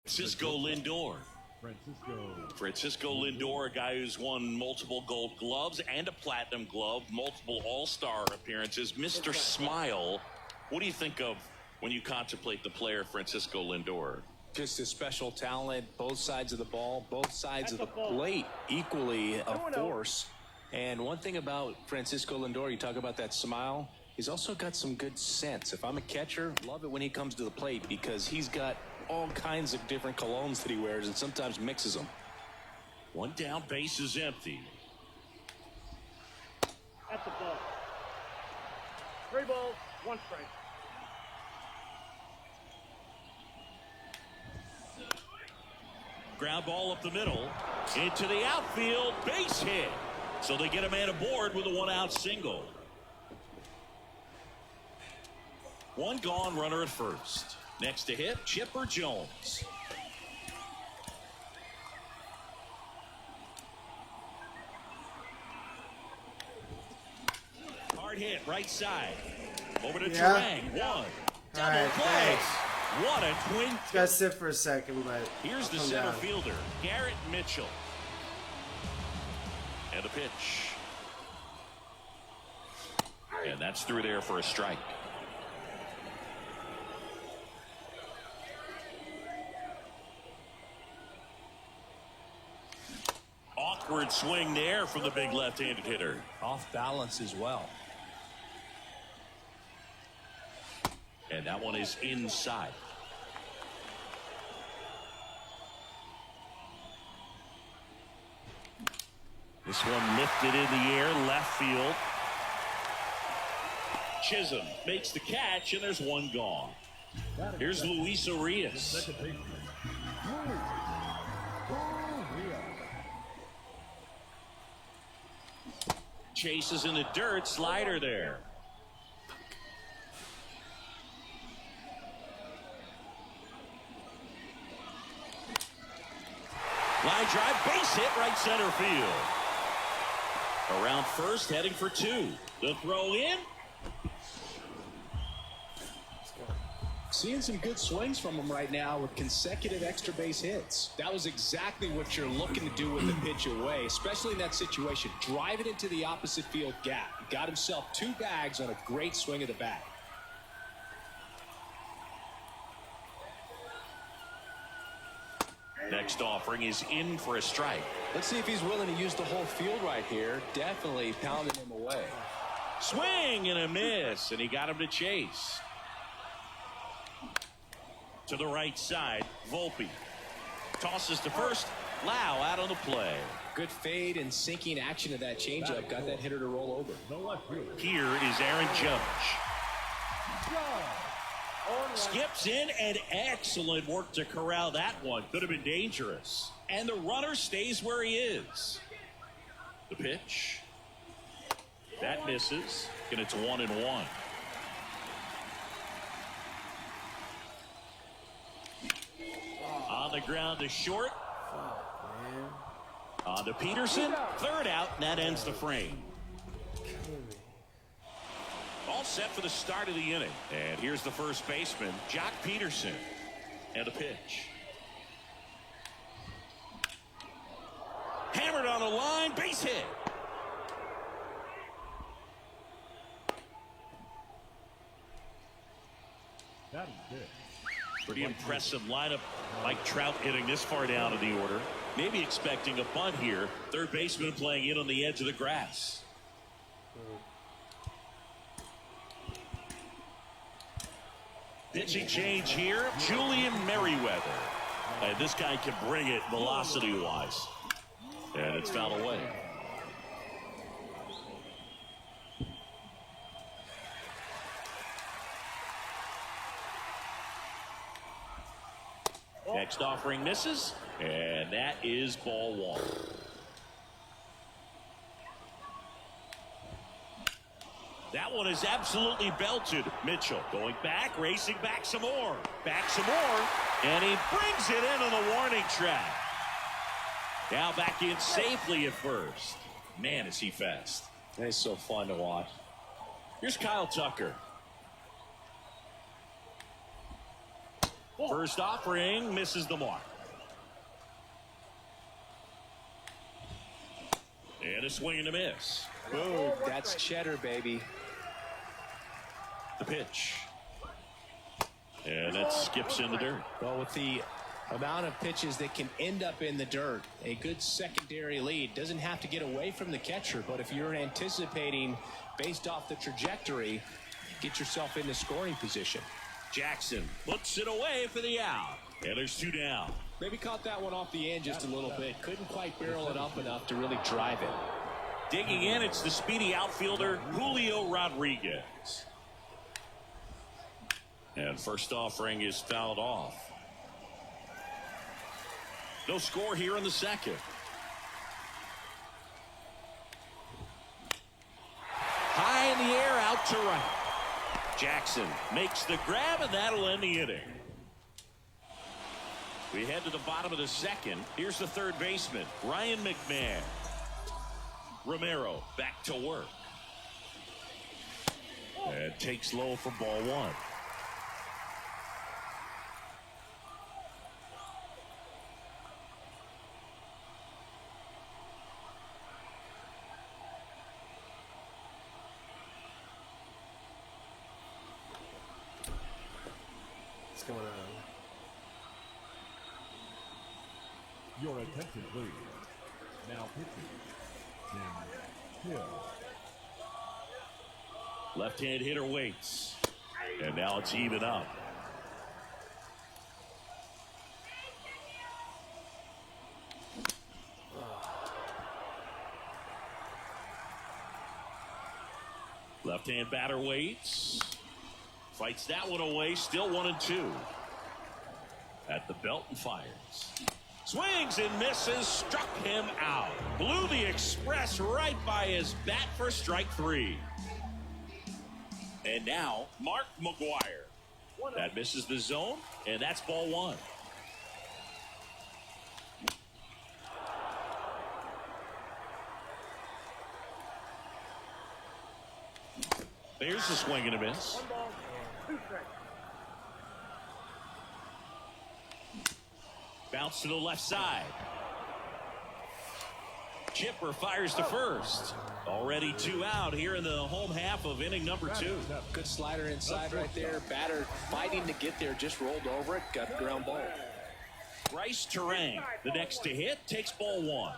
Francisco Lindor. Francisco Lindor, a guy who's won multiple gold gloves and a platinum glove, multiple all-star appearances. Mr. Smile, what do you think of when you contemplate the player Francisco Lindor? Just a special talent, both sides of the ball, both sides of the plate, equally a force. And one thing about Francisco Lindor, you talk about that smile, he's also got some good sense. If I'm a catcher, love it when he comes to the plate because he's got all kinds of different colognes that he wears and sometimes mixes them. One down, base is empty. That's the ball. 3 balls, 1 strike. Ground ball up the middle, into the outfield, base hit. So they get a man aboard with a 1-out single. 1 gone, runner at first. Next to hit, Chipper Jones. Hard hit, right side. Over to Terang. 1. Double play. What a twin. Gotta sit for a second, but here's the center fielder, Garrett Mitchell. And a pitch. And that's through there for a strike. Awkward swing there from the big left-handed hitter. Off balance as well. And that one is inside. This one lifted in the air, left field. Chisholm makes the catch, and there's 1 gone. Here's Luis Arias. Chases in the dirt, slider there. Line drive, base hit, right center field. Around first, heading for 2. The throw in. Seeing some good swings from him right now with consecutive extra base hits. That was exactly what you're looking to do with the pitch away, especially in that situation. Drive it into the opposite field gap. He got himself 2 bags on a great swing of the bat. Next offering is in for a strike. Let's see if he's willing to use the whole field right here. Definitely pounding him away. Swing and a miss, and he got him to chase. To the right side, Volpe. Tosses to first. Lau out on the play. Good fade and sinking action of that changeup. Got that hitter to roll over. Here is Aaron Judge. Skips in, and excellent work to corral that one. Could have been dangerous. And the runner stays where he is. The pitch. That misses. And it's 1-1. On the ground to short. On to Peterson. 3rd out, and that ends the frame. All set for the start of the inning. And here's the first baseman, Jock Peterson. And a pitch. Hammered on the line, base hit. That is good. Pretty impressive lineup. Mike Trout hitting this far down in the order. Maybe expecting a bunt here. Third baseman playing in on the edge of the grass. Pitching change here, Julian Merriweather. And this guy can bring it velocity-wise. And it's fouled away. Next offering misses, and that is ball 1. That one is absolutely belted. Mitchell going back, racing back some more. Back some more, and he brings it in on the warning track. Now back in safely at first. Man, is he fast. That is so fun to watch. Here's Kyle Tucker. First offering misses the mark. And a swing and a miss. Boom, that's cheddar, baby. The pitch. And it skips in the dirt. Well, with the amount of pitches that can end up in the dirt, a good secondary lead doesn't have to get away from the catcher, but if you're anticipating based off the trajectory, get yourself into scoring position. Jackson puts it away for the out. And there's 2 down. Maybe caught that one off the end just a little bit. Couldn't quite barrel it up enough to really drive it. Digging in, it's the speedy outfielder, Julio Rodriguez. And first offering is fouled off. No score here in the second. High in the air, out to right. Jackson makes the grab, and that'll end the inning. We head to the bottom of the second. Here's the third baseman, Ryan McMahon. Romero back to work. And takes low for ball 1. What's going on? Your attention, please. Now pitching. Tim Hill. Left-hand hitter waits. And now it's even up. Left-hand batter waits. Fights that one away. Still 1-2. At the belt and fires. Swings and misses. Struck him out. Blew the express right by his bat for strike 3. And now, Mark McGuire. That misses the zone, and that's ball 1. There's the swing and a miss. 1 ball and 2 strikes. Bounce to the left side. Chipper fires to first. Already 2 out here in the home half of inning number 2. Good slider inside right there. Batter fighting to get there, just rolled over it. Got the ground ball. Bryce Terang, the next to hit, takes ball 1.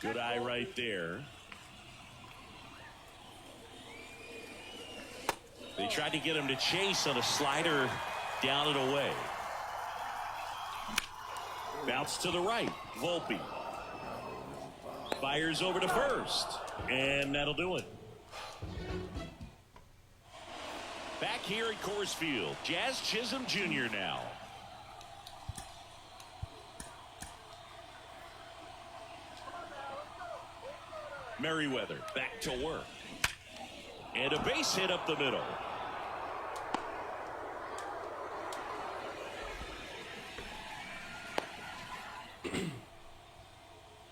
Good eye right there. They tried to get him to chase on a slider down and away. Bounce to the right. Volpe fires over to first, and that'll do it. Back here at Coors Field, Jazz Chisholm Jr. now. Merriweather back to work. And a base hit up the middle.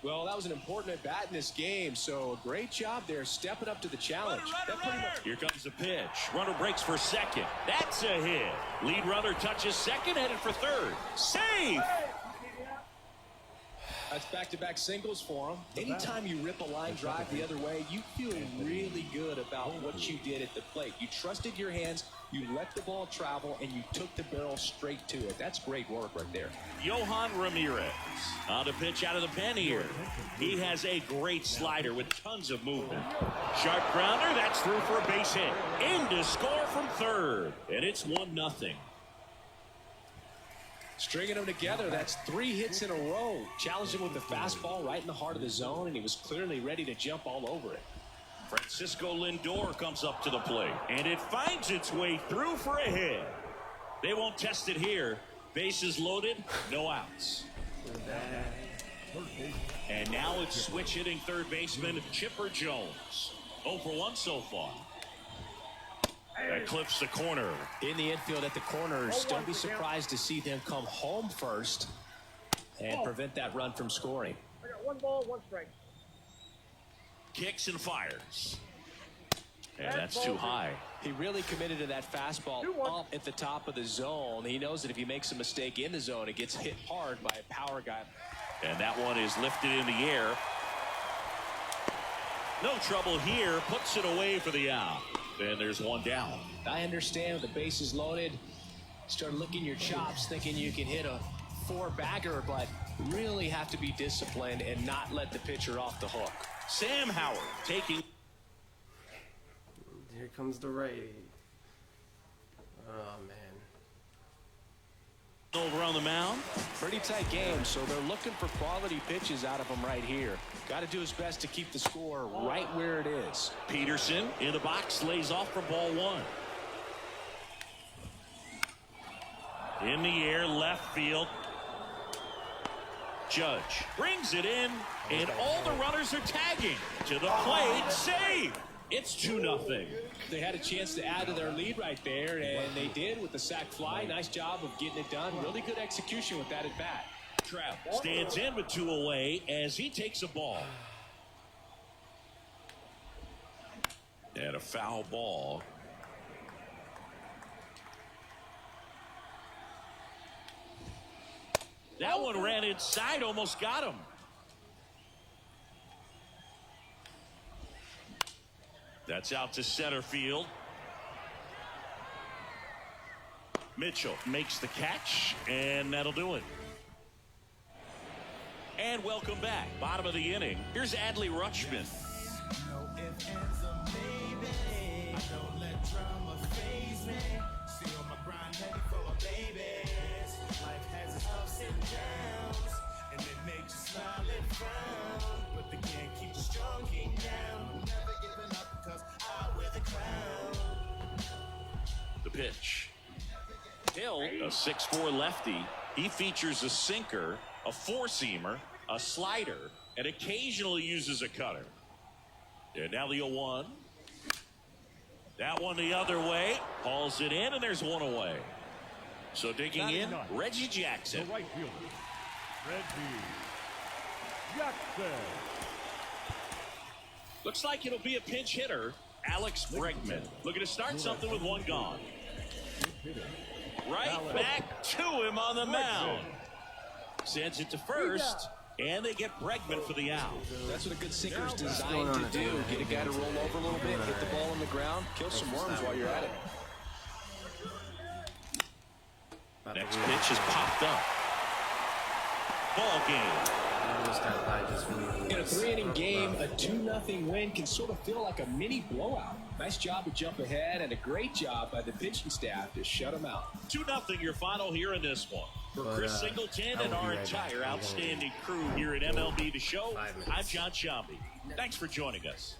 Well, that was an important at bat in this game, so a great job there stepping up to the challenge. Here comes the pitch. Runner breaks for second. That's a hit. Lead runner touches second, headed for third. Safe! That's back-to-back singles for him. Anytime you rip a line drive the other way, you feel really good about what you did at the plate. You trusted your hands, you let the ball travel, and you took the barrel straight to it. That's great work right there. Johan Ramirez on the pitch out of the pen here. He has a great slider with tons of movement. Sharp grounder, that's through for a base hit. In to score from third, and it's 1-0. Stringing them together, that's 3 hits in a row. Challenged him with the fastball right in the heart of the zone, and he was clearly ready to jump all over it. Francisco Lindor comes up to the plate, and it finds its way through for a hit. They won't test it here. Bases loaded, no outs. And now it's switch hitting third baseman Chipper Jones. 0 for 1 so far. That clips the corner. In the infield at the corners, don't be surprised to see them come home first and prevent that run from scoring. I got 1 ball, 1 strike. Kicks and fires. And that's too high. He really committed to that fastball up at the top of the zone. He knows that if he makes a mistake in the zone, it gets hit hard by a power guy. And that one is lifted in the air. No trouble here. Puts it away for the out. And there's one down. I understand with the bases loaded. Start licking your chops thinking you can hit a four-bagger, but really have to be disciplined and not let the pitcher off the hook. Sam Howard taking. Here comes the righty. Oh, man. Over on the mound. Pretty tight game, so they're looking for quality pitches out of him right here. Got to do his best to keep the score right where it is. Peterson in the box, lays off for ball one. In the air, left field. Judge brings it in, and all the runners are tagging. To the plate, save. It's 2-0. They had a chance to add to their lead right there, and they did with the sac fly. Nice job of getting it done. Really good execution with that at bat. Trout stands in with 2 away as he takes a ball. And a foul ball. That one ran inside, almost got him. That's out to center field. Mitchell makes the catch, and that'll do it. And welcome back. Bottom of the inning. Here's Adley Rutschman. The pitch. Hill, a 6'4" lefty. He features a sinker, a four-seamer, a slider, and occasionally uses a cutter. And now the 0-1. That one the other way. Hauls it in, and there's one away. So digging in, Reggie Jackson. The right fielder, Reggie Jackson. Looks like it'll be a pinch hitter, Alex Bregman. Looking to start something with one gone. Right back to him on the mound. Sends it to first, and they get Bregman for the out. That's what a good sinker's designed to do. Get a guy to roll over a little bit, hit the ball on the ground, kill some worms while you're at it. Next pitch is popped up. Ball game. In a 3-inning game, a 2-0 win can sort of feel like a mini blowout. Nice job to jump ahead, and a great job by the pitching staff to shut them out. 2-0 your final here in this one. For Chris Singleton and our entire outstanding crew here at MLB The Show, I'm John Shambi. Thanks for joining us.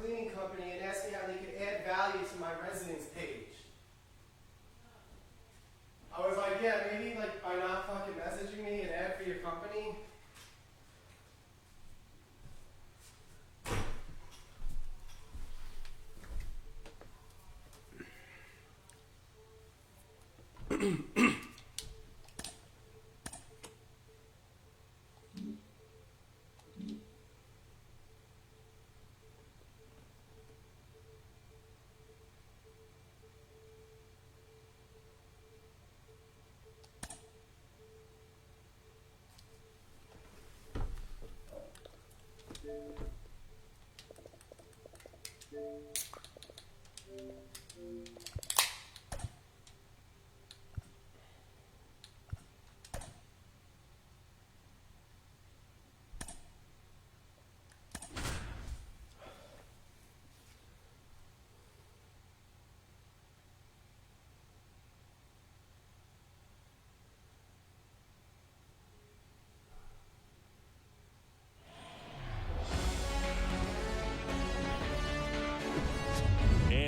cleaning company and asked me how they could add value to my residence page. I was like, yeah, maybe like by not fucking messaging me an ad for your company.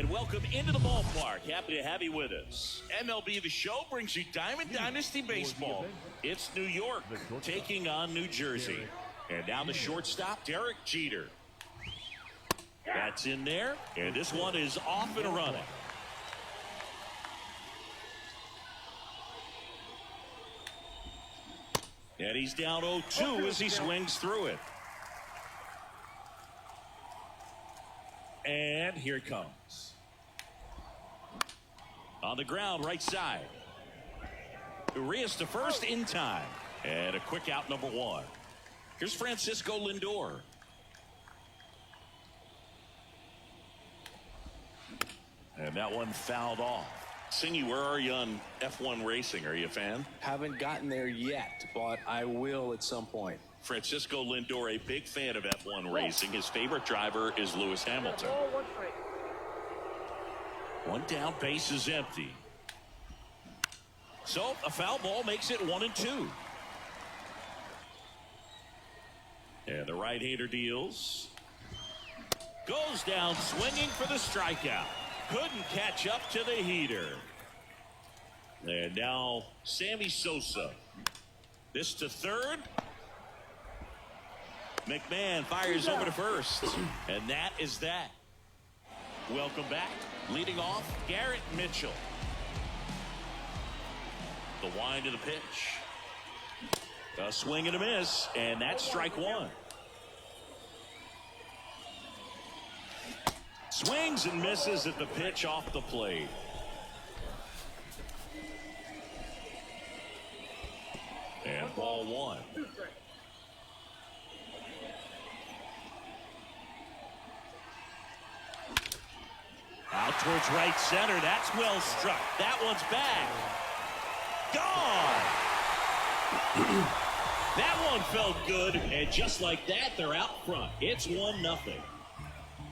Welcome into the ballpark. Happy to have you with us. MLB The Show brings you Diamond Dynasty Baseball. It's New York taking on New Jersey. And now the shortstop, Derek Jeter. That's in there. And this one is off and running. And he's down 0-2 as he swings through it. And here it comes. On the ground, right side. Urias to first in time. And a quick out, number one. Here's Francisco Lindor. And that one fouled off. Singy, where are you on F1 racing? Are you a fan? Haven't gotten there yet, but I will at some point. Francisco Lindor, a big fan of F1 racing. His favorite driver is Lewis Hamilton. One down, base is empty. So a foul ball makes it 1-2. And the right-hander deals. Goes down swinging for the strikeout. Couldn't catch up to the heater. And now Sammy Sosa. This to third. McMahon fires over to first. And that is that. Welcome back. Leading off, Garrett Mitchell. The wind to the pitch. A swing and a miss, and that's strike one. Swings and misses at the pitch off the plate. And ball one. Out towards right center. That's well struck. That one's back. Gone. That one felt good. And just like that, they're out front. It's 1-0.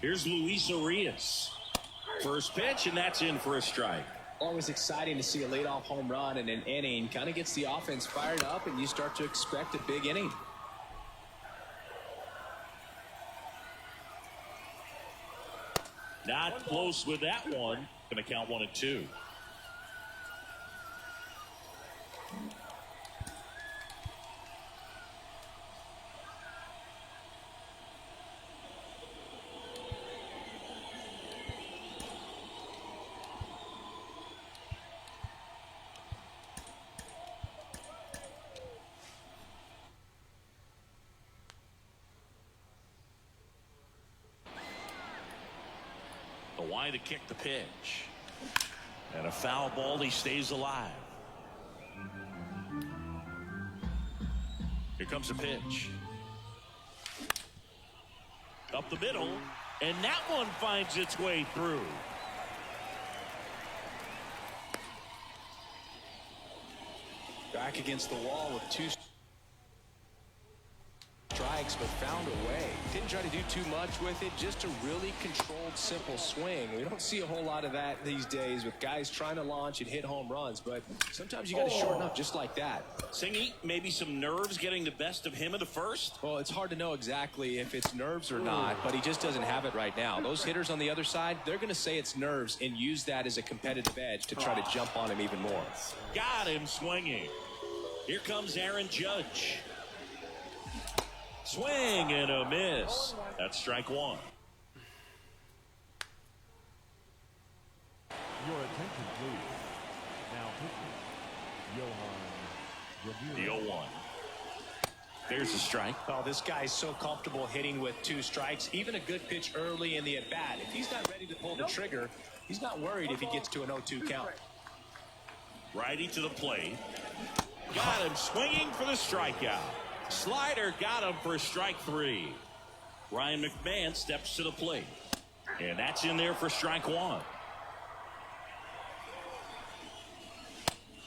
Here's Luis Urias. First pitch, and that's in for a strike. Always exciting to see a leadoff home run in an inning. Kind of gets the offense fired up, and you start to expect a big inning. Not close with that one. Going to count 1-2. Why to kick the pitch. And a foul ball, he stays alive. Here comes a pitch. Up the middle, and that one finds its way through. Back against the wall with two strikes, but found a way. Didn't try to do too much with it, just a really controlled, simple swing. We don't see a whole lot of that these days with guys trying to launch and hit home runs, but sometimes you got to shorten up just like that. Singy, maybe some nerves getting the best of him in the first? Well, it's hard to know exactly if it's nerves or not, but he just doesn't have it right now. Those hitters on the other side, they're going to say it's nerves and use that as a competitive edge to try to jump on him even more. Got him swinging. Here comes Aaron Judge. Swing and a miss. That's strike one. Your attention, please. Now pitching, Johan The 0-1. There's a strike. Oh, this guy's so comfortable hitting with 2 strikes. Even a good pitch early in the at-bat. If he's not ready to pull the trigger, he's not worried if he gets to an 0-2 count. Righty to the plate. Got him swinging for the strikeout. Slider got him for strike 3. Ryan McMahon steps to the plate. And that's in there for strike 1.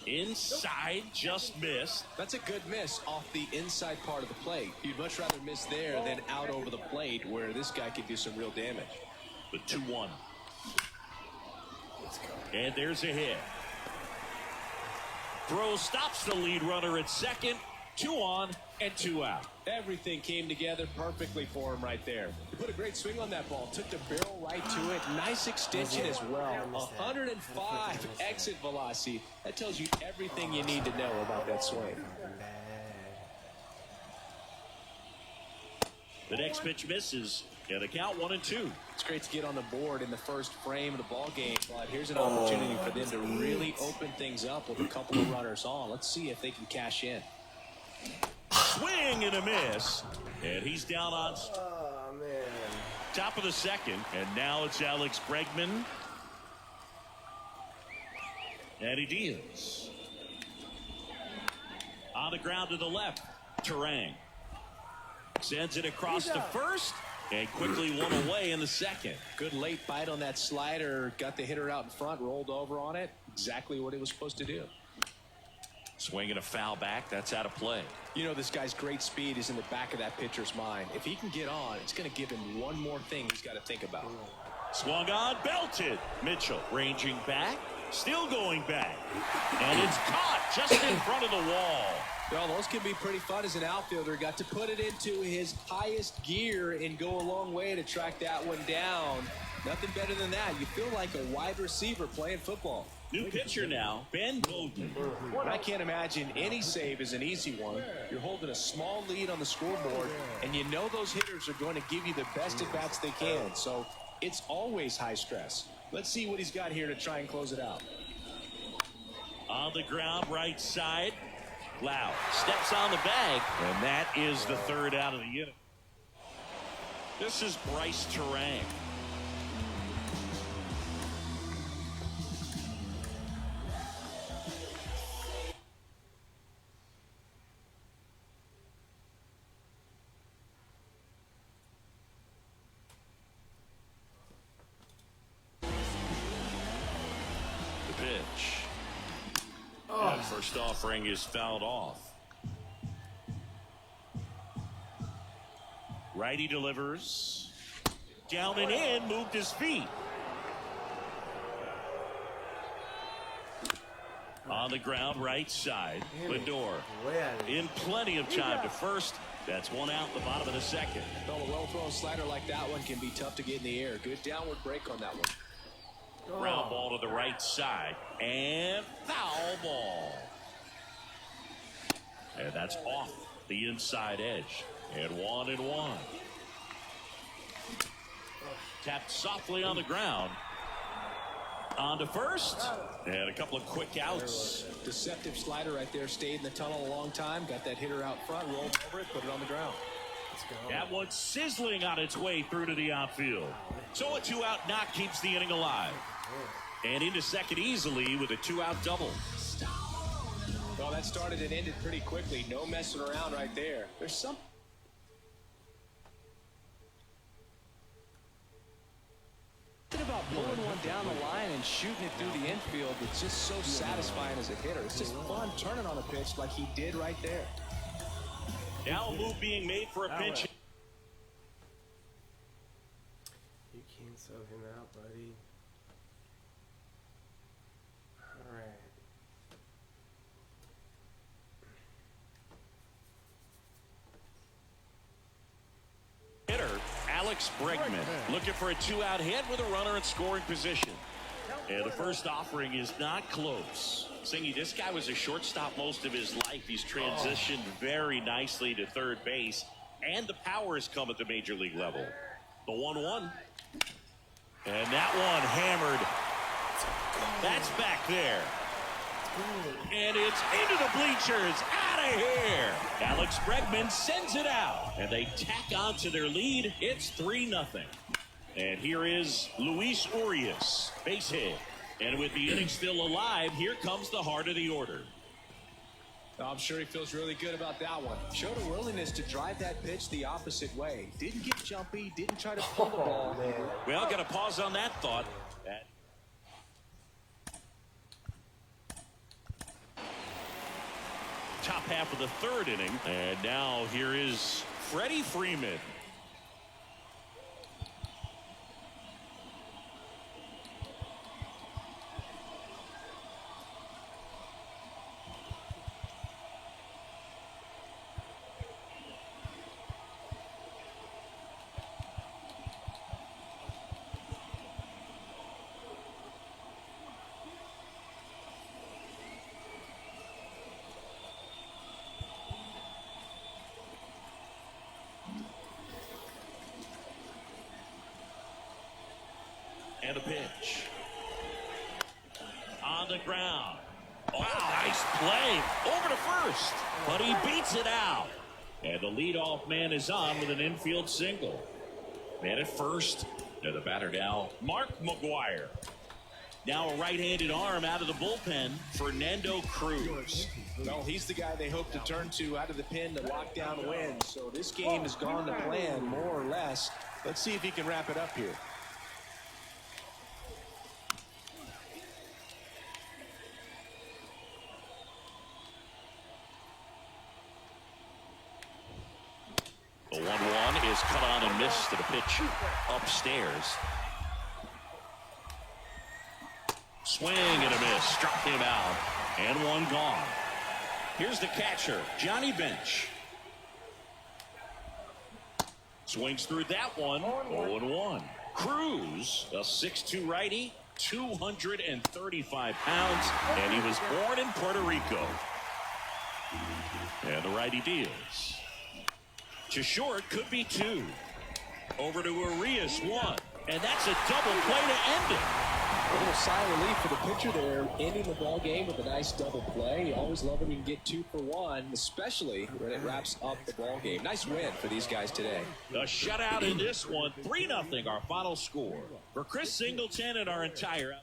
Inside, just missed. That's a good miss off the inside part of the plate. You'd much rather miss there than out over the plate where this guy could do some real damage. The 2-1. And there's a hit. Throw stops the lead runner at second. 2 on and 2 out. Everything came together perfectly for him right there. He put a great swing on that ball. Took the barrel right to it. Nice extension as well. 105 exit velocity. That tells you everything you need to know about that swing. The next pitch misses. Yeah, the count 1-2. It's great to get on the board in the first frame of the ball game, but here's an opportunity for them to really open things up with a couple of runners on. Let's see if they can cash in. Swing and a miss. And he's down on top of the second. And now it's Alex Bregman. And he deals. On the ground to the left. Terang sends it across to first. And quickly one away in the second. Good late bite on that slider. Got the hitter out in front, rolled over on it. Exactly what he was supposed to do. Swinging a foul back. That's out of play. You know, this guy's great speed is in the back of that pitcher's mind. If he can get on, it's going to give him one more thing he's got to think about. Swung on, belted. Mitchell ranging back, still going back. And it's caught just in front of the wall. Well, those can be pretty fun as an outfielder. Got to put it into his highest gear and go a long way to track that one down. Nothing better than that. You feel like a wide receiver playing football. New pitcher now, Ben Bowden. I can't imagine any save is an easy one. You're holding a small lead on the scoreboard, and you know those hitters are going to give you the best at-bats they can. So it's always high stress. Let's see what he's got here to try and close it out. On the ground, right side. Lau steps on the bag, and that is the third out of the inning. This is Bryce Terang. First offering is fouled off. Righty delivers. Down and in, moved his feet. On the ground, right side. Lindor in plenty of time to first. That's one out the bottom of the second. Well, a well-thrown slider like that one can be tough to get in the air. Good downward break on that one. Ground ball to the right side. And foul ball. And that's off the inside edge. And 1-1. Tapped softly on the ground. On to first. And a couple of quick outs. Deceptive slider right there. Stayed in the tunnel a long time. Got that hitter out front. Rolled over it. Put it on the ground. That one's sizzling on its way through to the outfield. So a 2-out knock keeps the inning alive. And into second easily with a 2-out double. Well, that started and ended pretty quickly. No messing around right there. There's something about pulling one down the line and shooting it through the infield that's just so satisfying as a hitter. It's just fun turning on a pitch like he did right there. Now a move being made for a pinch. You can't sub him out, buddy. Alright. Hitter, Alex Bregman, looking for a 2-out hit with a runner in scoring position. And the first offering is not close. Singy, this guy was a shortstop most of his life. He's transitioned very nicely to third base, and the power has come at the major league level. The 1-1. And that one hammered. That's back there. And it's into the bleachers. Out of here. Alex Bregman sends it out. And they tack on to their lead. It's 3-0. And here is Luis Urias, base hit. And with the inning still alive, here comes the heart of the order. I'm sure he feels really good about that one. Showed a willingness to drive that pitch the opposite way. Didn't get jumpy, didn't try to pull the ball. Well, got to pause on that thought. Top half of the third inning. And now here is Freddie Freeman. And a pitch. On the ground. Wow, nice play. Over to first. But he beats it out. And the leadoff man is on with an infield single. Man at first. And the batter now, Mark McGuire. Now a right-handed arm out of the bullpen, Fernando Cruz. Well, he's the guy they hope to turn to out of the pen to lock down wins. So this game has gone to plan, more or less. Let's see if he can wrap it up here. The 1-1 is cut on and missed to the pitch upstairs. Swing and a miss. Struck him out. And one gone. Here's the catcher, Johnny Bench. Swings through that one. 0-1. Cruz, a 6'2 righty, 235 pounds, and he was born in Puerto Rico. And the righty deals. To short, could be 2. Over to Urias, 1. And that's a double play to end it. A little sigh of relief for the pitcher there, ending the ball game with a nice double play. You always love when you can get 2 for 1, especially when it wraps up the ball game. Nice win for these guys today. A shutout in this one, 3-0 our final score. For Chris Singleton and our entire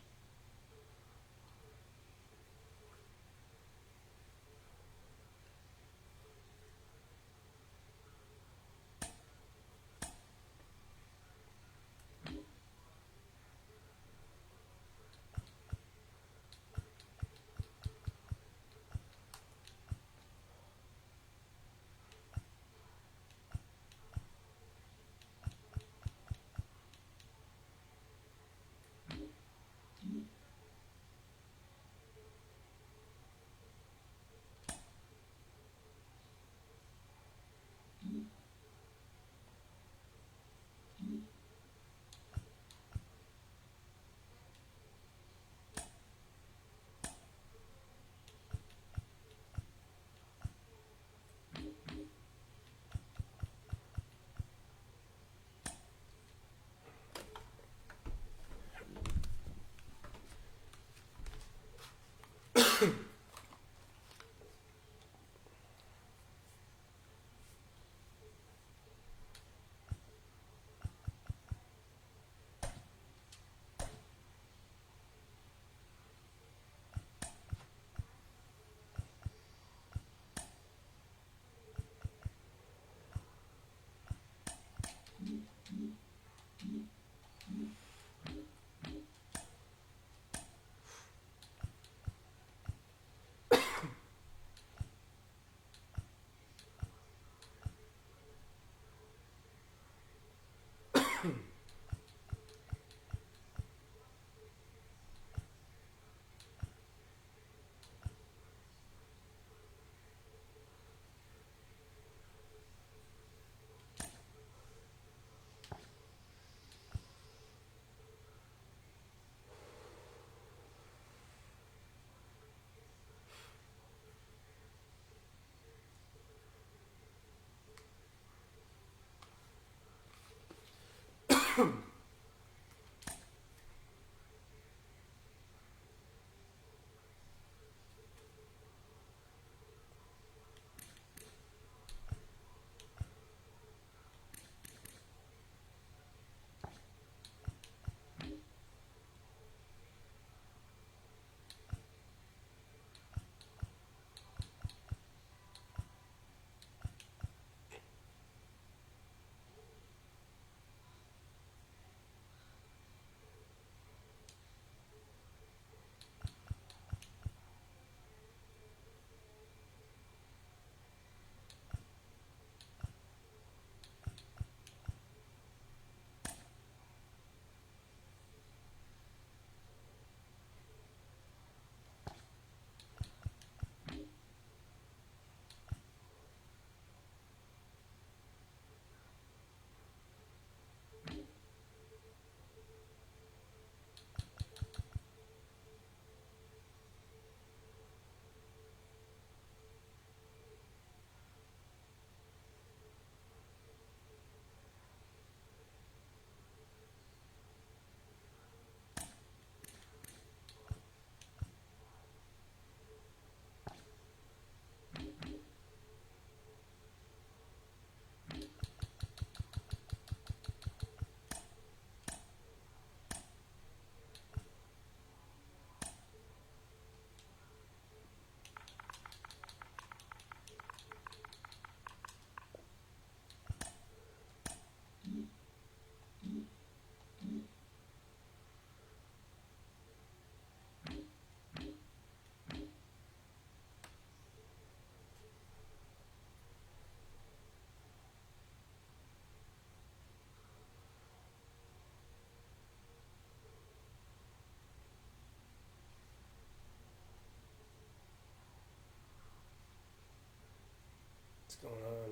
What's going on?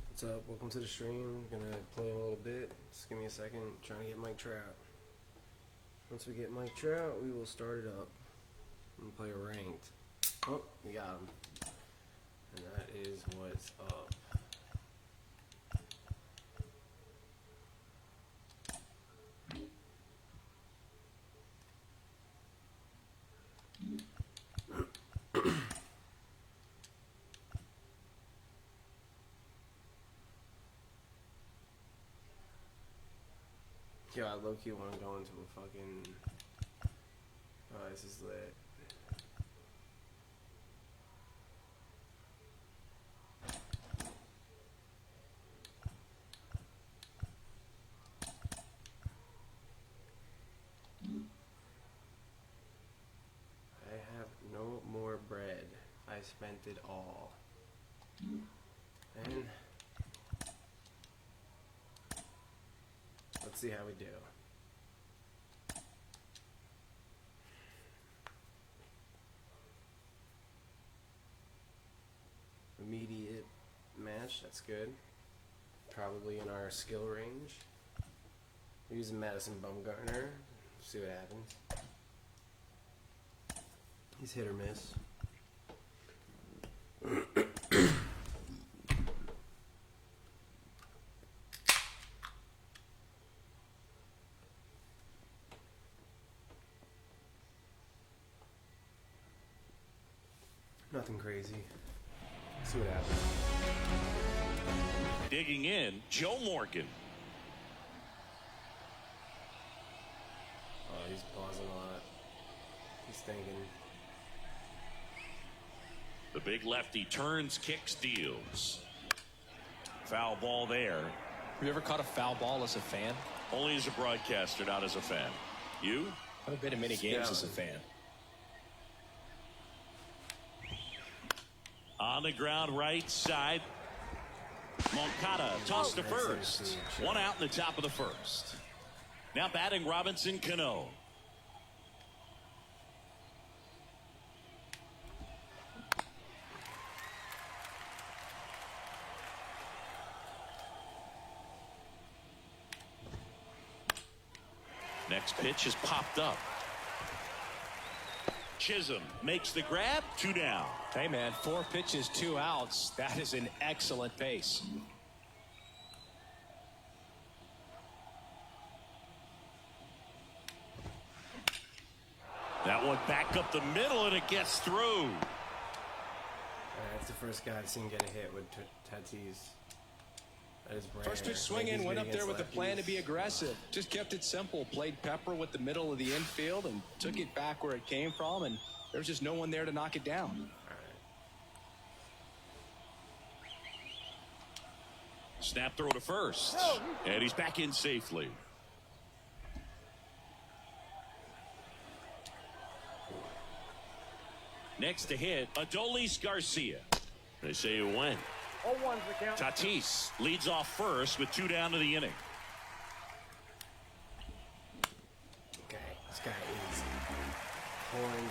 What's up? Welcome to the stream. Gonna play a little bit. Just give me a second. Trying to get Mike Trout. Once we get Mike Trout, we will start it up and play a ranked. Oh, we got him. And that is what's up. Yo, I low-key want to go into a fucking... Oh, this is lit. I have no more bread. I spent it all. And... let's see how we do. Immediate match, that's good. Probably in our skill range. We're using Madison Bumgarner. See what happens. He's hit or miss. Nothing crazy. See what happens. Digging in, Joe Morgan. Oh, he's pausing a lot. He's thinking. The big lefty turns, kicks, deals. Foul ball there. Have you ever caught a foul ball as a fan? Only as a broadcaster, not as a fan. You? I've been in many games as a fan. On the ground, right side. Moncada tossed to first. One out in the top of the first. Now batting Robinson Cano. Next pitch is popped up. Chisholm makes the grab, 2 down. Hey, man, 4 pitches, 2 outs. That is an excellent pace. That one back up the middle, and it gets through. That's the first guy I've seen get a hit with Tatis. That is rare. First pitch swinging, went up there with a plan to be aggressive. Just kept it simple. Played pepper with the middle of the infield and took it back where it came from, and there was just no one there to knock it down. Snap throw to first, and he's back in safely. Next to hit, Adolis Garcia. They say it went. 0-1's the count. Tatis leads off first with 2 down to the inning. Okay, this guy is pouring.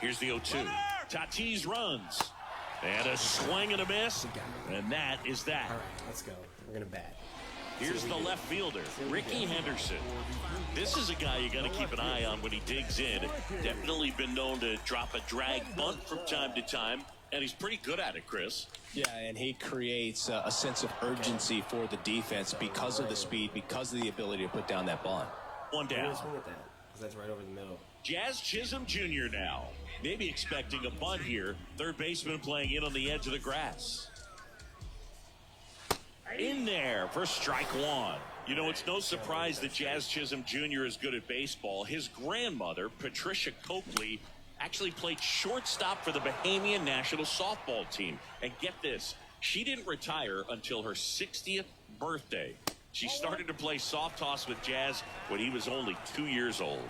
Here's the 0-2. Tatis runs. And a swing and a miss. And that is that. All right, let's go. We're going to bat. Here's the left fielder, Ricky Henderson. This is a guy you got to keep an eye on when he digs in. Definitely been known to drop a drag bunt from time to time, and he's pretty good at it, Chris. Yeah, and he creates a sense of urgency for the defense because of the speed, because of the ability to put down that bunt. 1 down. Swing at that, because that's right over the middle. Jazz Chisholm Jr. now. Maybe expecting a bunt here. Third baseman playing in on the edge of the grass. In there for strike 1. You know, it's no surprise that Jazz Chisholm Jr. is good at baseball. His grandmother, Patricia Copley, actually played shortstop for the Bahamian national softball team. And get this, she didn't retire until her 60th birthday. She started to play soft toss with Jazz when he was only 2 years old.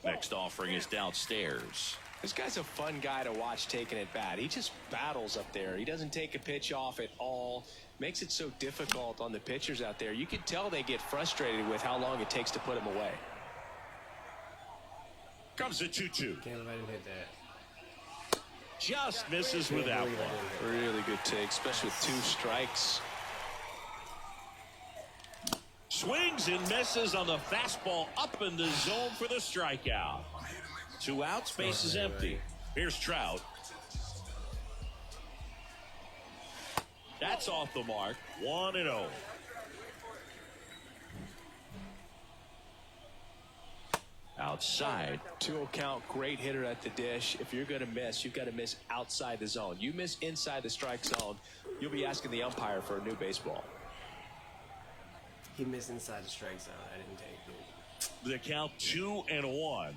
Next offering is downstairs. This guy's a fun guy to watch taking it bat. He just battles up there. He doesn't take a pitch off at all. Makes it so difficult on the pitchers out there. You can tell they get frustrated with how long it takes to put him away. Comes a 2-2. Can't let him hit that. Just misses with that one. Really good take, especially with 2 strikes. Swings and misses on the fastball up in the zone for the strikeout. 2 outs, base is empty. Here's Trout. That's off the mark. 1-0. Outside. 2-0 count, great hitter at the dish. If you're going to miss, you've got to miss outside the zone. You miss inside the strike zone, you'll be asking the umpire for a new baseball. He missed inside the strike zone. I didn't take it. The count 2-1.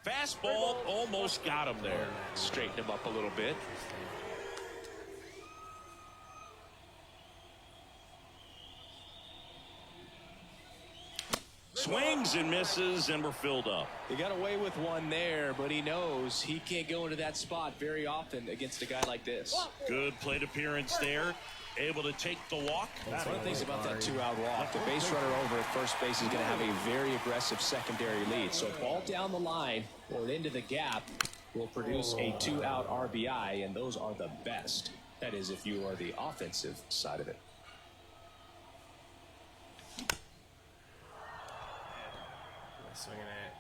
Fastball almost got him there. Straighten him up a little bit. Swings and misses, and we're filled up. He got away with one there, but he knows he can't go into that spot very often against a guy like this. Good plate appearance there. Able to take the walk. One of the things about that 2-out walk, the base runner over at first base is going to have a very aggressive secondary lead. So ball down the line or into the gap will produce a 2-out RBI, and those are the best. That is, if you are the offensive side of it. Swinging at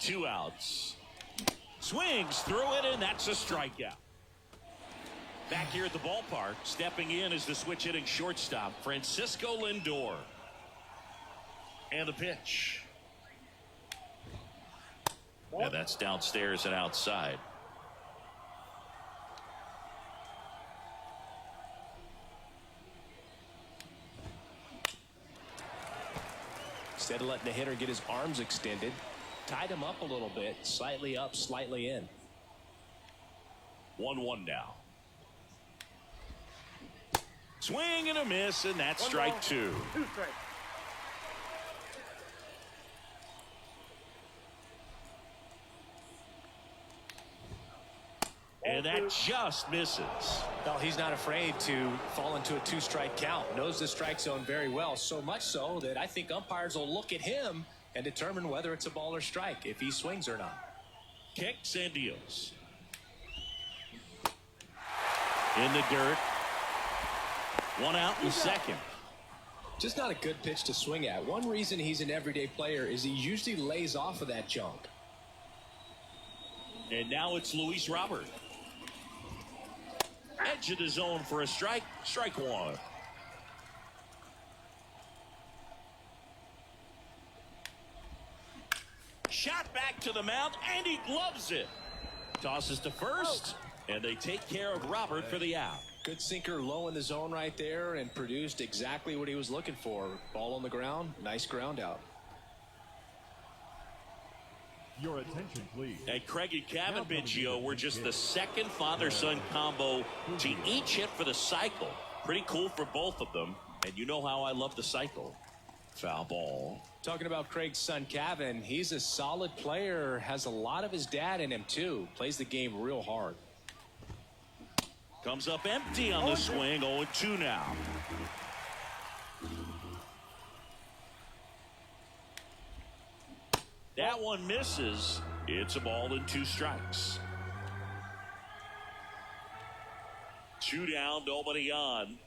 2 outs. Swings through it, and that's a strikeout. Back here at the ballpark, stepping in is the switch hitting shortstop, Francisco Lindor. And the pitch. And that's downstairs and outside. Instead of letting the hitter get his arms extended, tied him up a little bit, slightly up, slightly in. 1-1 now. Swing and a miss, and that's strike 2. 2 strikes. And that just misses. Well, he's not afraid to fall into a 2-strike count. Knows the strike zone very well, so much so that I think umpires will look at him and determine whether it's a ball or strike, if he swings or not. Kicks and deals. In the dirt. 1 out in second. Just not a good pitch to swing at. One reason he's an everyday player is he usually lays off of that junk. And now it's Luis Robert. Edge of the zone for a strike. Strike 1. Shot back to the mound, and he gloves it. Tosses to first, and they take care of Robert for the out. Good sinker low in the zone right there and produced exactly what he was looking for. Ball on the ground, nice ground out. Your attention, please. And Craig and Kevin Biggio were just the second father-son combo to each hit for the cycle. Pretty cool for both of them. And you know how I love the cycle. Foul ball. Talking about Craig's son, Kevin, he's a solid player, has a lot of his dad in him, too. Plays the game real hard. Comes up empty on the swing, 0-2 now. That one misses. It's a ball and 2 strikes. 2 down, nobody on.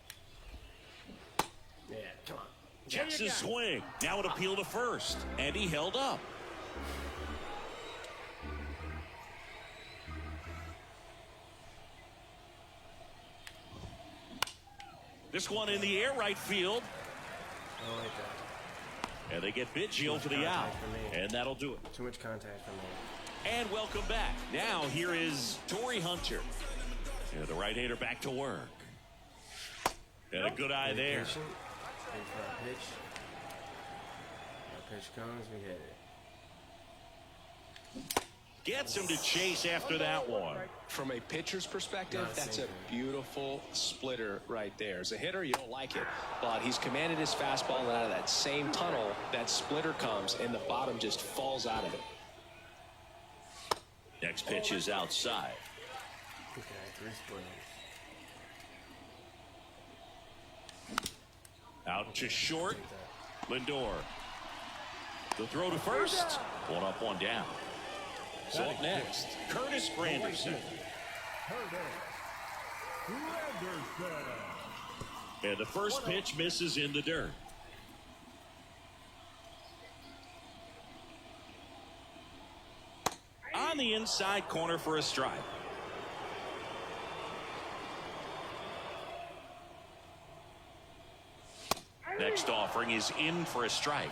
Yeah, come on. Checks his swing. Now an appeal to first. And he held up. This one in the air right field. I like that. And they get Biggio for the out. And that'll do it. Too much contact for me. And welcome back. Now here is Torrey Hunter. And the right-hander back to work. And a good eye there. Patient. Wait for our pitch. Our pitch comes, we hit it. Gets him to chase after that one. From a pitcher's perspective, that's a beautiful splitter right there. As a hitter, you don't like it, but he's commanded his fastball, and out of that same tunnel, that splitter comes, and the bottom just falls out of it. Next pitch is outside. Okay, 3 splits. Out to short. Lindor. The throw to first. 1 up, 1 down. So up next, Curtis Granderson. And the first pitch misses in the dirt. On the inside corner for a strike. Next offering is in for a strike.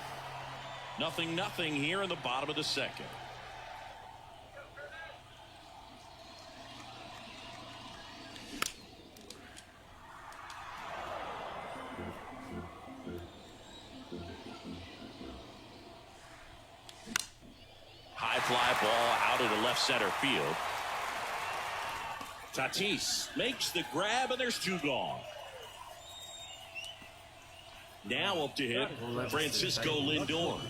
0-0 here in the bottom of the second. High fly ball out into left center field. Tatis makes the grab, and there's 2 gone. Now up to hit, Francisco Lindor.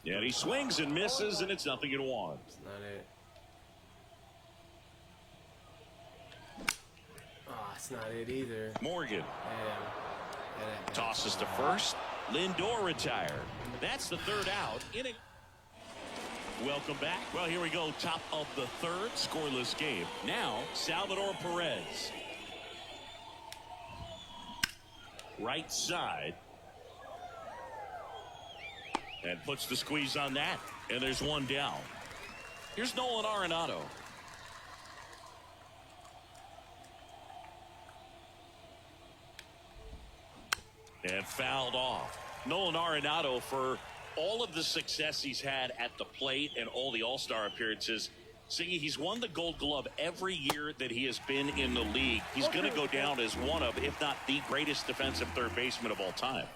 Yeah, he swings and misses, and it's 0-1. That's not it. Oh, it's not it either. Morgan Yeah, tosses to first. Lindor retired. That's the 3rd out. Inning. Welcome back. Well, here we go. Top of the 3rd, scoreless game. Now, Salvador Perez. Right side. And puts the squeeze on that. And there's 1 down. Here's Nolan Arenado. And fouled off. Nolan Arenado, for all of the success he's had at the plate and all the All-Star appearances, Siggy, he's won the Gold Glove every year that he has been in the league. He's going to go down as one of, if not the greatest defensive third baseman of all time.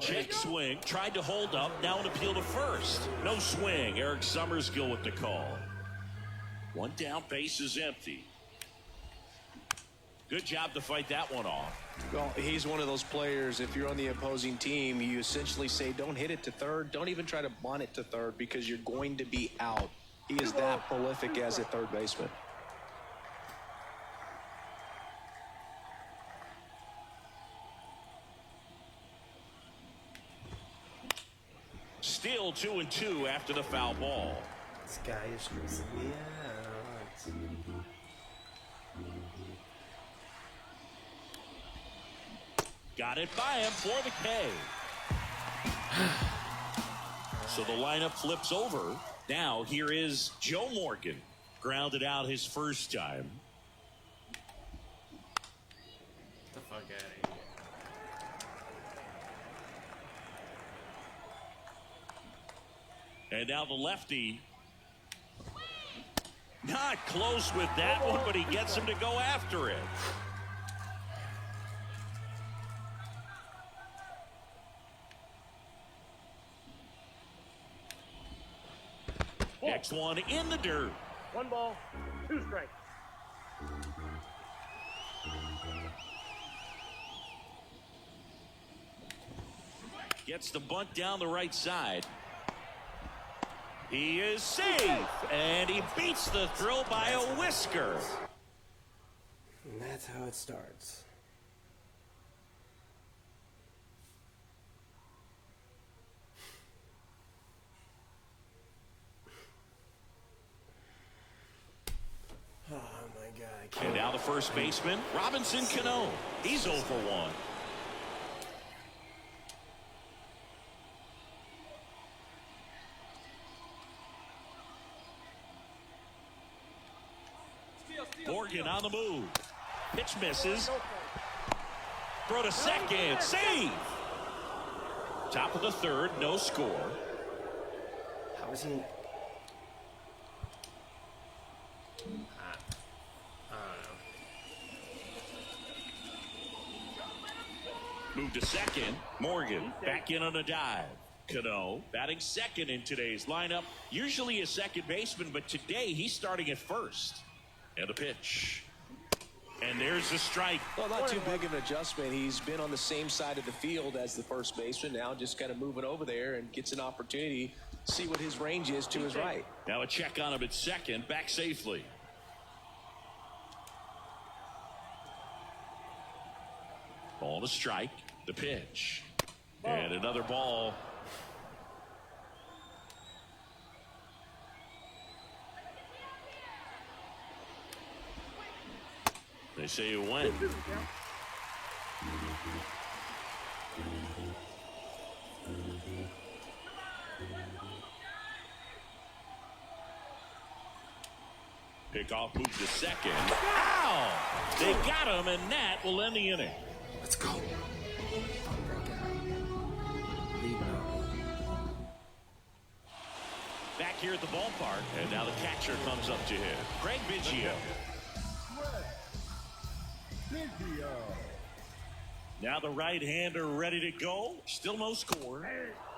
Check swing, tried to hold up, now an appeal to first. No swing. Eric Summersgill with the call. 1 down, base is empty. Good job to fight that one off. Well, he's one of those players, if you're on the opposing team, you essentially say, don't hit it to third. Don't even try to bunt it to third because you're going to be out. He is that prolific as a third baseman. Still 2-2 after the foul ball. This guy is stressing me out. Got it by him for the K. So the lineup flips over. Now here is Joe Morgan. Grounded out his first time. Get the fuck out of here. And now the lefty. Not close with that one, but he gets him to go after it. Next one in the dirt. 1 ball, 2 strikes. Gets the bunt down the right side. He is safe, and he beats the throw by a whisker. And that's how it starts. Oh my God. I can't. And now the first baseman, Robinson Cano. He's 0 for 1. Morgan on the move. Pitch misses. Throw to second. Save. Top of the 3rd, no score. How is he? I don't know. Move to second. Morgan back in on a dive. Cano batting second in today's lineup. Usually a second baseman, but today he's starting at first. And the pitch. And there's the strike. Well, not too big of an adjustment. He's been on the same side of the field as the first baseman. Now just kind of moving over there and gets an opportunity to see what his range is to his right. Now a check on him at second. Back safely. Ball to strike. The pitch. And another ball. They say it went. Pickoff move to second. Ow! They got him, and that will end the inning. Let's go. Back here at the ballpark, and now the catcher comes up to him. Craig Biggio. Now the right-hander ready to go. Still no score.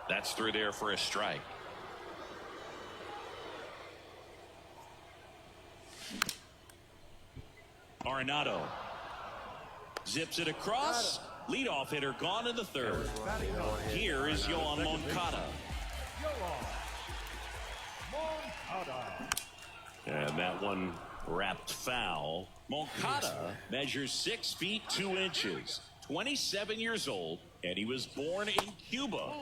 That's through there for a strike. Arenado zips it across. Leadoff hitter gone in the third. Here is Yoan Moncada. And that one wrapped foul. Moncada measures 6 feet 2 inches, 27 years old, and he was born in Cuba.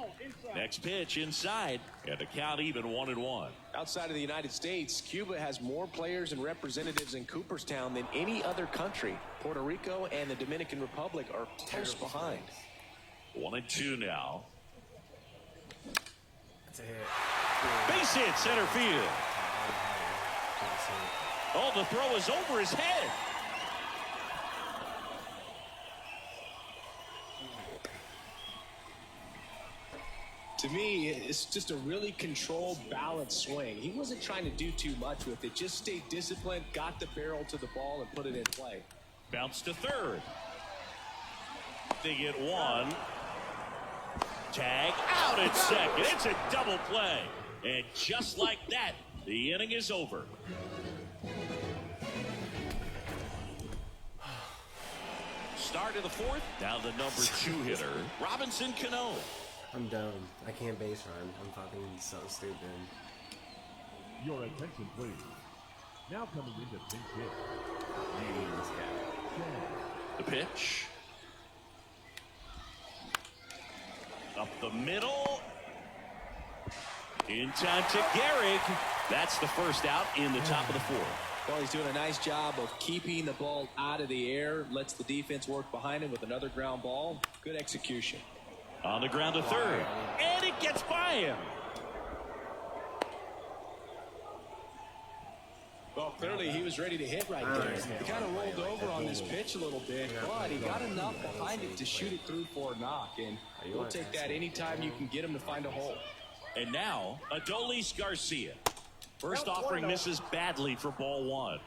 Next pitch inside, and the count even 1-1. Outside of the United States, Cuba has more players and representatives in Cooperstown than any other country. Puerto Rico and the Dominican Republic are close behind. 1-2 now. That's a hit. Base hit center field. Oh, the throw is over his head. To me, it's just a really controlled, balanced swing. He wasn't trying to do too much with it. Just stayed disciplined, got the barrel to the ball, and put it in play. Bounce to third. They get one. Tag out at second. It's a double play. And just like that, the inning is over. Start of the fourth. Now the number 2 hitter, Robinson Cano. I'm done. I can't base run. I'm fucking so stupid. Your attention, please. Now coming into pinch hit. The pitch. Up the middle. In time to Gehrig. That's the first out in the top of the fourth. Well, he's doing a nice job of keeping the ball out of the air. Lets the defense work behind him with another ground ball. Good execution. On the ground to third. And it gets by him. Well, clearly he was ready to hit right there. He kind of rolled over on this pitch a little bit, but he got enough behind it to shoot it through for a knock. And we'll take that anytime you can get him to find a hole. And now, Adolis Garcia. First offering misses badly for ball 1.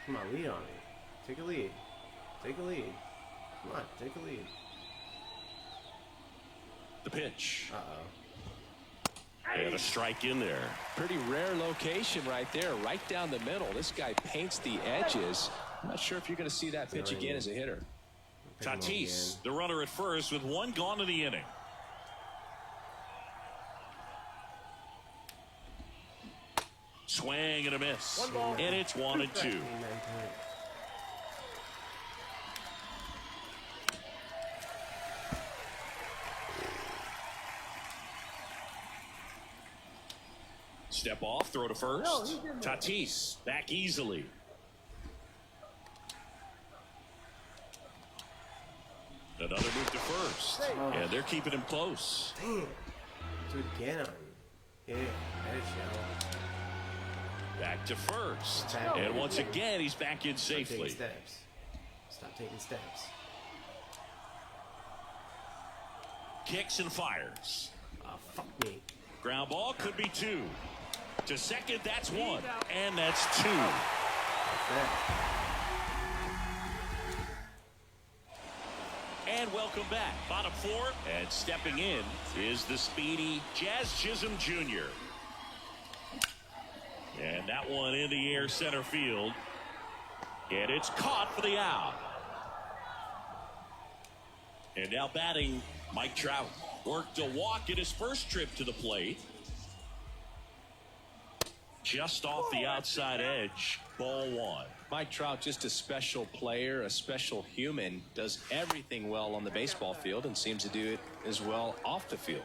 Come on, lead on it. Take a lead. Take a lead. Come on, take a lead. The pitch. Uh-oh. And a strike in there. Pretty rare location right there, right down the middle. This guy paints the edges. I'm not sure if you're going to see that pitch again as a hitter. Tatis, the runner at first with 1 gone in the inning. Swing and a miss. And it's 1-2. Step off, throw to first. Tatis back easily. Another move to first. And they're keeping him close. Damn. Do it again on him. Yeah, Back to first. And once again, he's back in safely. Stop taking steps. Stop taking steps. Kicks and fires. Oh, fuck me. Ground ball could be 2. To second, that's 1. And that's 2. And welcome back. Bottom four, and stepping in is the speedy Jazz Chisholm Jr. And that one in the air center field. And it's caught for the out. And now batting, Mike Trout. Worked a walk in his first trip to the plate. Just off the outside edge, ball one. Mike Trout, just a special player, a special human, does everything well on the baseball field and seems to do it as well off the field.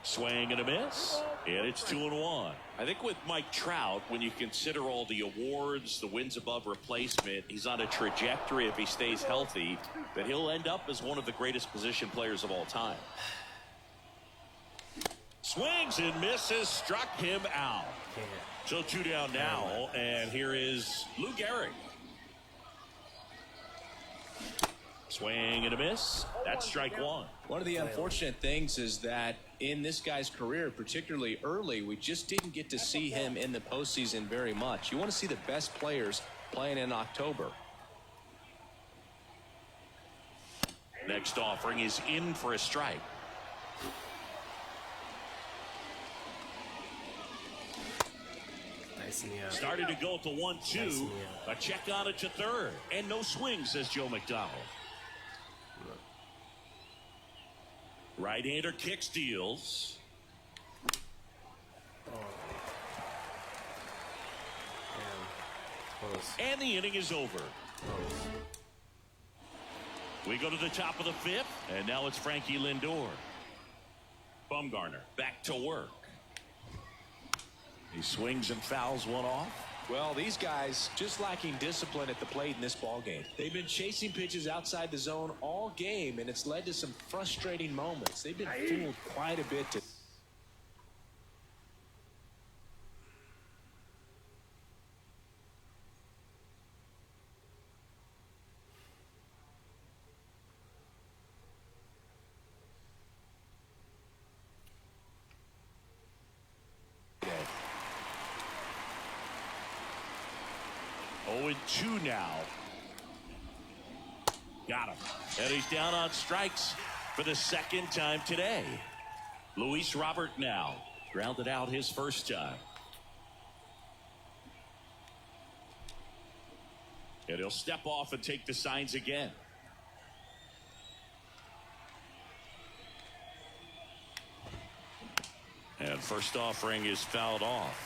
Swing and a miss, and it's 2-1. I think with Mike Trout, when you consider all the awards, the wins above replacement, he's on a trajectory, if he stays healthy, that he'll end up as one of the greatest position players of all time. Swings and misses, struck him out. So 2 down now, and here is Lou Gehrig. Swing and a miss. That's strike one. One of the unfortunate things is that in this guy's career, particularly early, we just didn't get to see him in the postseason very much. You want to see the best players playing in October. Next offering is in for a strike. Started to go at the 1-2. A check on it to third. And no swing, says Joe McDonald. Right-hander kick steals. And the inning is over. We go to the top of the fifth, and now it's Frankie Lindor. Bumgarner back to work. He swings and fouls one off. Well, these guys just lacking discipline at the plate in this ball game. They've been chasing pitches outside the zone all game, and it's led to some frustrating moments. They've been fooled quite a bit. Oh, 2 now. Got him. And he's down on strikes for the second time today. Luis Robert now grounded out his first time. And he'll step off and take the signs again. And first offering is fouled off.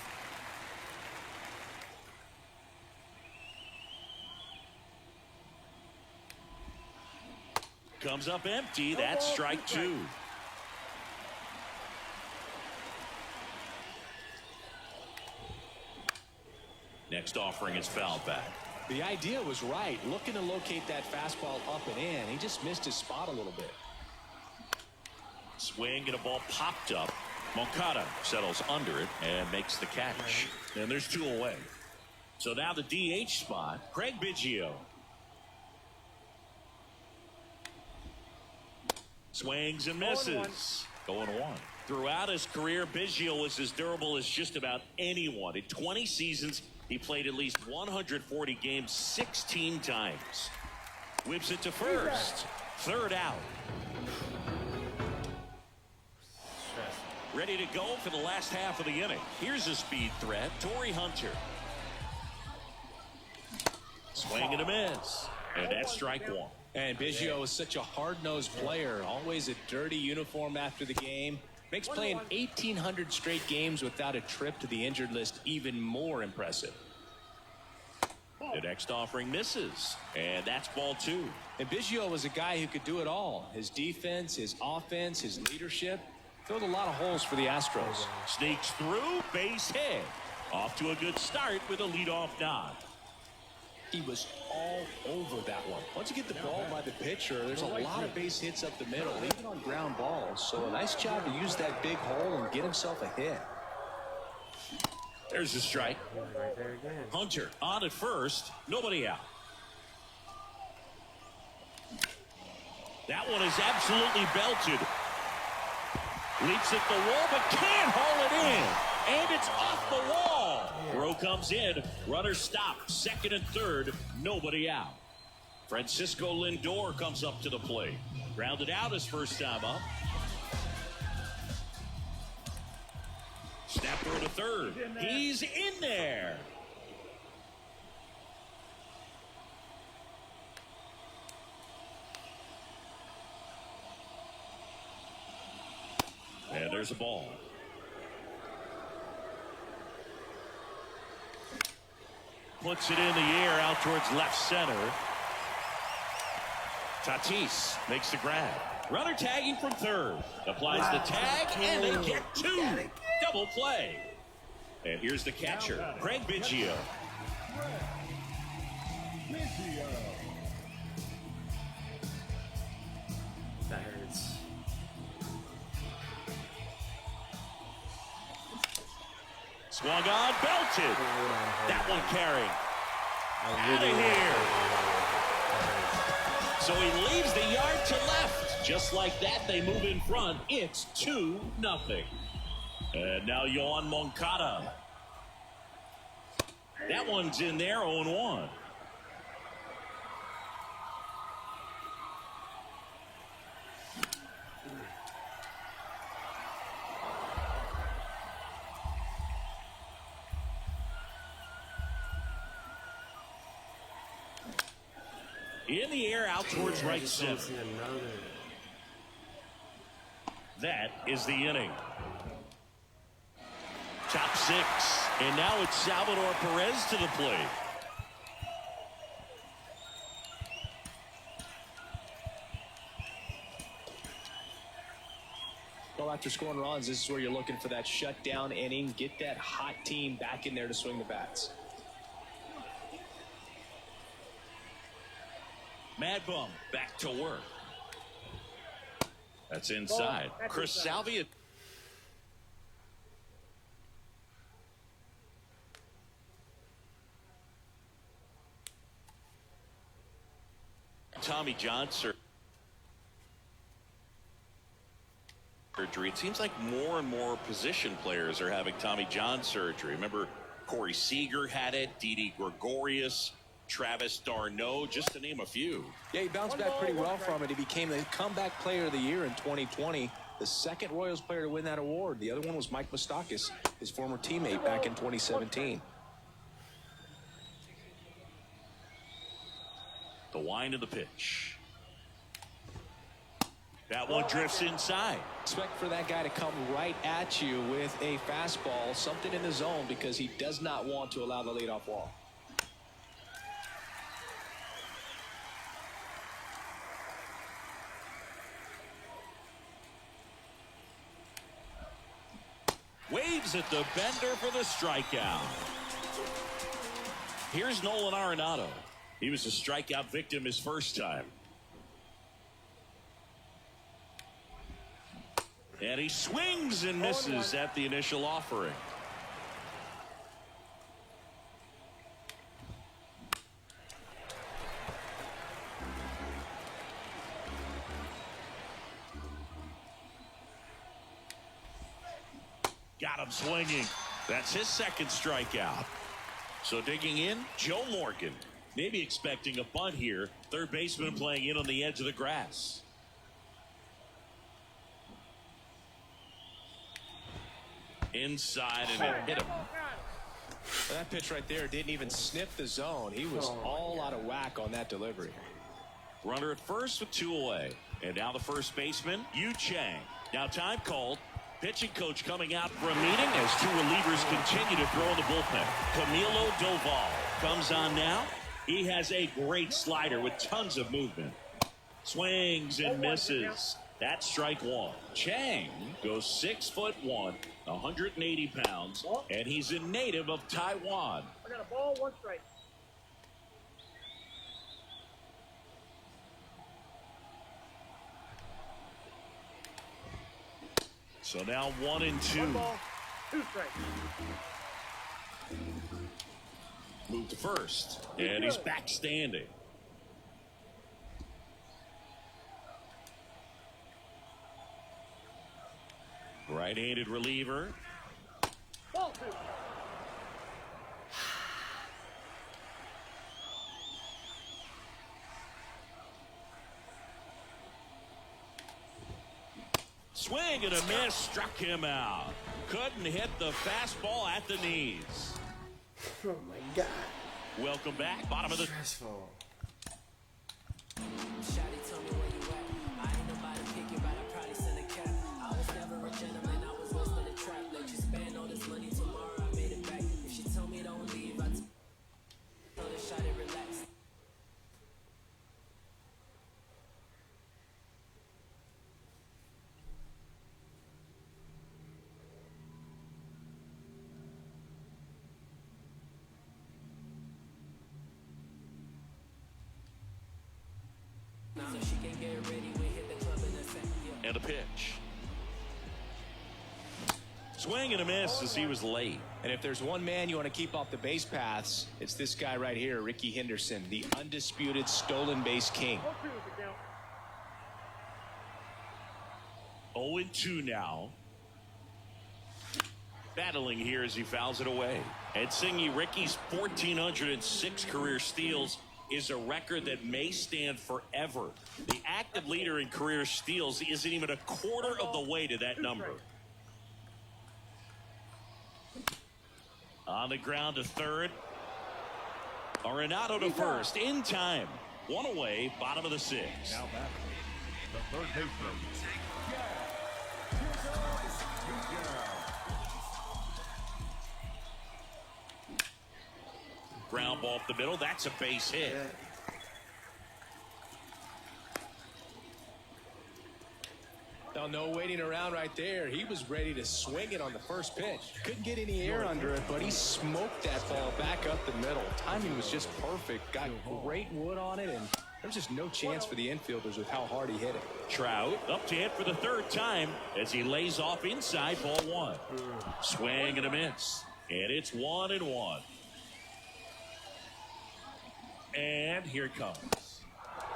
Comes up empty. That's strike 2. Next offering is fouled back. The idea was right, looking to locate that fastball up and in. He just missed his spot a little bit. Swing and a ball popped up. Moncada settles under it and makes the catch. And there's 2 away. So now the DH spot, Craig Biggio. Swings and misses. Going 1. Throughout his career, Biggio was as durable as just about anyone. In 20 seasons, he played at least 140 games 16 times. Whips it to first. Third out. Ready to go for the last half of the inning. Here's a speed threat, Torrey Hunter. Swing and a miss. And that's strike 1. And Biggio is such a hard-nosed player, always a dirty uniform after the game. Makes playing 1,800 straight games without a trip to the injured list even more impressive. The next offering misses, and that's ball 2. And Biggio was a guy who could do it all. His defense, his offense, his leadership filled a lot of holes for the Astros. Sneaks through, base hit. Off to a good start with a leadoff nod. He was all over that one. Once you get the ball by the pitcher, there's a lot of base hits up the middle, even on ground balls. So a nice job to use that big hole and get himself a hit. There's a strike. Hunter on at first, nobody out. That one is absolutely belted. Leaps at the wall, but can't haul it in. And it's off the wall. Throw comes in. Runner stopped. Second and third. Nobody out. Francisco Lindor comes up to the plate. Grounded out his first time up. Snap throw to third. He's in there. And there's a ball. Puts it in the air out towards left center. Tatis makes the grab. Runner tagging from third. Applies the tag, and they get two. Double play. And here's the catcher, Craig Biggio. That hurts. Swung on, belted. That one carrying. Out of here. So he leaves the yard to left. Just like that, they move in front. It's 2-0. And now Yohan Moncada. That one's in there, 0-1. In the air out towards right center. That is the inning. Top 6. And now it's Salvador Perez to the plate. Well, after scoring runs, this is where you're looking for that shutdown inning. Get that hot team back in there to swing the bats. Mad Bum back to work. That's inside. Chris Salvia. Tommy John surgery. It seems like more and more position players are having Tommy John surgery. Remember, Corey Seager had it, Didi Gregorius, Travis d'Arnaud, just to name a few. Yeah, he bounced back pretty well from it. He became the comeback player of the year in 2020. The second Royals player to win that award. The other one was Mike Moustakas, his former teammate back in 2017. The wind of the pitch. That one drifts inside. Expect for that guy to come right at you with a fastball, something in the zone, because he does not want to allow the leadoff walk. Waves at the bender for the strikeout. Here's Nolan Arenado. He was a strikeout victim his first time. And he swings and misses at the initial offering. Got him swinging. That's his second strikeout. So digging in, Joe Morgan. Maybe expecting a bunt here. Third baseman playing in on the edge of the grass. Inside, and it hit him. Well, that pitch right there didn't even sniff the zone. He was all out of whack on that delivery. Runner at first with 2 away. And now the first baseman, Yu Chang. Now time called. Pitching coach coming out for a meeting as 2 relievers continue to throw in the bullpen. Camilo Doval comes on now. He has a great slider with tons of movement. Swings and misses. That's strike 1. Chang goes 6'1", 180 pounds, and he's a native of Taiwan. I got a ball, 1 strike. So now 1 and 2. 1 ball, 2 strikes. Move to first, and he's back standing. Right-handed reliever. Ball 2. Swing and a miss, struck him out. Couldn't hit the fastball at the knees. Oh my God. Welcome back. Bottom of the Stressful. and a pitch. Swing and a miss as he was late. And if there's one man you want to keep off the base paths, it's this guy right here, Ricky Henderson, the undisputed stolen base king. 0-2 now. Battling here as he fouls it away. And Singy, Ricky's 1,406 career steals is a record that may stand forever. The active leader in career steals isn't even a quarter of the way to that number. On the ground to third. Arenado to first. In time. One away. Bottom of the sixth. Now back. The third baseman. Ground ball up the middle. That's a base hit. Now, no waiting around right there. He was ready to swing it on the first pitch. Couldn't get any air under it, but he smoked that ball back up the middle. Timing was just perfect. Got great wood on it, and there's just no chance for the infielders with how hard he hit it. Trout up to hit for the third time as he lays off inside, ball one. Swing and a miss. And it's 1-1. And here it comes.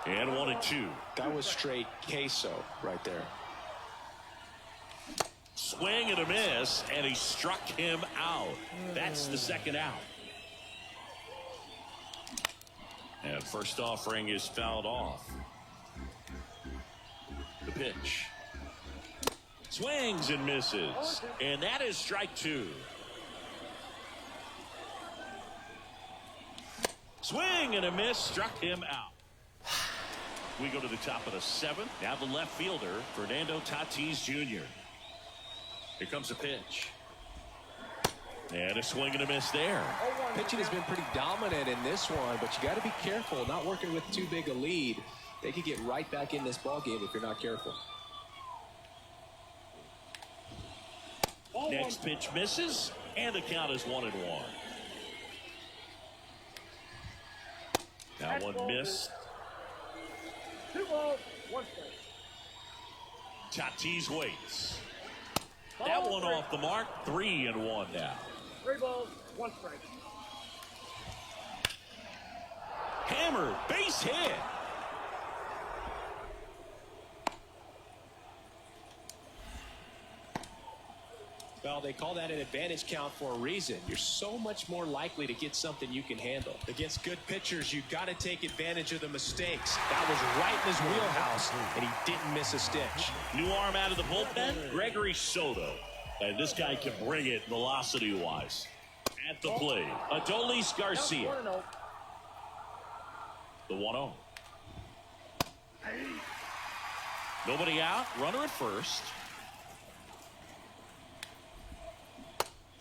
And 1-2. That was straight queso right there. Swing and a miss, and he struck him out. That's the second out. And first offering is fouled off. The pitch. Swings and misses. And that is strike two. Swing and a miss, struck him out. We go to the top of the seventh. Now the left fielder, Fernando Tatis Jr. Here comes the pitch. And a swing and a miss there. Pitching has been pretty dominant in this one, but you got to be careful. Not working with too big a lead. They could get right back in this ball game if you're not careful. Next pitch misses, and the count is 1-1. Now one missed. 2 balls, 1 strike. Tatis waits. That one off the mark. 3-1 now. 3 balls, 1 strike. Hammer, base hit. Well, they call that an advantage count for a reason. You're so much more likely to get something you can handle. Against good pitchers, you've got to take advantage of the mistakes. That was right in his wheelhouse, and he didn't miss a stitch. New arm out of the bullpen, Gregory Soto. And this guy can bring it velocity-wise. At the plate, Adolis Garcia. 1-0. The 1-0. Nobody out, runner at first.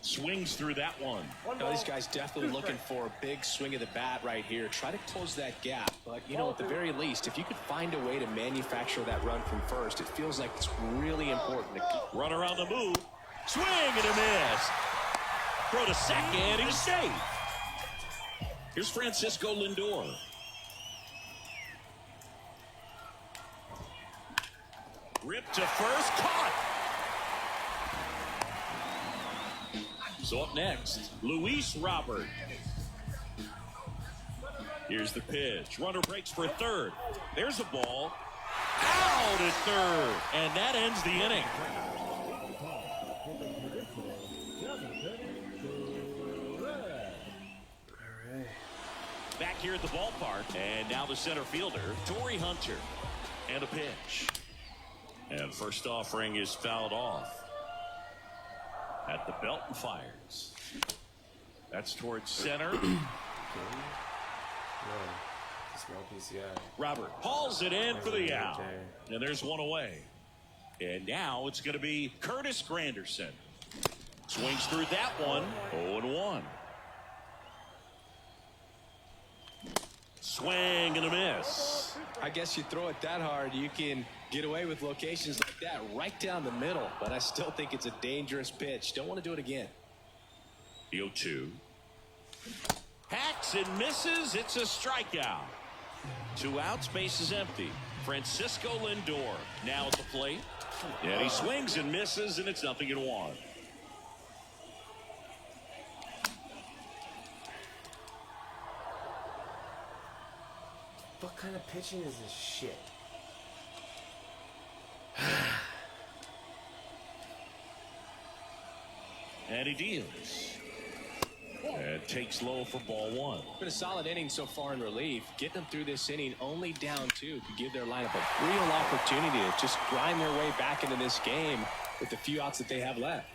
Swings through that one. Now, this guy's definitely looking for a big swing of the bat right here. Try to close that gap. But, you know, at the very least, if you could find a way to manufacture that run from first, it feels like it's really important. Runner on the move. Swing and a miss. Throw to second. He's safe. Here's Francisco Lindor. Ripped to first. Caught. So up next, Luis Robert. Here's the pitch. Runner breaks for third. There's a ball. Out at third. And that ends the inning. Back here at the ballpark. And now the center fielder, Torrey Hunter. And a pitch. And first offering is fouled off at the belt and fires. That's towards center. Small PCI. Robert hauls it in for the out. And there's one away. And now it's going to be Curtis Granderson. Swings through that one. 0-1. Swing and a miss. I guess you throw it that hard, you can get away with locations like that right down the middle. But I still think it's a dangerous pitch. Don't want to do it again. The 0-2. Hacks and misses. It's a strikeout. 2 outs, base is empty. Francisco Lindor now at the plate. And he swings and misses, and it's 0-1. What kind of pitching is this shit? And he deals. And takes low for ball 1. Been a solid inning so far in relief. Getting them through this inning only down 2 could give their lineup a real opportunity to just grind their way back into this game with the few outs that they have left.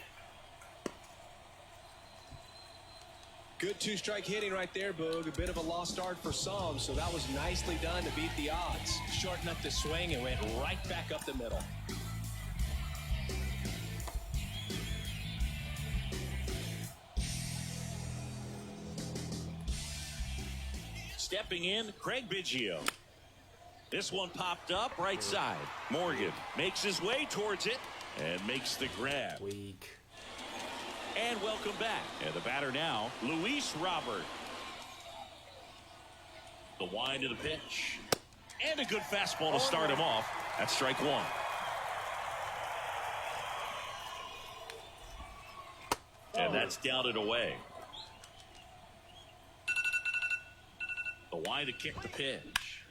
Good 2-strike hitting right there, Boog. A bit of a lost start for some, so that was nicely done to beat the odds. Shortened up the swing and went right back up the middle. Stepping in, Craig Biggio. This one popped up right side. Morgan makes his way towards it and makes the grab. Weak. And welcome back. And the batter now, Luis Robert. The wind of the pitch. And a good fastball to start him off. That's strike 1. And that's down and away. The wind to kick the pitch.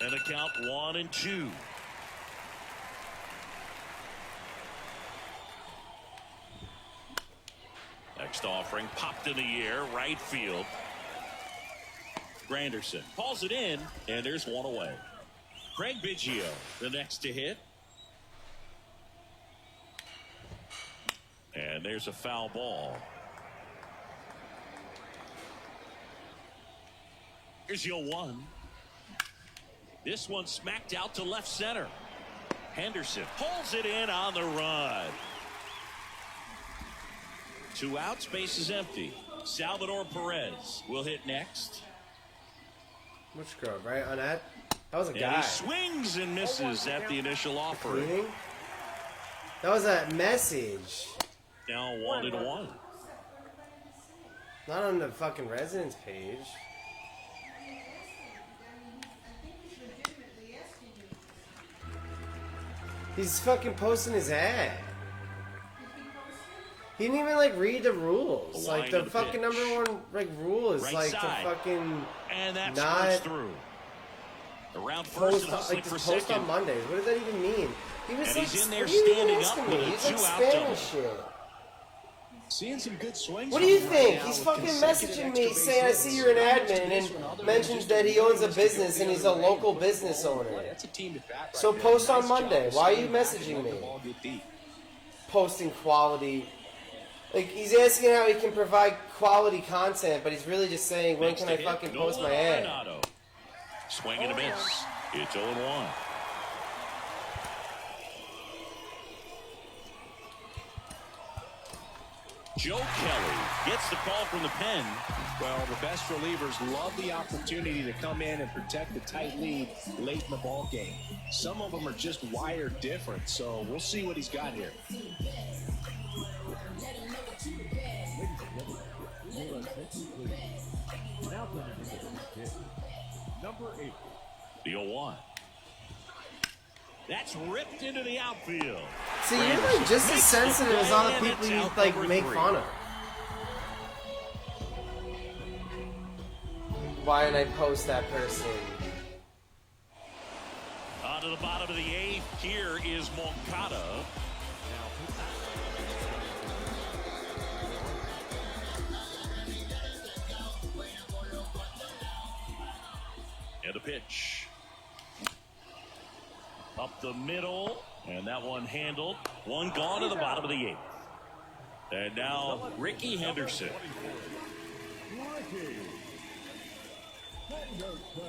And a count 1-2. Next offering popped in the air, right field. Granderson pulls it in, and there's one away. Craig Biggio, the next to hit. And there's a foul ball. Here's your 1. This one smacked out to left center. Henderson pulls it in on the run. 2 outs, base is empty. Salvador Perez will hit next. Much scrub, right? On that? That was a And guy. he swings and misses at the initial offering. Cleaning? That was a message. Now 1-1. Not on the fucking residence page. He's fucking posting his ad. He didn't even like read the rules. Like the fucking number 1 like rule is Right like side. to fucking And that not through. Around first post and on, hustling like for just post second. on Mondays. What does that even mean? He was And like, he's in there what are you even standing up asking with me? a He's like 2-out spamming double. shit. Seeing some good swings. What do you from him think? right now He's with fucking consecutive messaging me extra saying I base see hits. you're an admin and mentions that he owns a business and he's a local business owner. That's a team to bat right So there. post on Nice Monday. job Why are you staying back messaging and let me? the ball get deep. Posting quality. Like he's asking how he can provide quality content, but he's really just saying when Next can to I hit, fucking Nolan post my ad? Arenado. Swing and a miss. It's 0-1. Joe Kelly gets the call from the pen. Well, the best relievers love the opportunity to come in and protect the tight lead late in the ball game. Some of them are just wired different, so we'll see what he's got here. Now coming into the pitch, number 8. The 0-1. That's ripped into the outfield. See, you're like just as sensitive as all the And people it's you out like number make 3. fun of. Why didn't I post that person? On to the bottom of the 8th. Here is Moncada. And the pitch. Up the middle. And that That one handled. One gone to the bottom of the 8th. And now Ricky Henderson.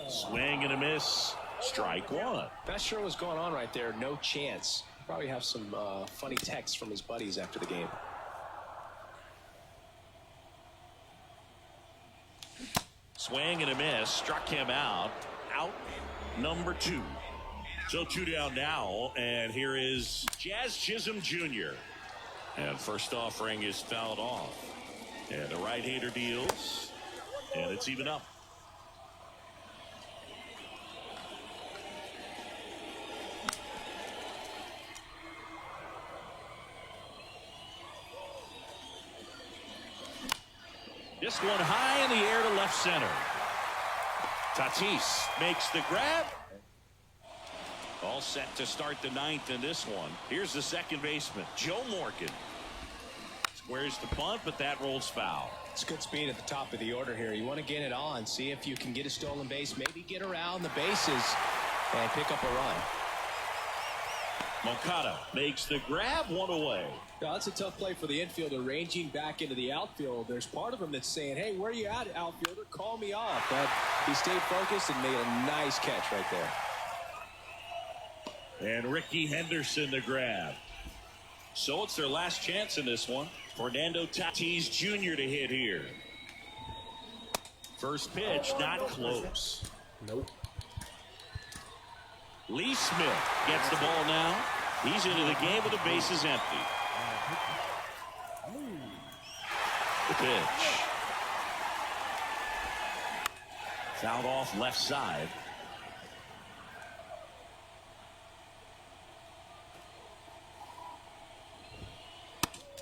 Swing and a miss. Strike one. Not sure what's going on right there. No chance. Probably have some funny texts from his buddies after the game. Swing and a miss. Struck him out. Out number 2. So 2 down now. And here is Jazz Chisholm Jr. And first offering is fouled off. And the right-hander deals. And it's even up. This one high in the air to left center. Tatis makes the grab. All set to start the 9th in this one. Here's the second baseman, Joe Morgan. Squares the punt, but that rolls foul. It's good speed at the top of the order here. You want to get it on, see if you can get a stolen base, maybe get around the bases and pick up a run. Moncada makes the grab, one away. Now, that's a tough play for the infielder, ranging back into the outfield. There's part of him that's saying, hey, where are you at, outfielder? Call me off. But he stayed focused and made a nice catch right there. And Ricky Henderson the grab. So it's their last chance in this one. Fernando Tatis Jr. to hit here. First pitch, not close. Nope. Lee Smith gets the ball now. He's into the game with the bases empty. The pitch. Fouled off left side.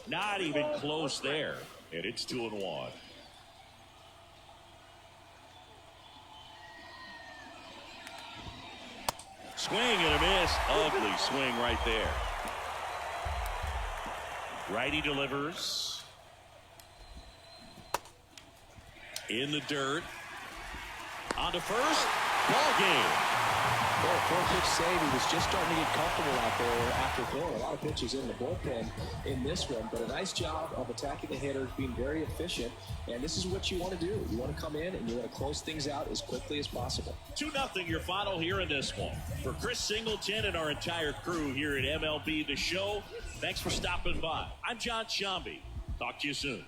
Not even close there. And it's 2-1. Swing and a miss. Ugly swing right there. Righty delivers. In the dirt. On to first. Ball game. Well, 4-pitch save. He was just starting to get comfortable out there after throwing a lot of pitches in the bullpen in this one. But a nice job of attacking the hitters, being very efficient. And this is what you want to do. You want to come in and you want to close things out as quickly as possible. 2-0 your final here in this one. For Chris Singleton and our entire crew here at MLB The Show, thanks for stopping by. I'm John Shambi. Talk to you soon.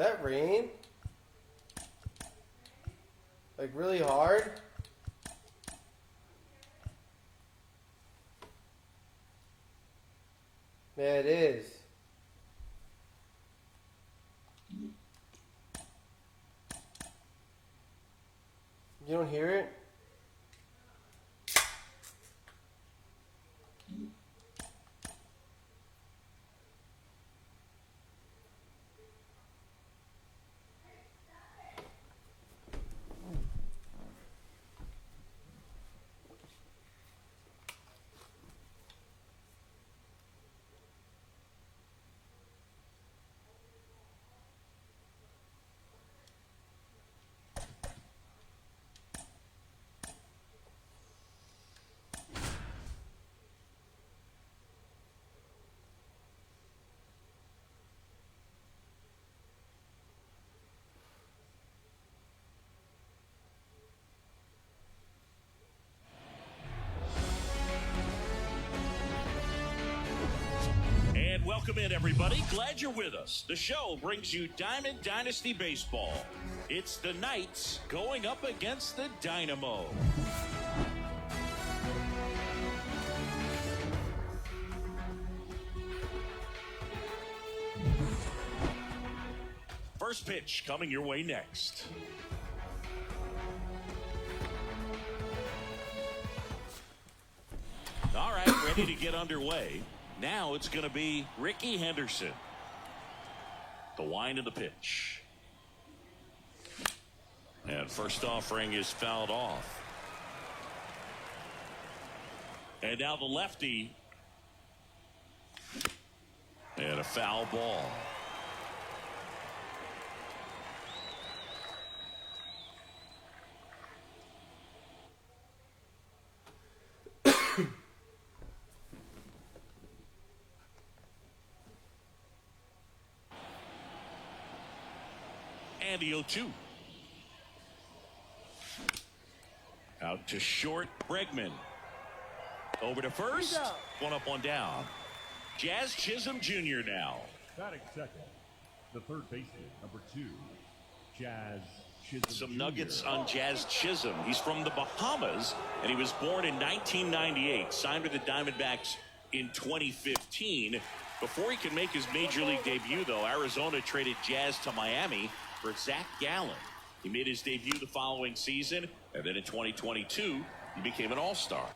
that rain? Like really hard? Yeah, it is. You don't hear it? Welcome in, everybody. Glad you're with us. The show brings you Diamond Dynasty Baseball. It's the Knights going up against the Dynamo. First pitch coming your way next. All right, ready to get underway. Now it's going to be Ricky Henderson. The wind of the pitch. And first offering is fouled off. And now the lefty. And a foul ball. And the 0-2. Out to short, Bregman. Over to first. One up, one down. Jazz Chisholm Jr. now. Batting second, the third baseman, number 2, Jazz Chisholm Some Jr. nuggets on Jazz Chisholm. He's from the Bahamas, and he was born in 1998. Signed with the Diamondbacks in 2015. Before he could make his major league debut, though, Arizona traded Jazz to Miami for Zach Gallen. He made his debut the following season, and then in 2022, he became an all-star.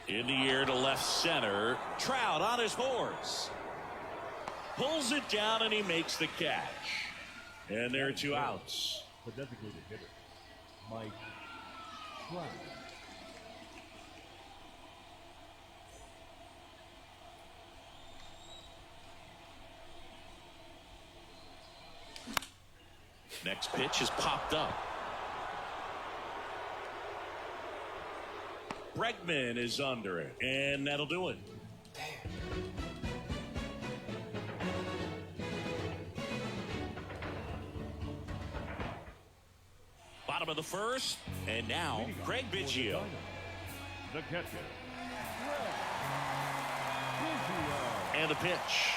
In the air to left center. Trout on his horse. Pulls it down, and he makes the catch. And there are 2 outs. The designated hitter, Mike Trout. Next pitch is popped up. Bregman is under it, and that'll do it. Bottom of the first, and now Craig Biggio. The catcher, And the pitch.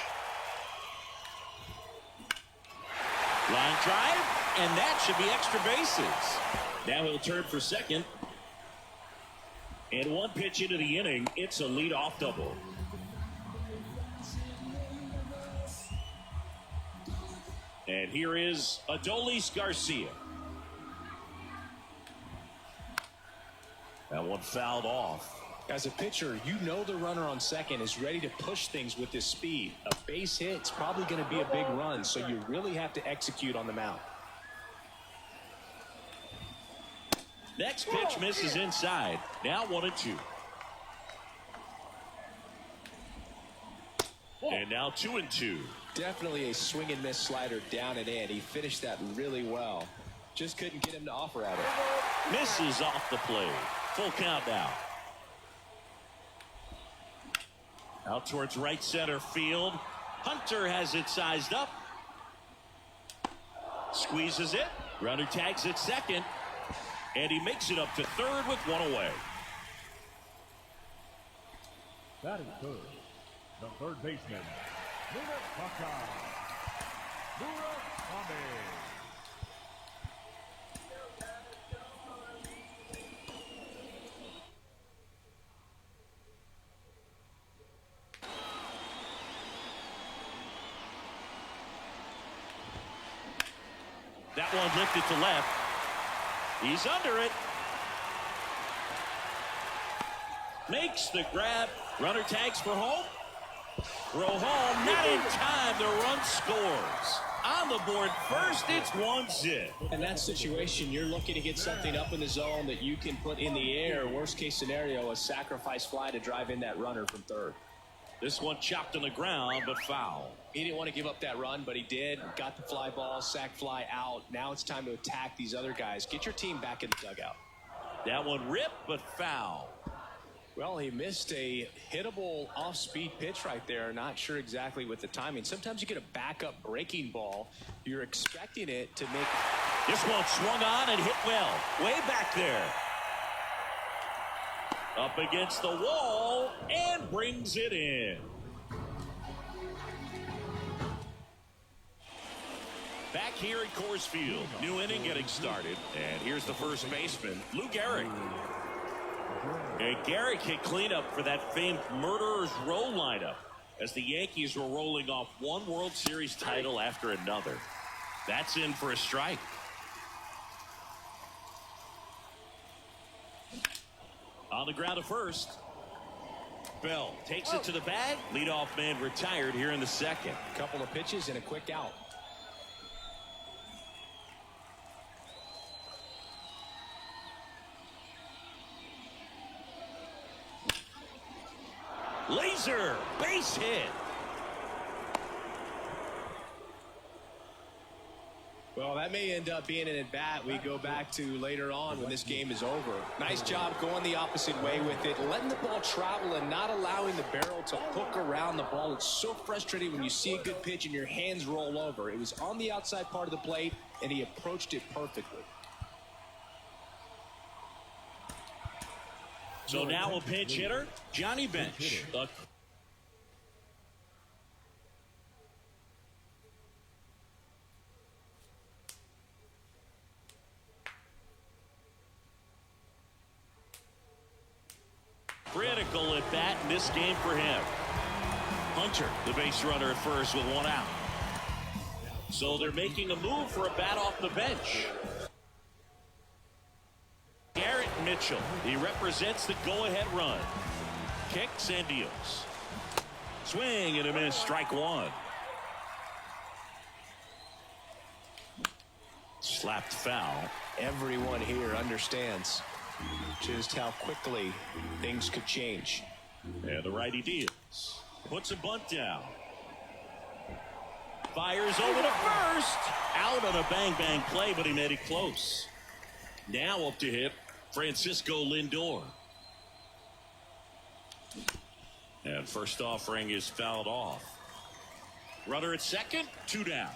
Line drive, and that should be extra bases. Now he'll turn for second. And 1 pitch into the inning, it's a leadoff double. And here is Adolis Garcia. That one fouled off. As a pitcher, you know the runner on second is ready to push things with his speed. A base hit's probably going to be a big run, so you really have to execute on the mound. Next pitch misses inside. Now 1-2. And now 2-2. Definitely a swing and miss slider down and in. He finished that really well. Just couldn't get him to offer at it. Misses off the plate. Full count now. Out towards right center field. Hunter has it sized up. Squeezes it. Runner tags at second. And he makes it up to third with 1 away. Batting third, the third baseman, Murakami. That one lifted to left. He's under it. Makes the grab. Runner tags for home. Throw home. Not in time. The run scores. On the board first, it's 1-0. In that situation, you're looking to get something up in the zone that you can put in the air. Worst case scenario, a sacrifice fly to drive in that runner from third. This one chopped on the ground, but foul. He didn't want to give up that run, but he did. Got the fly ball, sack fly out. Now it's time to attack these other guys. Get your team back in the dugout. That one ripped, but foul. Well, he missed a hittable off-speed pitch right there. Not sure exactly with the timing. Sometimes you get a backup breaking ball. You're expecting it to make... This one swung on and hit well. Way back there. Up against the wall and brings it in. Back here at Coors Field. New inning getting started. And here's the first baseman, Lou Gehrig. And Gehrig hit cleanup for that famed Murderers Row lineup as the Yankees were rolling off one World Series title after another. That's in for a strike. On the ground to first. Bell takes it to the bag. Leadoff man retired here in the second. Couple of pitches and a quick out. Laser base hit. Well, that may end up being an at-bat we go back to later on when this game is over. Nice job going the opposite way with it, letting the ball travel and not allowing the barrel to hook around the ball. It's so frustrating when you see a good pitch and your hands roll over. It was on the outside part of the plate, and he approached it perfectly. So now a pinch hitter, Johnny Bench. Critical at bat in this game for him. Hunter, the base runner at first with one out. So they're making a move for a bat off the bench. Garrett Mitchell, he represents the go-ahead run. Kicks and deals. Swing and a miss, strike one. Slapped foul. Everyone here understands just how quickly things could change. And the righty deals. Puts a bunt down. Fires over to first. Out on a bang-bang play, but he made it close. Now up to hit Francisco Lindor. And first offering is fouled off. Runner at second, two down.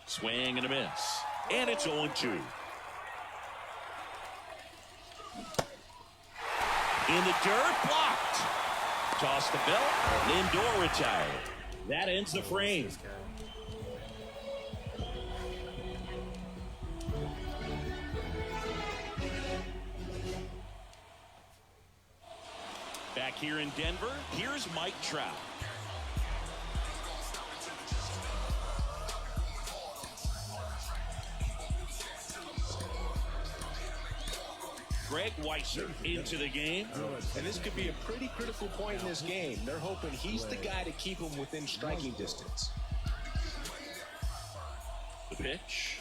Swing and a miss. And it's 0-2. In the dirt, blocked. Toss the belt. Lindor retired. That ends the frame. Back here in Denver, here's Mike Trout. Greg Weisser into the game. And this could be a pretty critical point in this game. They're hoping he's the guy to keep them within striking distance. The pitch.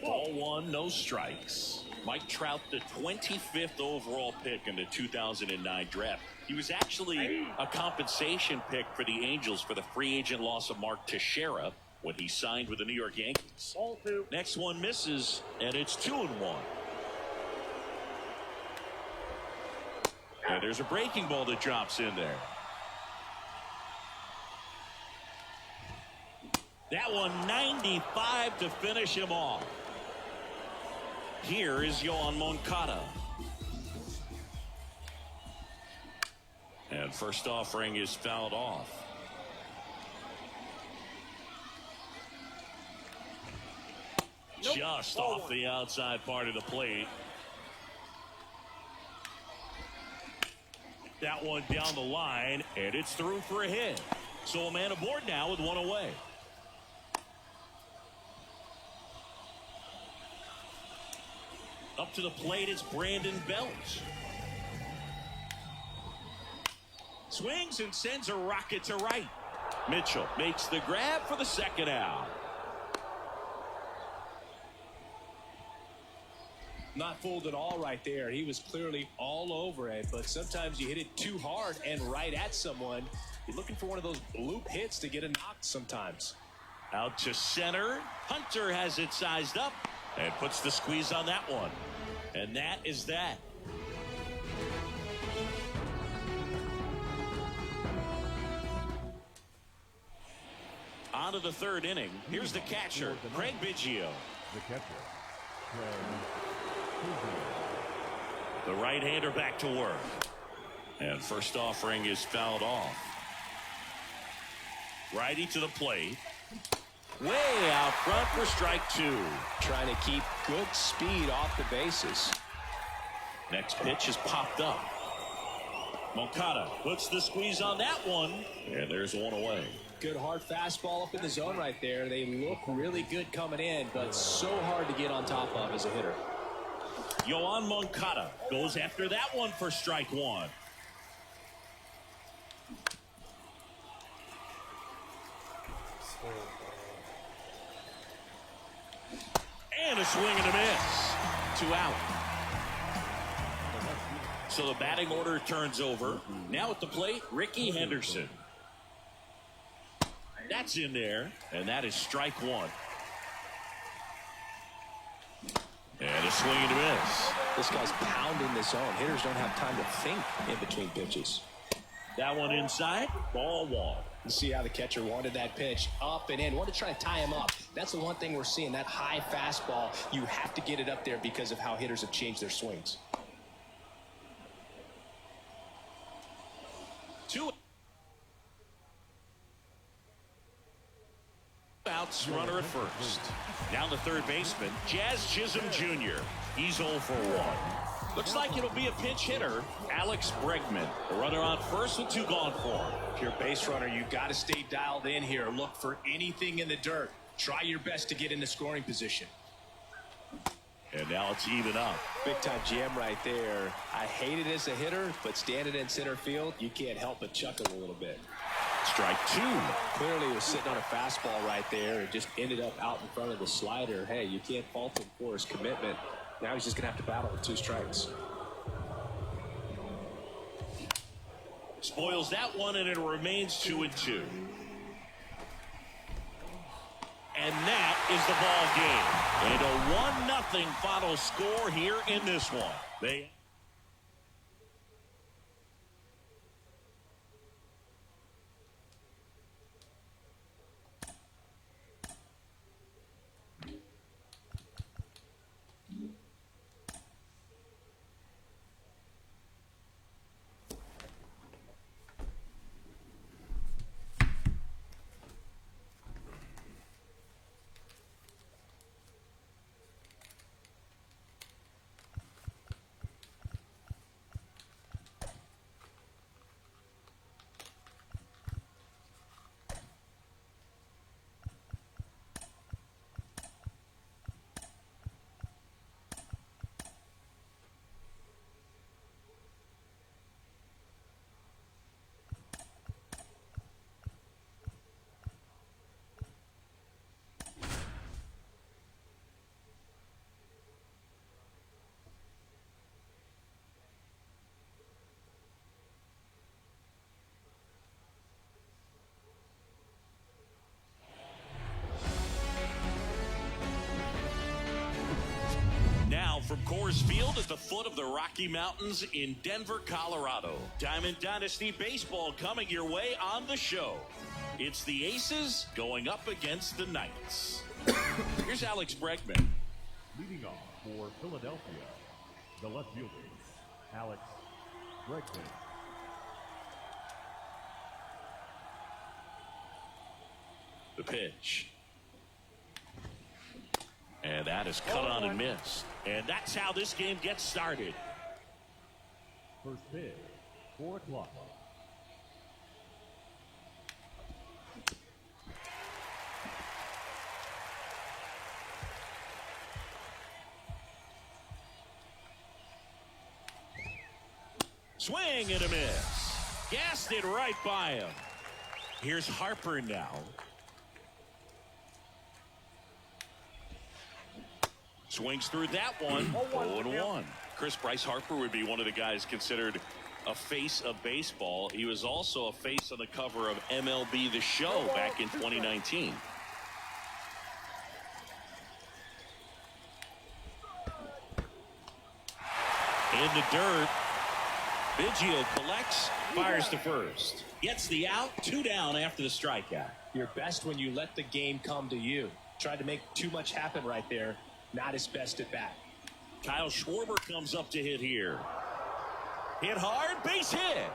Ball one, no strikes. Mike Trout, the 25th overall pick in the 2009 draft. He was actually a compensation pick for the Angels for the free agent loss of Mark Teixeira when he signed with the New York Yankees. Next one misses, and it's 2-1. And there's a breaking ball that drops in there. That one 95 to finish him off. Here is Yohan Moncada. And first offering is fouled off. Just off the outside part of the plate. That one down the line, and it's through for a hit. So a man aboard now with one away. Up to the plate, it's Brandon Belt. Swings and sends a rocket to right. Mitchell makes the grab for the second out. Not fooled at all right there. He was clearly all over it, but sometimes you hit it too hard and right at someone. You're looking for one of those bloop hits to get a knock sometimes. Out to center. Hunter has it sized up and puts the squeeze on that one. And that is that. On to the third inning. Here's the catcher, Craig Biggio. The catcher, Craig Biggio. The right-hander back to work. And first offering is fouled off. Righty to the plate. Way out front for strike two. Trying to keep good speed off the bases. Next pitch is popped up. Moncada puts the squeeze on that one. And there's one away. Good hard fastball up in the zone right there. They look really good coming in, but so hard to get on top of as a hitter. Yoan Moncada goes after that one for strike one. And a swing and a miss. 2 out. So the batting order turns over. Now at the plate, Ricky Henderson. That's in there, and that is strike one. And a swing and a miss. This guy's pounding the zone. Hitters don't have time to think in between pitches. That one inside, ball one. You see how the catcher wanted that pitch up and in. Wanted to try to tie him up. That's the one thing we're seeing, that high fastball. You have to get it up there because of how hitters have changed their swings. 2 outs, runner at first. Down the third baseman, Jazz Chisholm Jr. He's 0 for 1. Looks like it'll be a pinch hitter, Alex Bregman. The runner on first with 2 gone for him. If you're a base runner, you've got to stay dialed in here. Look for anything in the dirt. Try your best to get into scoring position. And now it's even up. Big time jam right there. I hate it as a hitter, but standing in center field, you can't help but chuckle a little bit. Strike 2. Clearly was sitting on a fastball right there and just ended up out in front of the slider. Hey, you can't fault him for his commitment. Now he's just going to have to battle with 2 strikes. Spoils that one, and it remains 2-2. And that is the ball game. And a 1-0 final score here in this one. From Coors Field at the foot of the Rocky Mountains in Denver, Colorado. Diamond Dynasty Baseball coming your way on the show. It's the Aces going up against the Knights. Here's Alex Bregman. Leading off for Philadelphia, the left fielder, Alex Bregman. The pitch. And that is cut on and missed. And that's how this game gets started. First pitch, 4 o'clock. Swing and a miss. Gassed it right by him. Here's Harper now. Swings through that one. 0-1. Chris Bryce Harper would be one of the guys considered a face of baseball. He was also a face on the cover of MLB The Show back in 2019. In the dirt. Biggio collects, fires to first. Gets the out, 2 down after the strikeout. You're best when you let the game come to you. Tried to make too much happen right there. Not his best at bat. Kyle Schwarber comes up to hit here. Hit hard, base hit.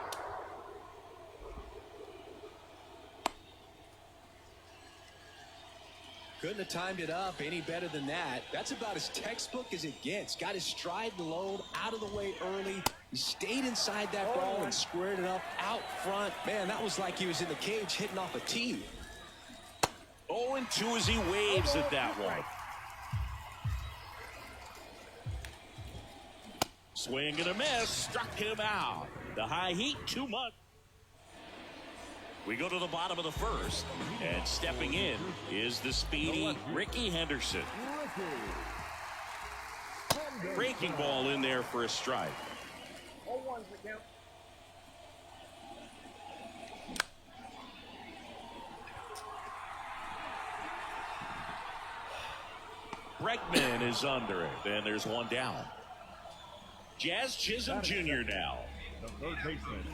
Couldn't have timed it up any better than that. That's about as textbook as it gets. Got his stride and load out of the way early. He stayed inside that ball and squared it up out front. Man, that was like he was in the cage hitting off a tee. 0-2 as he waves at that one. Swing and a miss. Struck him out. The high heat, too much. We go to the bottom of the first, and stepping in is the speedy Ricky Henderson. Breaking ball in there for a strike. 0-1's the count. Bregman is under it, and there's one down. Jazz Chisholm Jr. now. The third baseman,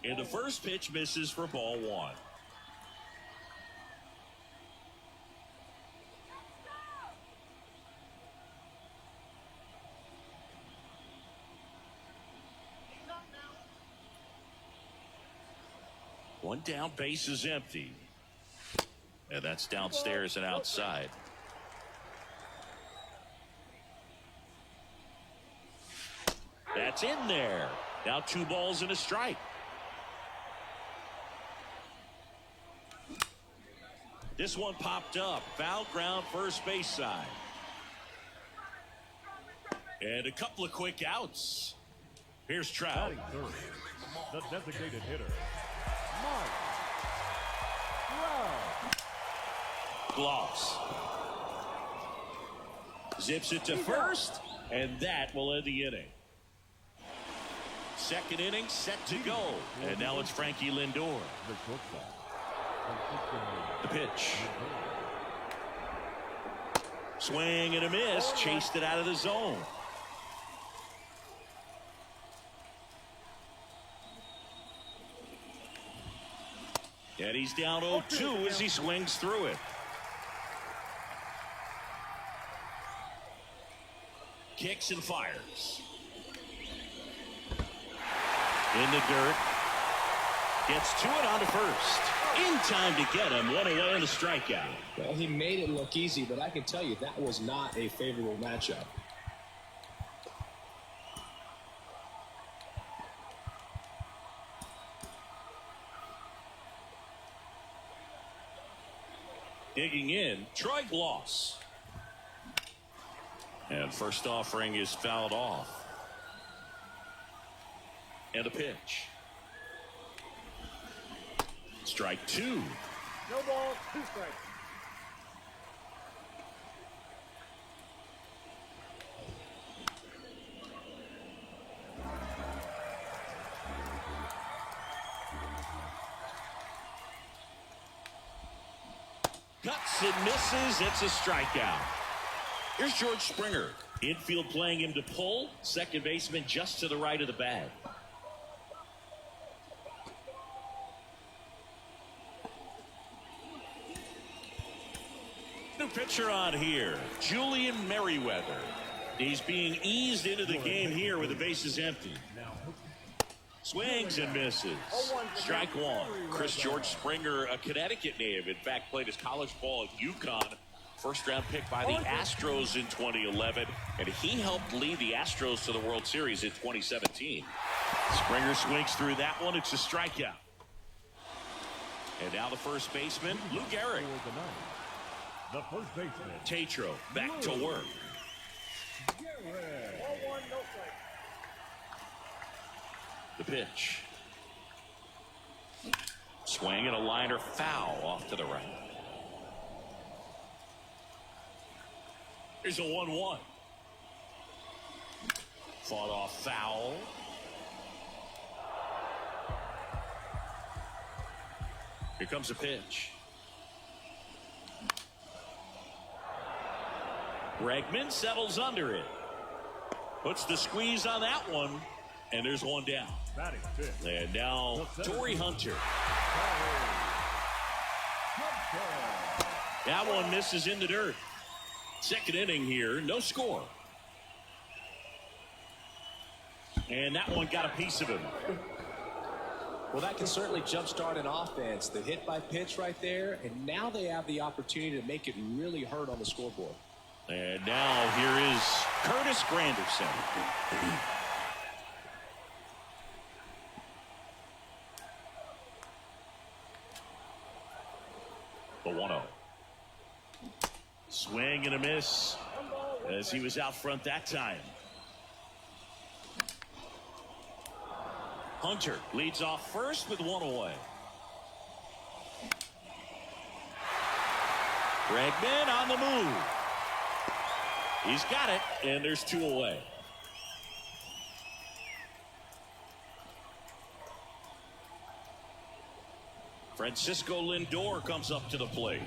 And the first pitch misses for ball 1. One down, base is empty. And that's downstairs and outside. That's in there. Now 2 balls and a strike. This one popped up. Foul ground, first base side. And a couple of quick outs. Here's Trout. batting third, the designated hitter, Mike Trout. Gloss. Zips it to first, and that will end the inning. Second inning set to go. And now it's Frankie Lindor. The shortstop. The pitch. Swing and a miss. Chased it out of the zone. And he's down 0-2 as he swings through it. Kicks and fires. In the dirt. Gets to it on to first. In time to get him. One away on the strikeout. Well, he made it look easy, but I can tell you that was not a favorable matchup. Digging in, Troy Gloss. And first offering is fouled off. And a pitch. Strike 2. No ball, 2 strikes. Cuts and misses. It's a strikeout. Here's George Springer. Infield playing him to pull. Second baseman just to the right of the bag. New pitcher on here, Julian Merriweather. He's being eased into the game here with the bases empty. Swings and misses. Strike one. Chris George Springer, a Connecticut native. In fact, played his college ball at UConn. First round pick by the Astros in 2011. And he helped lead the Astros to the World Series in 2017. Springer swings through that one. It's a strikeout. And now the first baseman, Lou Gehrig. The first baseman, Tatro back to work. The pitch. Swing and a liner foul off to the right. Here's a 1-1. Fought off foul. Here comes a pitch. Bregman settles under it. Puts the squeeze on that one. And there's one down. And now Torrey Hunter. That one misses in the dirt. Second inning here, no score. And that one got a piece of him. Well, that can certainly jumpstart an offense. The hit by pitch right there, and now they have the opportunity to make it really hurt on the scoreboard. And now here is Curtis Granderson. The 1-0. Swing and a miss as he was out front that time. Hunter leads off first with one away. Bregman on the move. He's got it, and there's two away. Francisco Lindor comes up to the plate.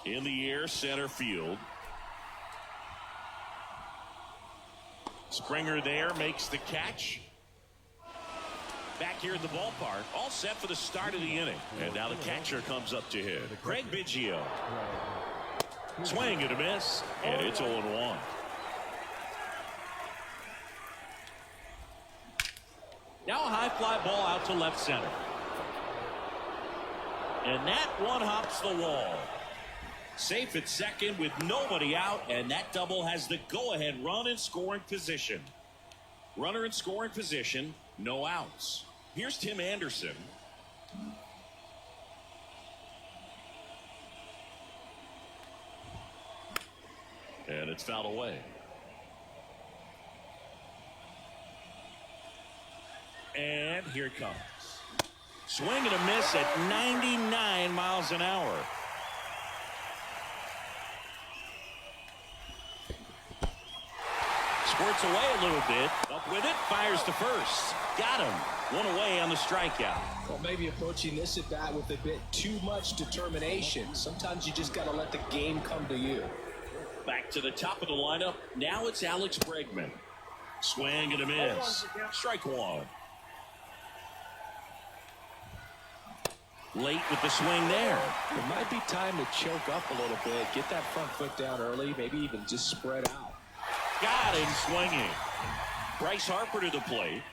In the air, center field. Springer there makes the catch. Back here at the ballpark, all set for the start of the inning. And now the catcher comes up to hit. Craig Biggio. Swing and a miss, and it's 0-1. Now a high fly ball out to left center. And that one hops the wall. Safe at second with nobody out, and that double has the go-ahead run in scoring position. Runner in scoring position, no outs. Here's Tim Anderson. And it's fouled away. And here it comes. Swing and a miss at 99 miles an hour. Squirts away a little bit. Up with it. Fires to first. Got him. One away on the strikeout. Well, maybe approaching this at bat with a bit too much determination. Sometimes you just got to let the game come to you. Back to the top of the lineup. Now it's Alex Bregman. Swing and a miss. Strike one. Late with the swing there. It might be time to choke up a little bit. Get that front foot down early. Maybe even just spread out. Got him swinging. Bryce Harper to the plate.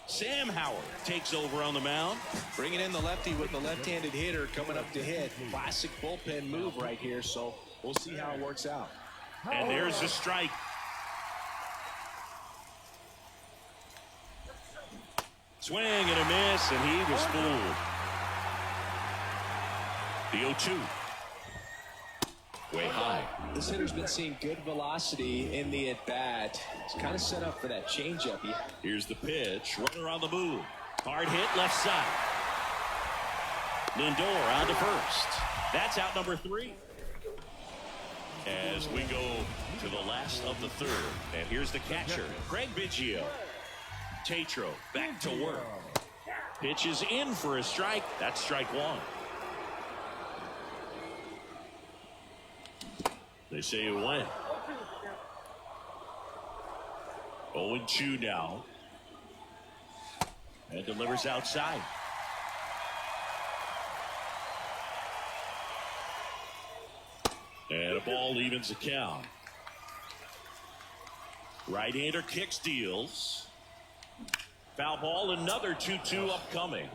Sam Howard takes over on the mound. Bringing in the lefty with the left-handed hitter coming up to hit. Classic bullpen move right here, so we'll see how it works out. And there's the strike. Swing and a miss, and he was fooled. The 0-2. Way high. This hitter's been seeing good velocity in the at-bat. It's kind of set up for that changeup. Here's the pitch. Runner on the move. Hard hit left side. Lindor on to first. That's out number 3. As we go to the last of the third. And here's the catcher, Craig Biggio. Tatro back to work. Pitch is in for a strike. That's strike one. They say it went. 0-2 now. And delivers outside. And a ball evens the count. Right-hander kicks, deals. Foul ball, another 2-2 upcoming.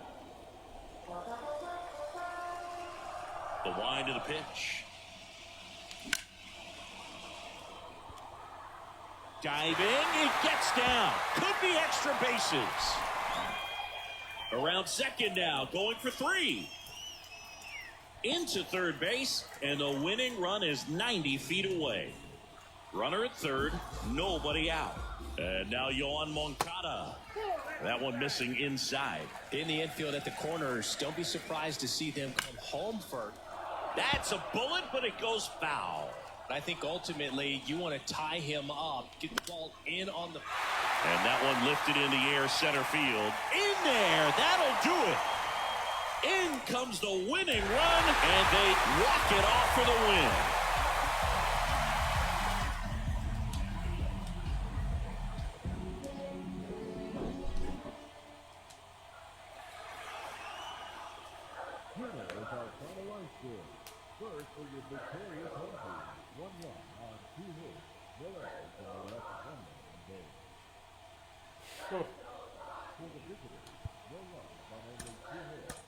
The wind to the pitch. Diving, it gets down. Could be extra bases. Around second now, going for 3. Into third base, and the winning run is 90 feet away. Runner at third, nobody out. And now Yohan Moncada. That one missing inside. In the infield at the corners, don't be surprised to see them come home first. That's a bullet, but it goes foul. I think ultimately you want to tie him up, get the ball in on the... And that one lifted in the air, center field. In there, that'll do it. In comes the winning run, and they walk it off for the win. Here is our final line score. First for your victorious home team. 1 run on 2 hits. Miller is our left runner on base. For the visitors, 1 run on only 2 hits.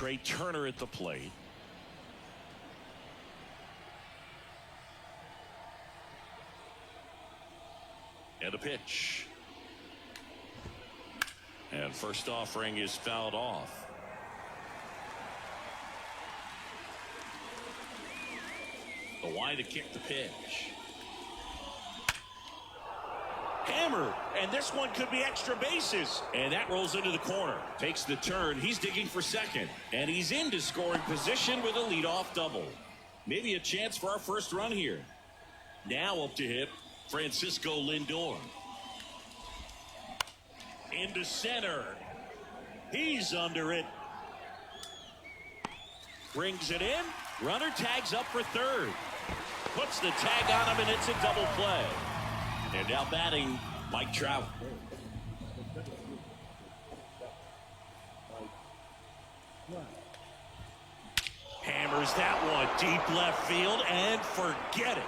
Trey Turner at the plate. And a pitch. And first offering is fouled off. The line to kick the pitch. Hammered, and this one could be extra bases. And that rolls into the corner. Takes the turn. He's digging for second. And he's into scoring position with a leadoff double. Maybe a chance for our first run here. Now up to hit Francisco Lindor. Into center. He's under it. Brings it in. Runner tags up for third. Puts the tag on him, and it's a double play. And now batting, Mike Trout. Hammers that one deep left field, and forget it.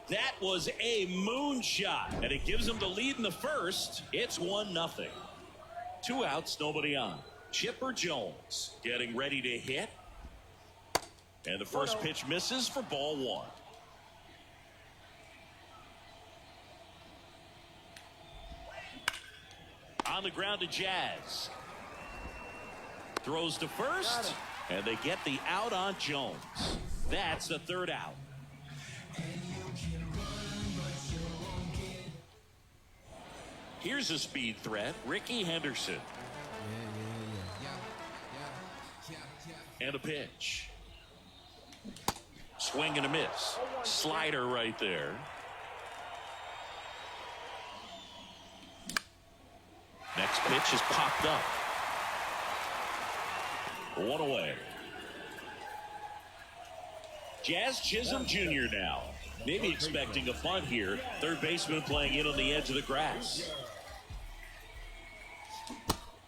That was a moonshot, and it gives them the lead in the first. It's 1-0. 2 outs, nobody on. Chipper Jones getting ready to hit. And the first pitch misses for ball 1. On the ground to Jazz. Throws to first, and they get the out on Jones. That's the third out. Here's a speed threat, Ricky Henderson. And a pitch. Swing and a miss. Slider right there. Next pitch is popped up. 1 away. Jazz Chisholm Jr. now. Maybe expecting a bunt here. Third baseman playing in on the edge of the grass.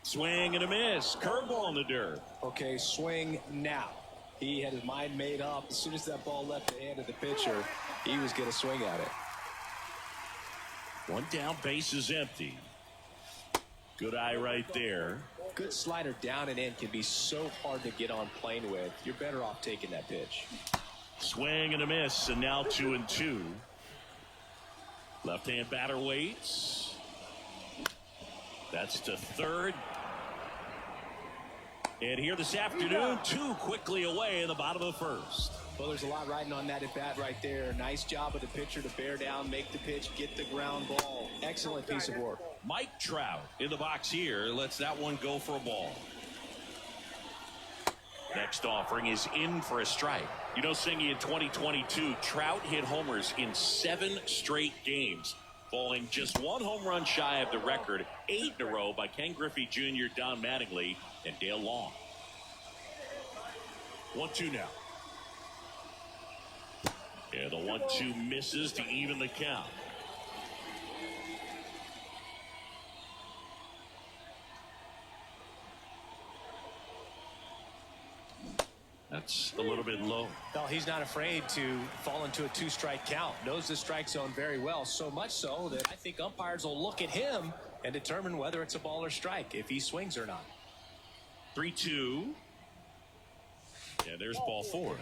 Swing and a miss. Curveball in the dirt. Okay, swing now. He had his mind made up. As soon as that ball left the hand of the pitcher, he was going to swing at it. 1 down, base is empty. Good eye right there. Good slider down and in can be so hard to get on plane with. You're better off taking that pitch. Swing and a miss, and now 2-2. Left-hand batter waits. That's to third. And here this afternoon, 2 quickly away in the bottom of the first. Well, there's a lot riding on that at bat right there. Nice job of the pitcher to bear down, make the pitch, get the ground ball. Excellent piece of work. Mike Trout in the box here lets that one go for a ball. Next offering is in for a strike. You know, Singy, in 2022, Trout hit homers in 7 straight games, falling just 1 home run shy of the record, 8 in a row by Ken Griffey Jr., Don Mattingly, and Dale Long. 1-2 now. Yeah, the 1-2 misses to even the count. That's a little bit low. No, he's not afraid to fall into a 2-strike count. Knows the strike zone very well, so much so that I think umpires will look at him and determine whether it's a ball or strike, if he swings or not. 3-2. Yeah, there's ball 4.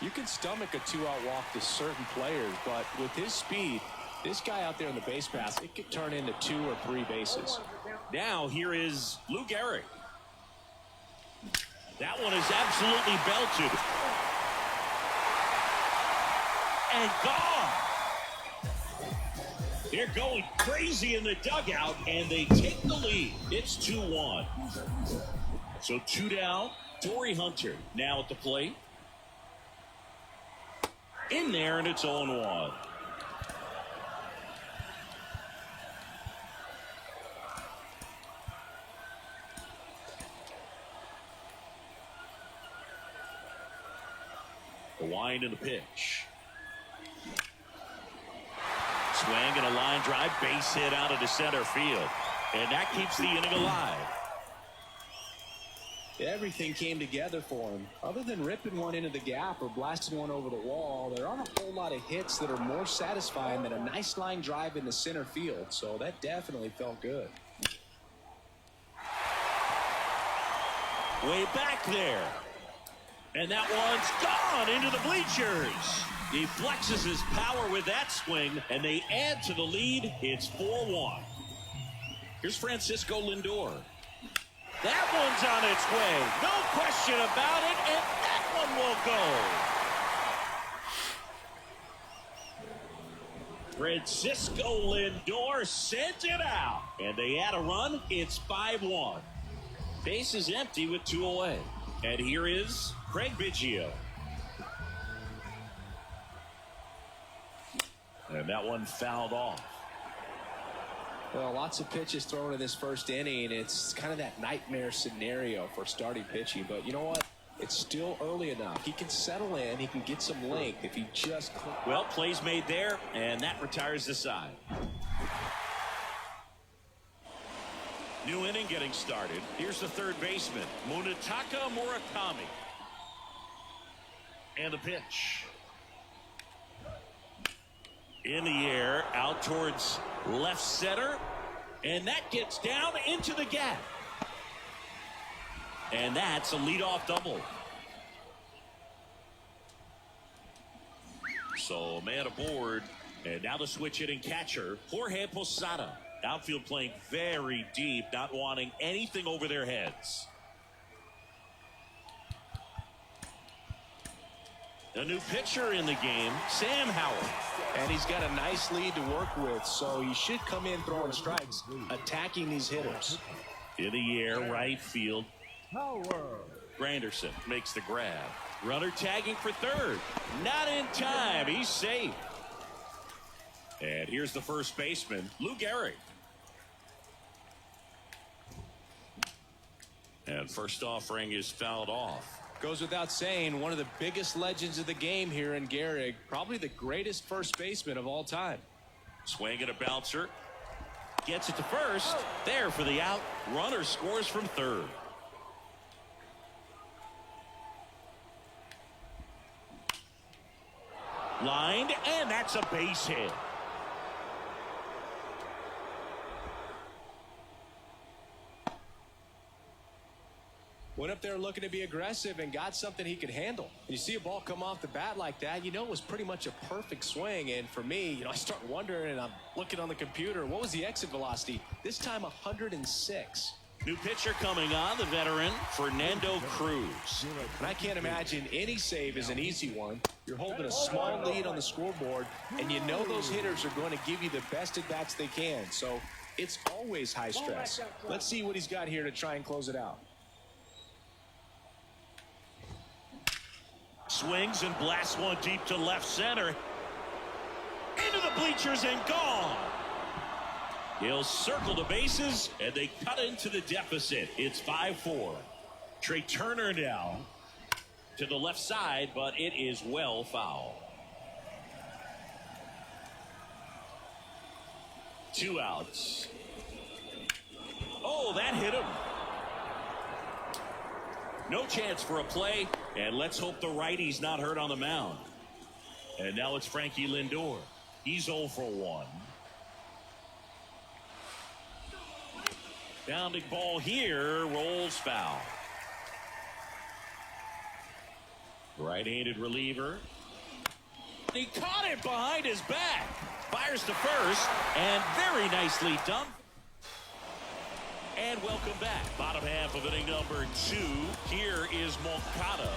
You can stomach a 2-out walk to certain players, but with his speed, this guy out there in the base pass, it could turn into 2 or 3 bases. Now here is Lou Gehrig. That one is absolutely belted. And gone. They're going crazy in the dugout, and they take the lead. It's 2-1. So 2 down. Torrey Hunter now at the plate. In there, and it's 0-1. The wind and the pitch. Swing and a line drive, base hit out into center field. And that keeps the inning alive. Everything came together for him. Other than ripping one into the gap or blasting one over the wall, there aren't a whole lot of hits that are more satisfying than a nice line drive into center field. So that definitely felt good. way back there. And that one's gone into the bleachers. He flexes his power with that swing, and they add to the lead. It's 4-1. Here's Francisco Lindor. That one's on its way. No question about it, and that one will go. Francisco Lindor sends it out, and they add a run. It's 5-1. Base is empty with 2 away. And here is Craig Biggio. And that one fouled off. Well, lots of pitches thrown in this first inning. It's kind of that nightmare scenario for starting pitching. But you know what? It's still early enough. He can settle in. He can get some length if he just... Well, plays made there, and that retires the side. New inning getting started. Here's the third baseman, Munetaka Murakami. And the pitch. In the air, out towards left center. And that gets down into the gap. And that's a leadoff double. So, man aboard. And now the switch hitting catcher, Jorge Posada. Outfield playing very deep, not wanting anything over their heads. A new pitcher in the game, Sam Howell. And he's got a nice lead to work with, so he should come in throwing strikes, attacking these hitters. In the air, right field. Granderson makes the grab. Runner tagging for third. Not in time. He's safe. And here's the first baseman, Lou Gehrig. And first offering is fouled off. Goes without saying, one of the biggest legends of the game here in Gehrig, probably the greatest first baseman of all time. Swing and a bouncer. Gets it to first. There for the out. Runner scores from third. Lined, and that's a base hit. Went up there looking to be aggressive and got something he could handle. You see a ball come off the bat like that, you know it was pretty much a perfect swing. And for me, I start wondering, and I'm looking on the computer, what was the exit velocity? This time 106. New pitcher coming on, the veteran, Fernando Cruz. And I can't imagine any save is an easy one. You're holding a small lead on the scoreboard, and you know those hitters are going to give you the best at-bats they can. So it's always high stress. Let's see what he's got here to try and close it out. Swings and blasts one deep to left center. Into the bleachers and gone. He'll circle the bases, and they cut into the deficit. It's 5-4. Trey Turner now to the left side, but it is well foul. 2 outs. Oh, that hit him. No chance for a play, and let's hope the righty's not hurt on the mound. And now it's Frankie Lindor. He's 0 for 1. Bounding ball here, rolls foul. Right-handed reliever. He caught it behind his back. Fires to first, and very nicely done. And welcome back. Bottom half of inning number 2. Here is Moncada.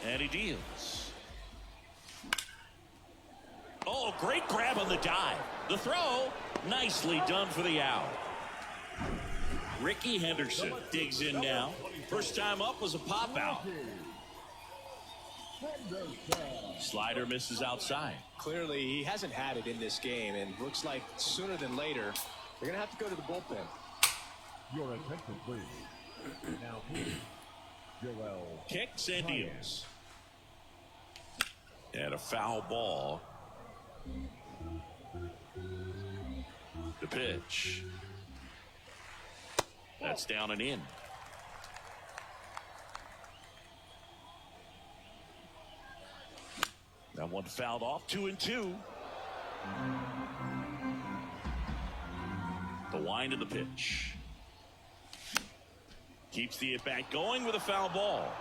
And he deals. Oh, great grab on the dive. The throw, nicely done for the out. Ricky Henderson digs in now. First time up was a pop out. Slider misses outside. Clearly, he hasn't had it in this game, and looks like sooner than later, they're going to have to go to the bullpen. Your attention, please. Now, please. Joel. Kicks and deals. And a foul ball. The pitch. That's down and in. That one fouled off, 2-2. The wind of the pitch. Keeps the at-bat going with a foul ball.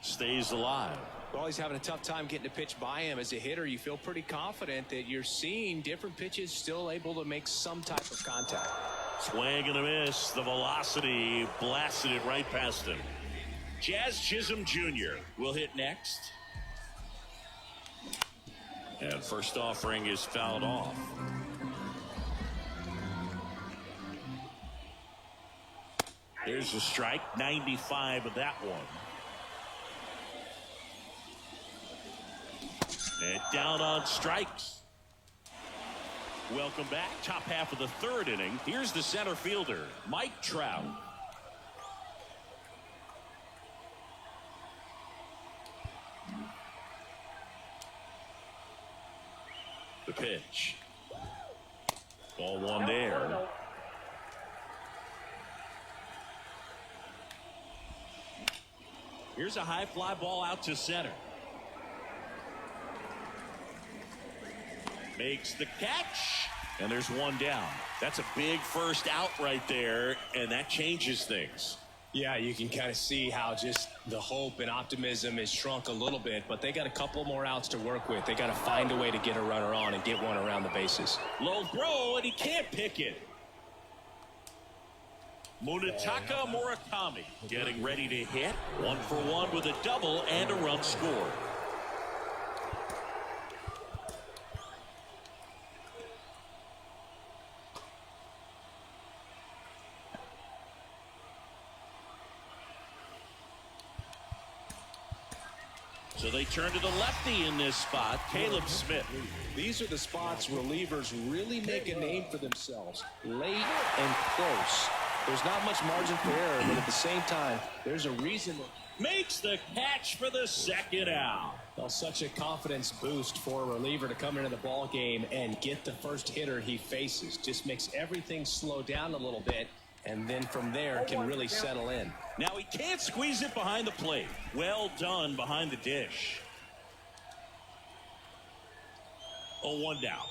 Stays alive. Well, he's having a tough time getting a pitch by him. As a hitter, you feel pretty confident that you're seeing different pitches still able to make some type of contact. Swing and a miss. The velocity blasted it right past him. Jazz Chisholm Jr. will hit next. And first offering is fouled off. There's a strike, 95 of that one. And down on strikes. Welcome back. Top half of the third inning. Here's the center fielder, Mike Trout. The pitch. Ball one there. Here's a high fly ball out to center. Makes the catch, and there's one down. That's a big first out right there, and that changes things. Yeah, you can kind of see how just the hope and optimism has shrunk a little bit, but they got a couple more outs to work with. They got to find a way to get a runner on and get one around the bases. Low throw, and he can't pick it. Munetaka Murakami getting ready to hit. 1-for-1 with a double and a run scored. So they turn to the lefty in this spot, Caleb Smith. These are the spots relievers really make a name for themselves. Late and close. There's not much margin for error, but at the same time, there's a reason. Makes the catch for the second out. Well, such a confidence boost for a reliever to come into the ball game and get the first hitter he faces. Just makes everything slow down a little bit, and then from there can really settle in. Now he can't squeeze it behind the plate. Well done behind the dish. 0-1 down.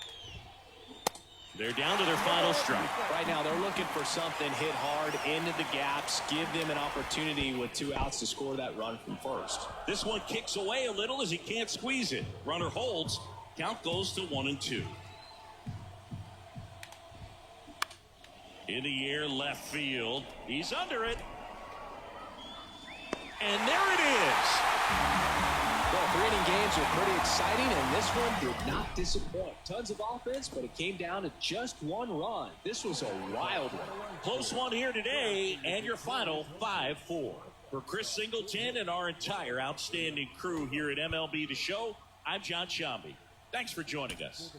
They're down to their final strike. Right now they're looking for something hit hard into the gaps, give them an opportunity with 2 outs to score that run from first. This one kicks away a little as he can't squeeze it. Runner holds. Count goes to 1-2. In the air, left field. He's under it. And there it is. Well, 3-inning games are pretty exciting, and this one did not disappoint. Tons of offense, but it came down to just 1 run. This was a wild one. Close one here today, and your final 5-4. For Chris Singleton and our entire outstanding crew here at MLB The Show, I'm John Shambi. Thanks for joining us.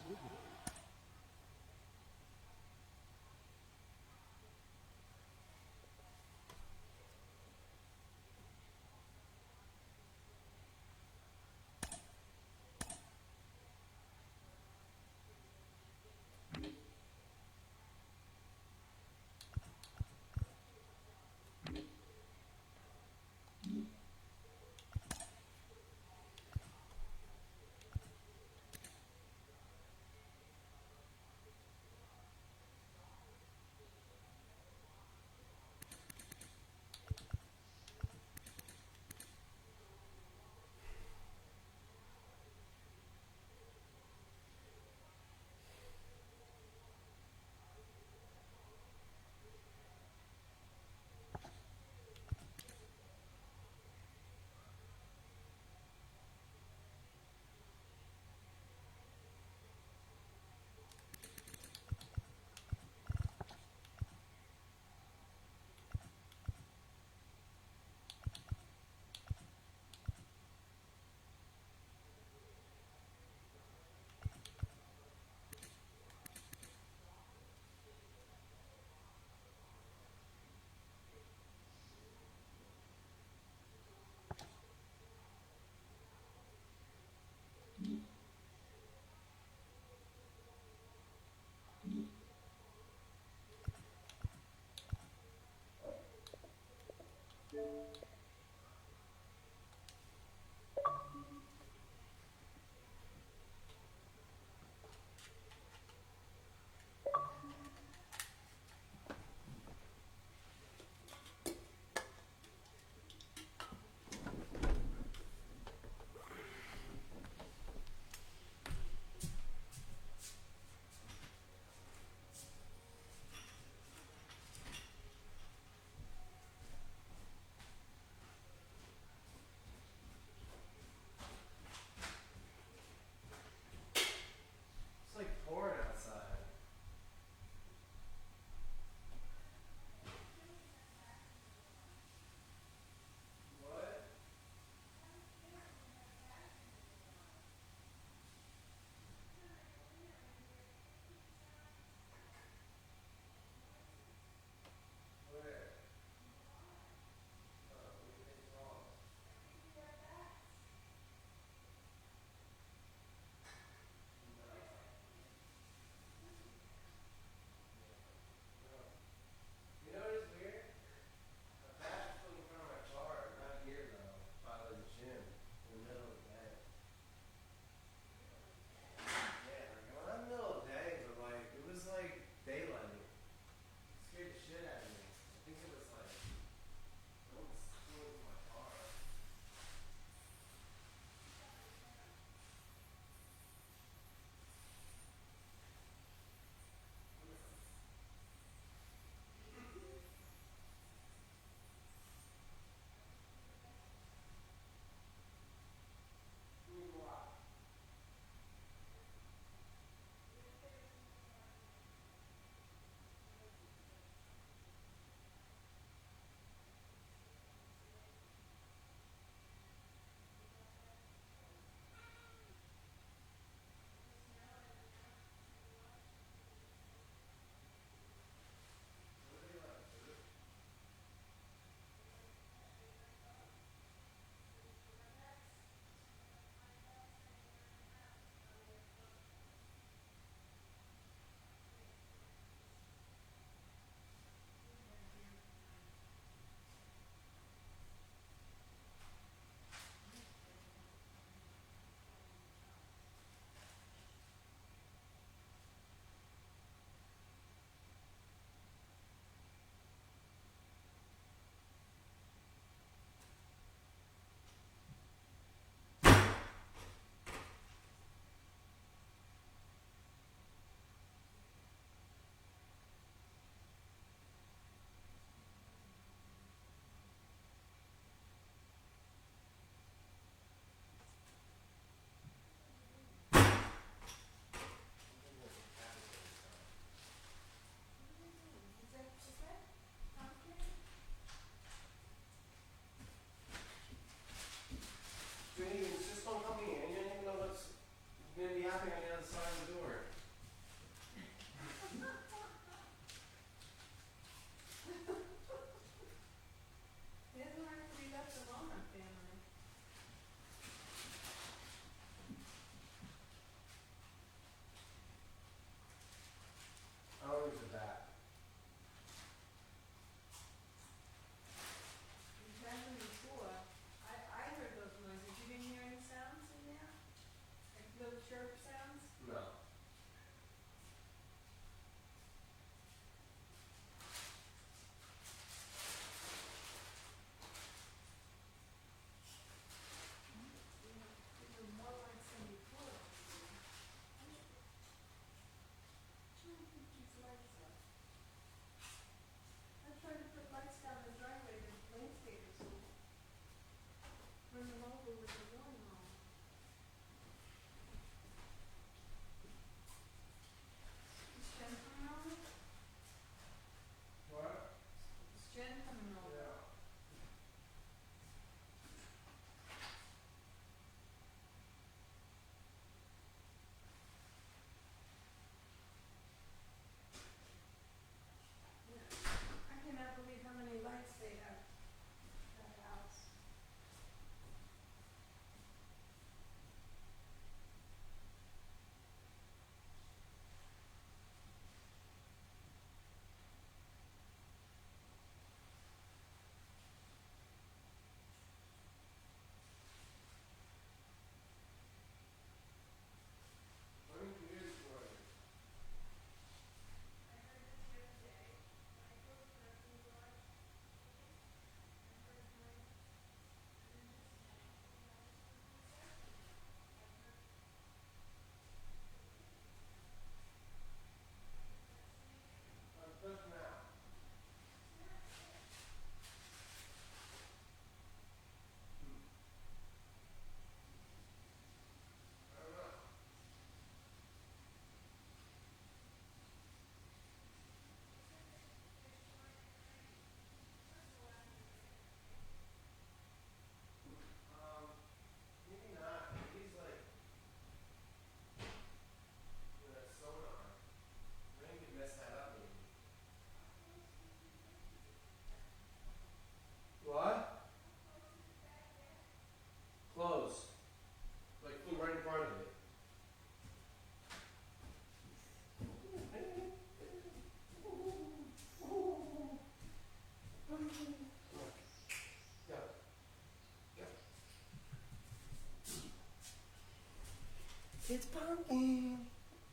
It's pumpkin.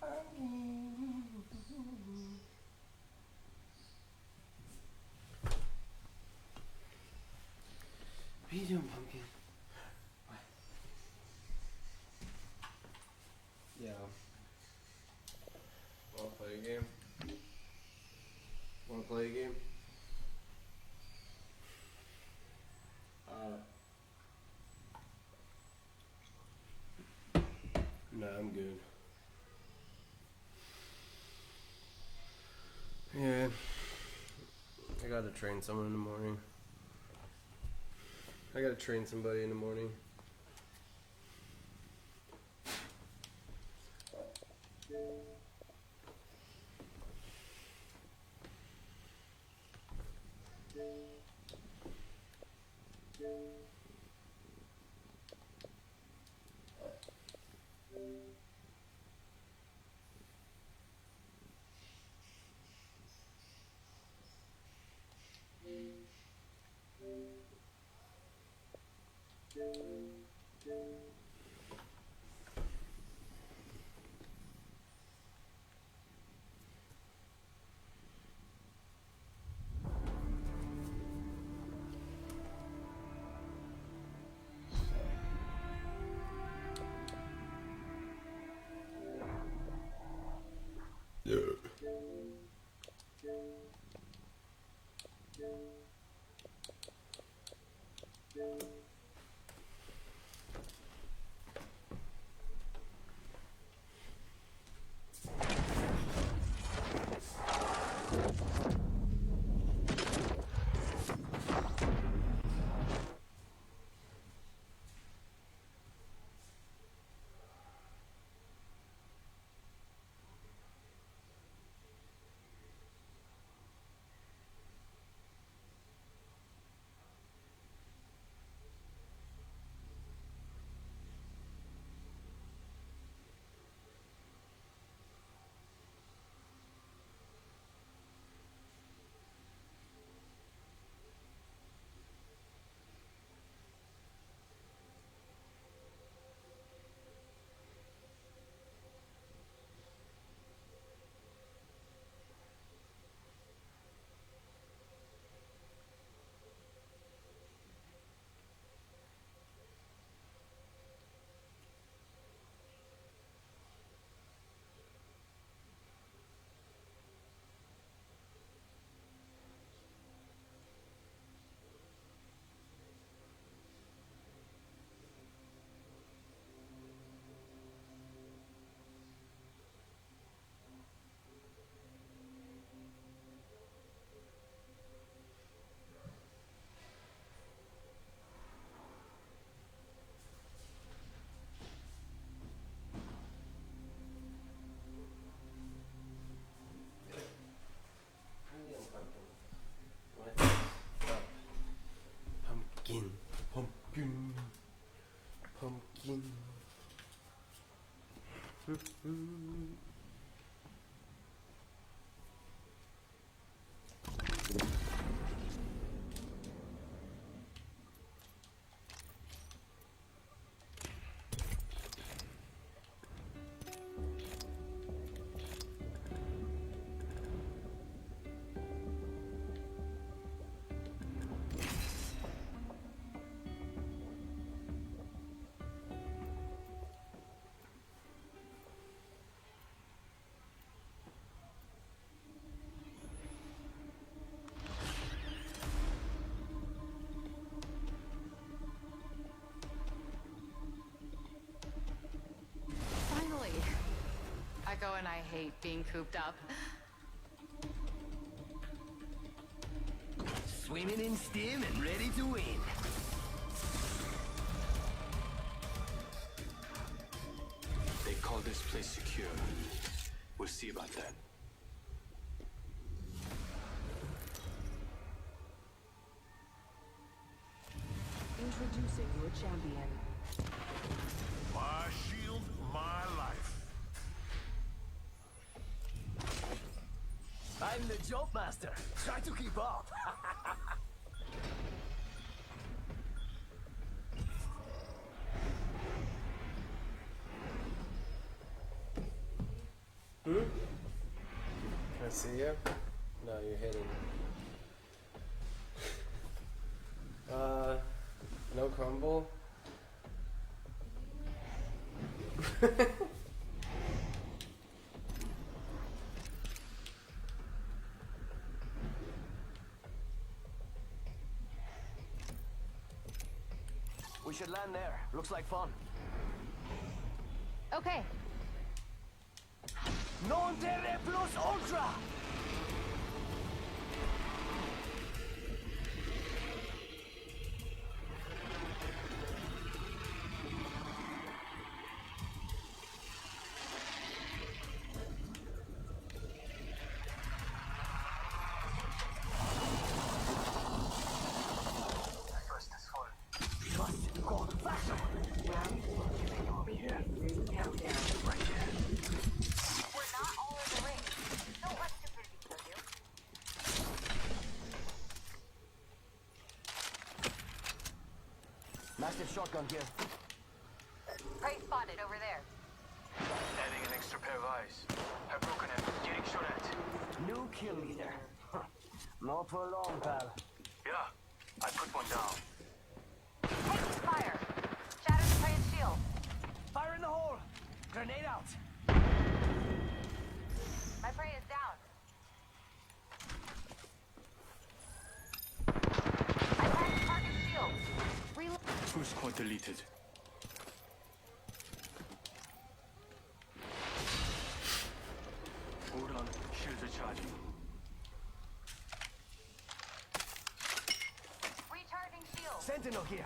Pumpkin. What are you doing, pumpkin? What? Yeah. Wanna play a game? Wanna play a game? Nah, I'm good. Yeah. I gotta train someone in the morning. I gotta train somebody in the morning. Yeah. Pumpkin, pumpkin, pumpkin. Finally! Echo and I hate being cooped up. Swimming in steam and ready to win. They call this place secure. We'll see about that. Introducing your champion. My shield, my life. I'm the jump master. Try to keep up. Can I see you? No, you're hidden. No crumble. We should land there. Looks like fun. Okay. Non terre plus ultra! Massive shotgun here. Prey spotted over there. Adding an extra pair of eyes. I've broken him. Getting shot at. New kill leader. Not for long, pal. Yeah, I put one down. Taking fire. Shatter the prey's shield. Fire in the hole! Grenade out! My prey is down. I planted target shield. Reload. First squad deleted. Hold on, shields are charging. Recharging shield. Sentinel here.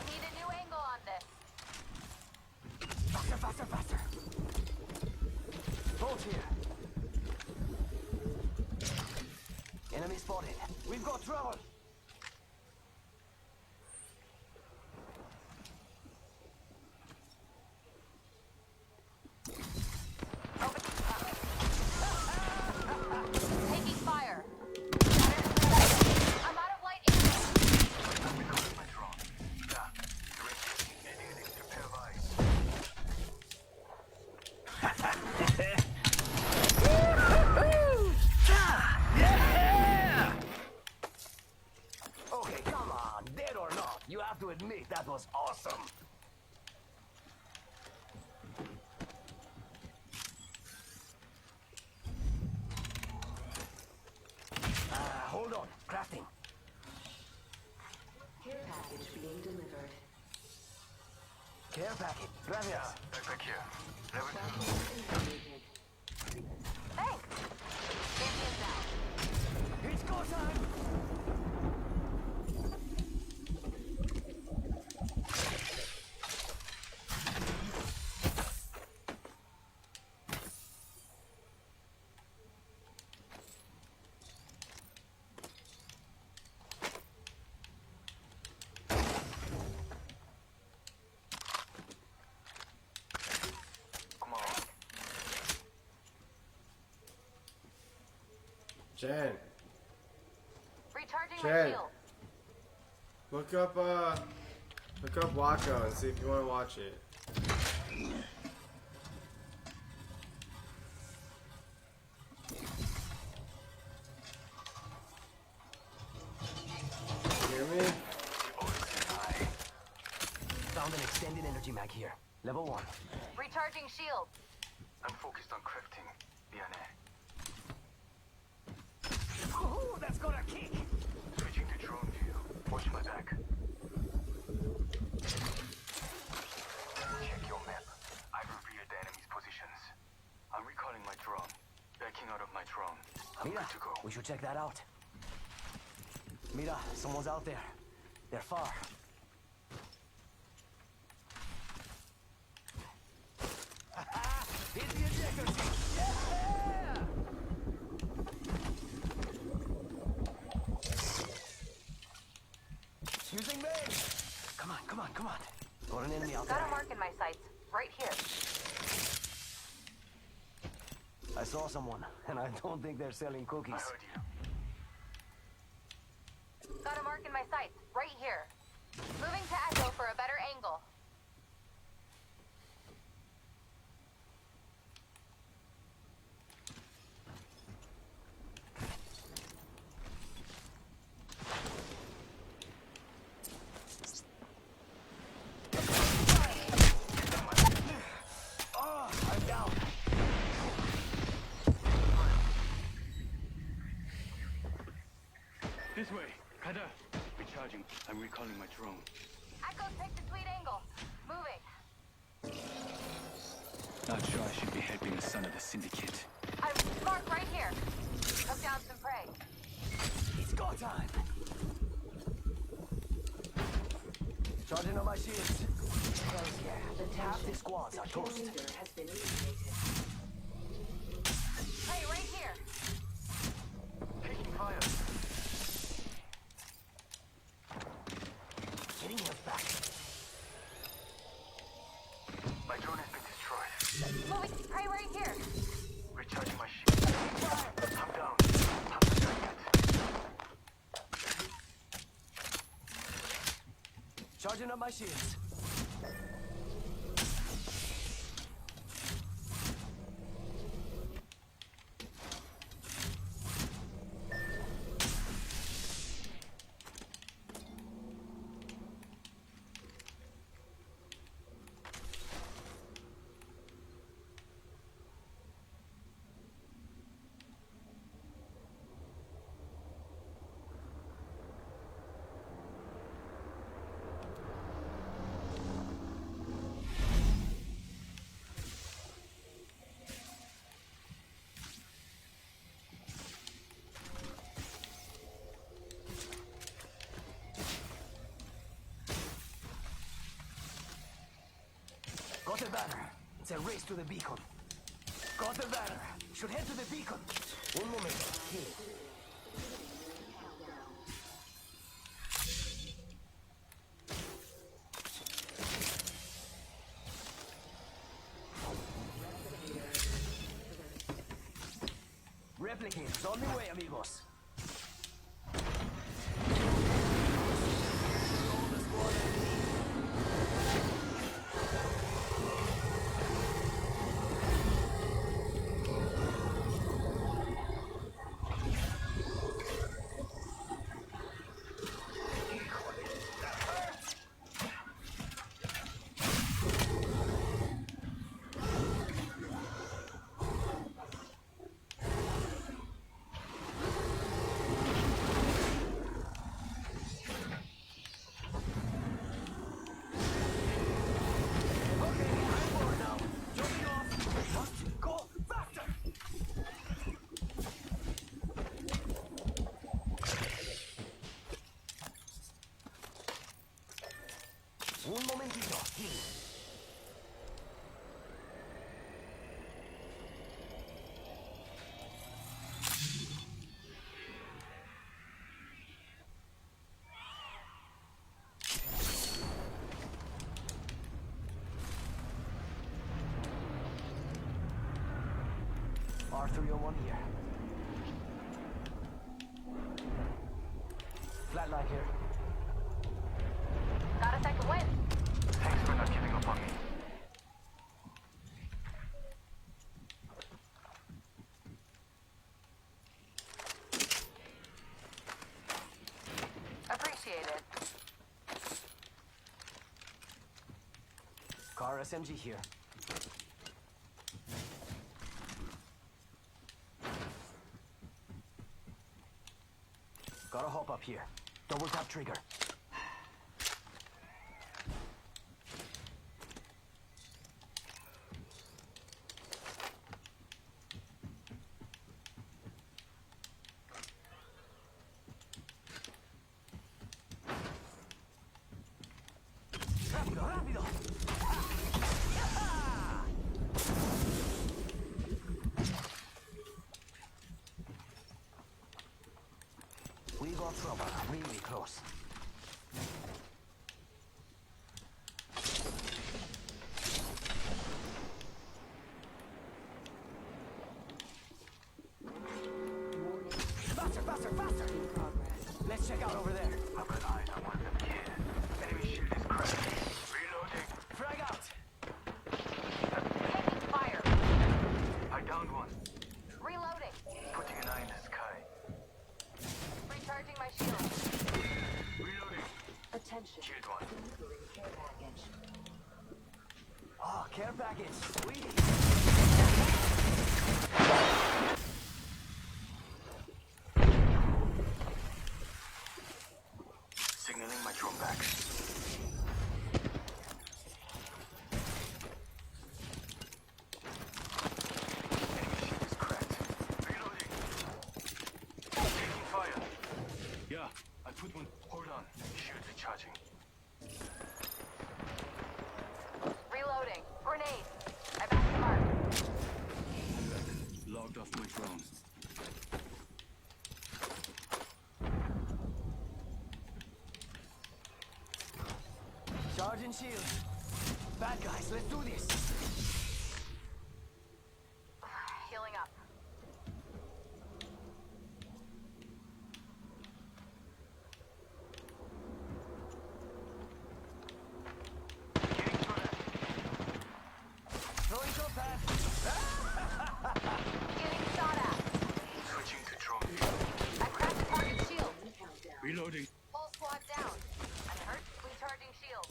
Need a new angle on this. Faster, faster, faster. Bolt here. Enemy spotted. We've got trouble. Taking fire. I'm out of light ammo. My drone. Yeah, adding an extra pair of eyes. Yeah! Okay, come on. Dead or not, you have to admit that was awesome. Hold on. Crafting. Care package being delivered. Care packet. Gracias. Backpack here. Level 2. Initiated. Thanks. Champion down. It's go time. Come on. Jen, Recharging my Chad. shield. look up Wacko and see if you want to watch it. You hear me? Found an extended energy mag here. Level 1. Recharging shield. I'm focused on crafting. DNA. Ooh, that's got a kick. Switching to drone view. Watch my back. Check your map. I've revealed the enemy's positions. I'm recalling my drone. Backing out of my drone. I'm Mira, good to go. we should check that out. Mira, someone's out there. They're far. Hit the ejector seat. Yeah! Using main. Come on, come on, come on. Got an enemy out Got a there. mark in my sights. Right here. I saw someone, and I don't think they're selling I cookies. heard you. Got a mark in my sights, right here. Moving to Echo for a better angle. I'm down. This way. Kada. Recharging. I'm recalling my drone. Echo's picked a sweet angle. Moving. Not sure I should be helping the son of the syndicate. I'm marked right here. Took down some prey. It's go time. Charging on my shields. Half the squads are toast. Leader has been eliminated. Prey right here. Taking fire. Getting us back. My drone has been destroyed. Moving. Prey right here. Recharging my shield. I'm down. I'm not done yet. Charging up my shields. Got the banner. It's a race to the beacon. Got the banner. Should head to the beacon. Un momento. Here. Replicators on the way, amigos. Un momentito. Here. R301 here. Flatline here. Got a second win. Thanks for not giving up on me. Appreciated. Car SMG here. Gotta hop up here. Double tap trigger. Rápido, rápido. We got trouble really close. Faster, faster, faster! In progress. Let's check out over there. Care package. Sweet. Signaling my drone back. Enemy ship is cracked. Reloading. Taking fire. Yeah, I put one. Hold on. Shield recharging. Reloading. Grenade. I back the mark. Logged off my drone. Charging shield. Bad guys, let's do this. Healing up. Getting through that. Throwing your path. Getting shot at. Switching to drone. I cracked the target shield. Reloading. Whole squad down. I'm hurt. Recharging shield.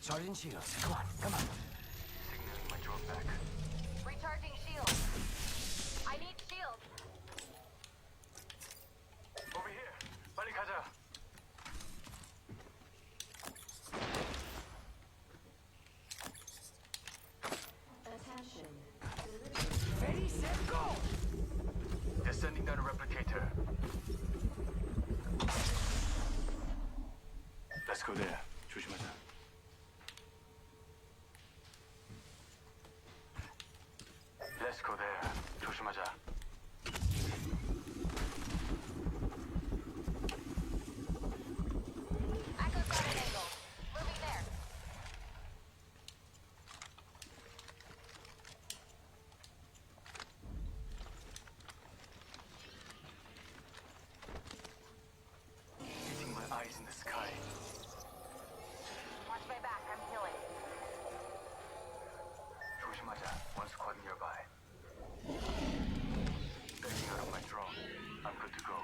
Charging shields. Come on, come on. Signaling my drone back. Recharging shield. I need shield. Over here. 빨리 가자. Attention. Ready, set, go! Descending down a replicator. Let's go there. 조심하자. Let's go there. 조심하자. Echo got an angle. Moving there. Getting my eyes in the sky. Watch my back. I'm healing. 조심하자. One squad nearby. Backing out of my drone. I'm good to go.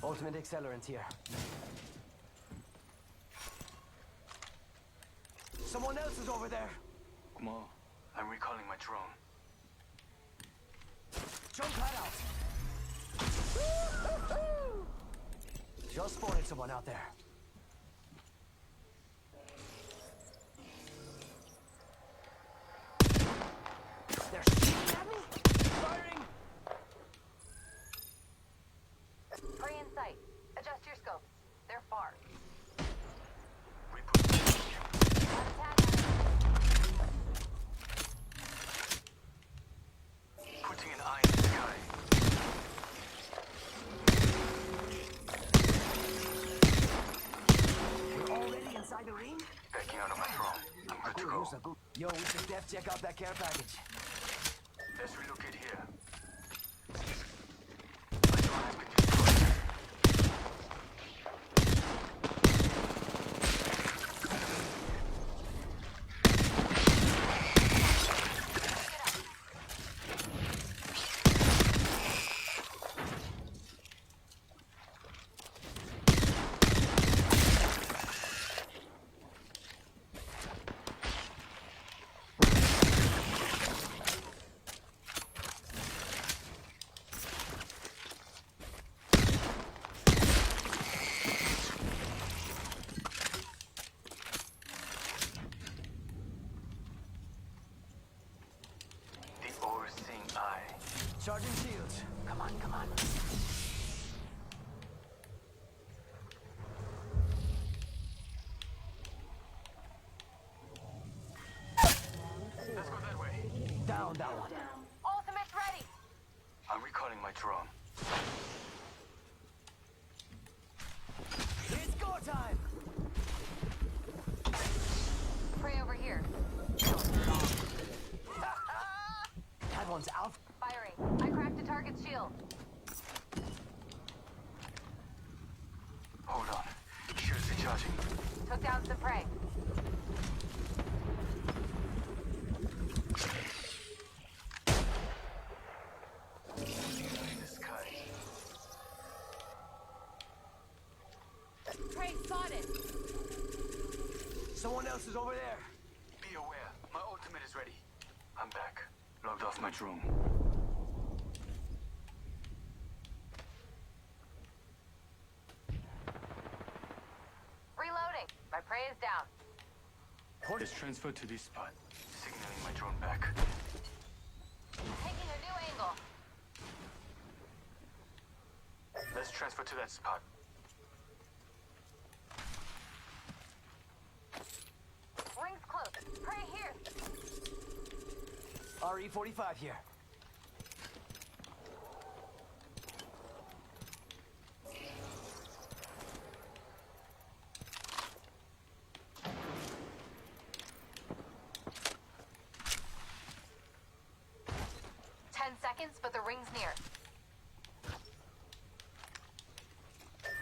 Ultimate accelerant here. Someone else is over there. 고마워. I'm recalling my drone. Jump pad out. Just spotted someone out there. They're shooting at me? Firing! Prey in sight. Adjust your scopes. They're far. We put Got a tag on it. putting an eye in the sky. We're already inside the ring? Backing out of my drone. I'm good to go. Here's a good. Yo, we should def check out that care package. Let's relocate here. My drone has been destroyed. The overseeing eye. Charging shields. Come on, come on. Let's go that way. Down that one. Ultimate's ready. I'm recalling my drone. It's go time! Prey over here. That one's out. Firing. I cracked the target's shield. Hold on. Shields recharging. Took down some prey. else is over there? Be aware, my ultimate is ready. I'm back. Logged off my drone. Reloading. My prey is down. Port is transferred to this spot. Signaling my drone back. Taking a new angle. Let's transfer to that spot. Ring's close. Prey here. RE-45 here. But the ring's near.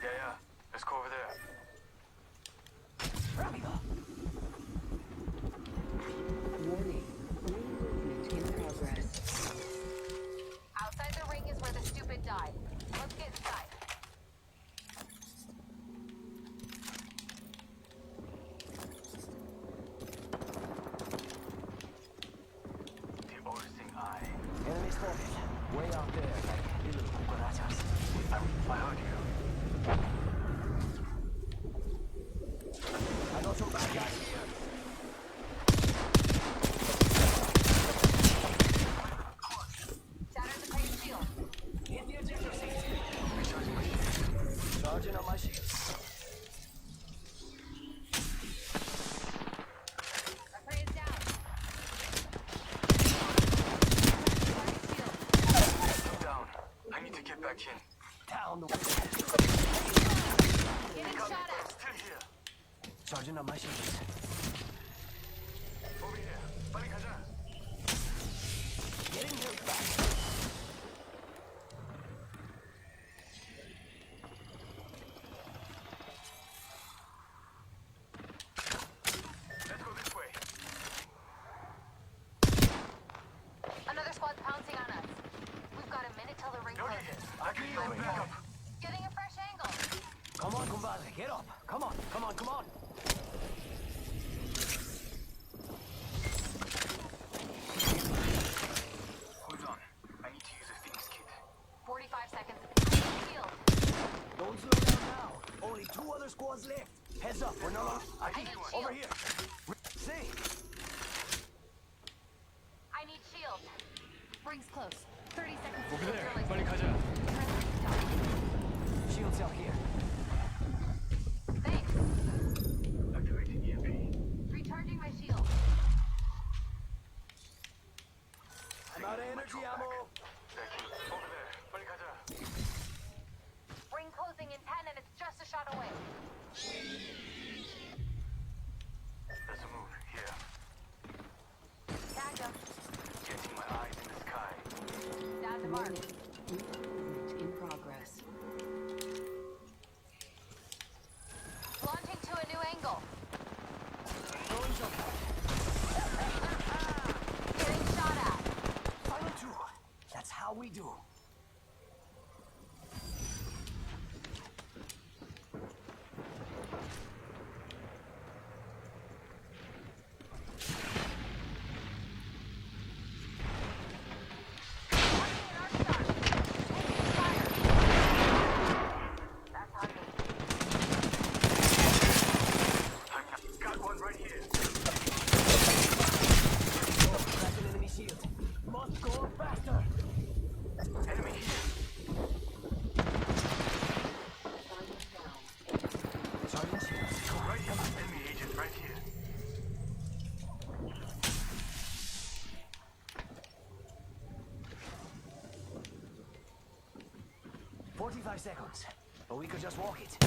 Yeah. Let's go over there. Rápido. Warning. Ring movement in progress. Outside the ring is where the stupid died. Let's get inside. The all-seeing eye. Enemy spotted. Way out there, like little cucarachas. I heard you. I got some bad guys here. Shatter the prey shield. Hit the ejector seat. Charging on my shields. My prey is down. I'm down. I need to get back in. Down the Getting shot at. Still here. Charging on my shields. Over here. 빨리 가자. Getting hit back. Let's go this way. Another squad's pouncing on us. We've got a minute till the ring 여기. closes. I can use a backup. Getting a fresh angle. Come on, compadre. Get up. Come on, come on, come on. Hold on. I need to use a Phoenix kit. 45 seconds. Shield. Don't slow down now. Only 2 other squads left. Heads up. We're not on. I need shield. Over here. See? I need shield. Ring's close. 30 seconds. Over till there. drilling. 빨리 가자. Shields out here. Thanks. Activating EMP. Recharging my shield. I'm out of energy ammo. Backing. Over there. 빨리 가자. Ring closing in 10 and it's just a shot away. There's a move here. Tagged him. Getting my eyes in the sky. Down to mark. Ring movement in progress. Launching to a new angle. Throwing shotgun. Getting shot at. Final 2. That's how we do. Got one right here. Crack an enemy shield. Must go faster. Enemy here. Charging shields. Right here. Enemy agent right here. "45 seconds. But we could just walk it.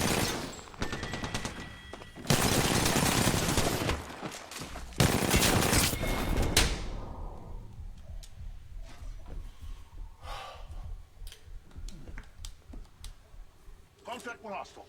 Contact with hostile.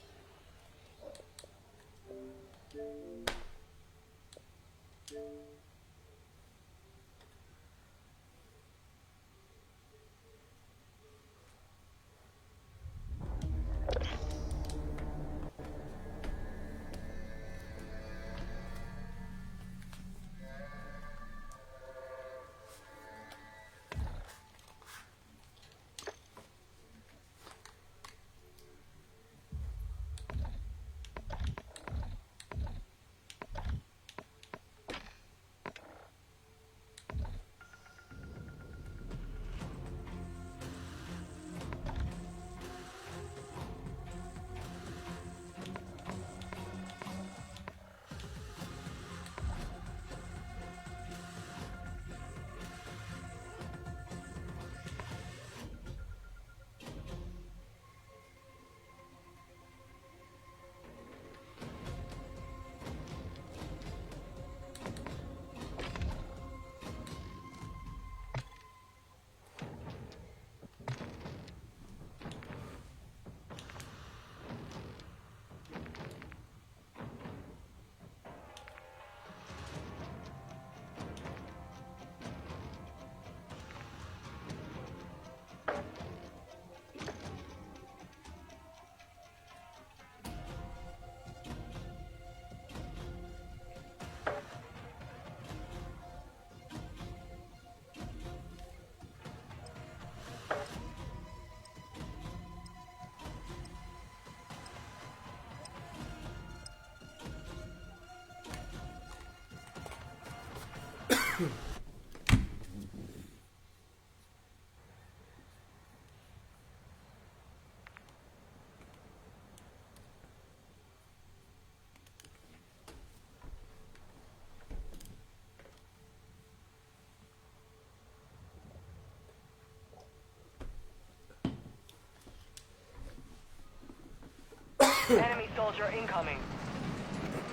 Enemy soldier incoming.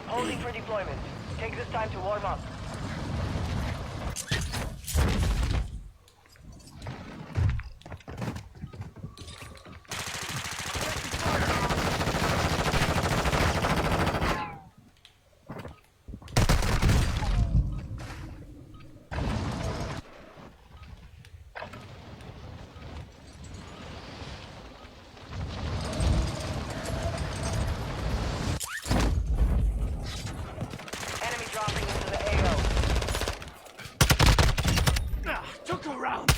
Holding for deployment. Take this time to warm up. Enemy dropping into the AO. Took a round.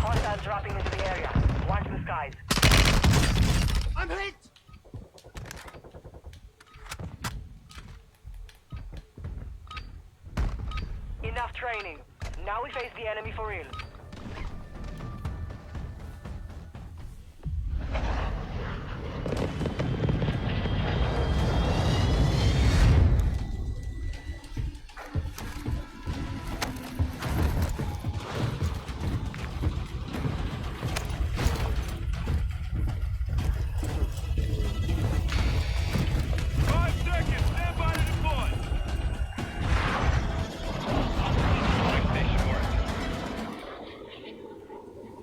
Hostiles dropping into the area. Watch the skies. I'm hit! Enough training. Now we face the enemy for real.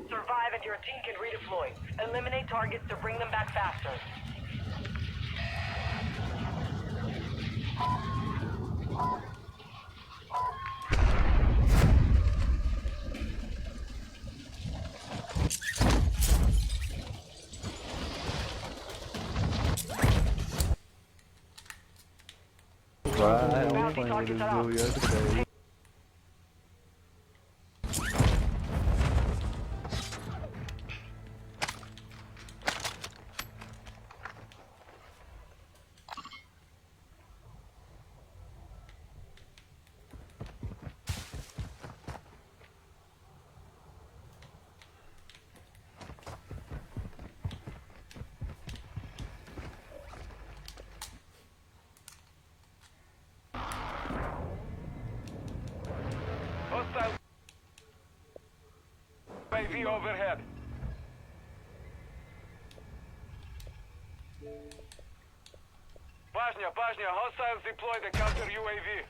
Survive and your team can redeploy. Eliminate targets to bring them back faster. Bounty targets are out. Hostile UAV overhead. Bashня, hostiles deploy the counter UAV.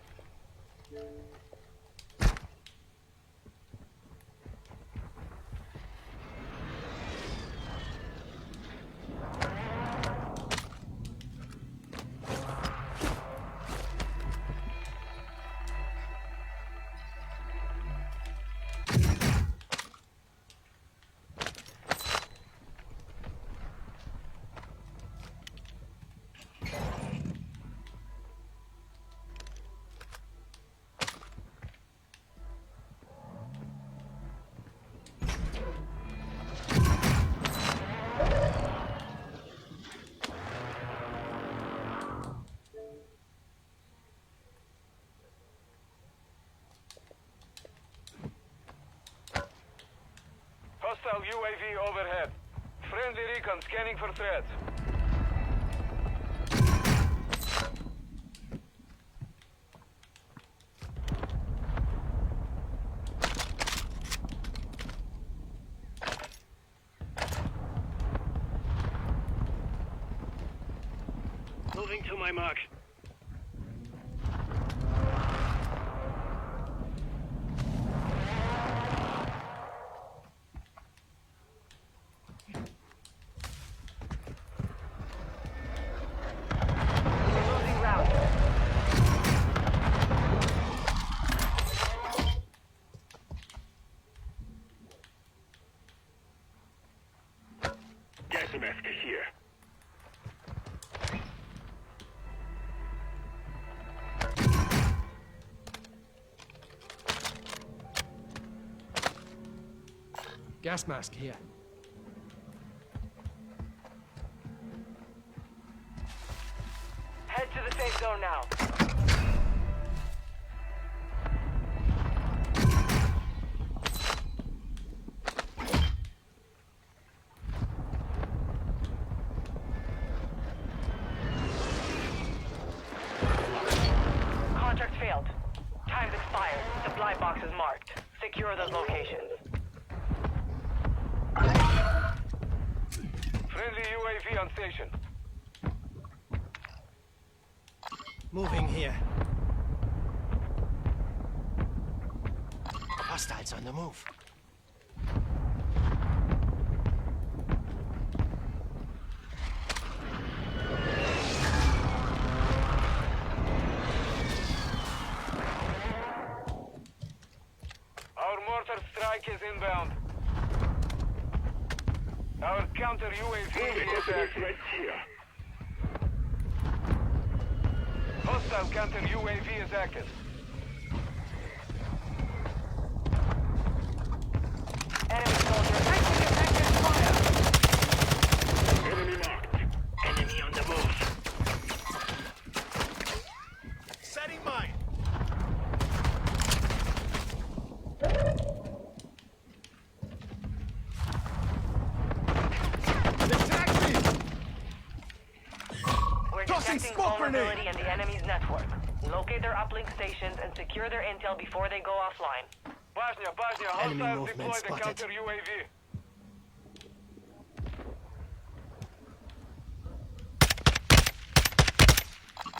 Hostile UAV overhead. Friendly recon scanning for threats. Moving to my mark. Losing round. Gas mask here. Gas mask here. Head to the safe zone now. Contract failed. Time's expired. Supply box is marked. Secure those locations. Friendly UAV on station. Moving here. Hostiles on the move. Our mortar strike is inbound. Our counter UAV is active. Right here. Hostile counter UAV is active. Enemy soldier. Active fire. Enemy marked. Enemy on the move. Setting mine. We're detecting vulnerability in the enemy's network. Locate their uplink stations and secure their intel before they go offline. Bosnia, hostiles deploy the counter UAV.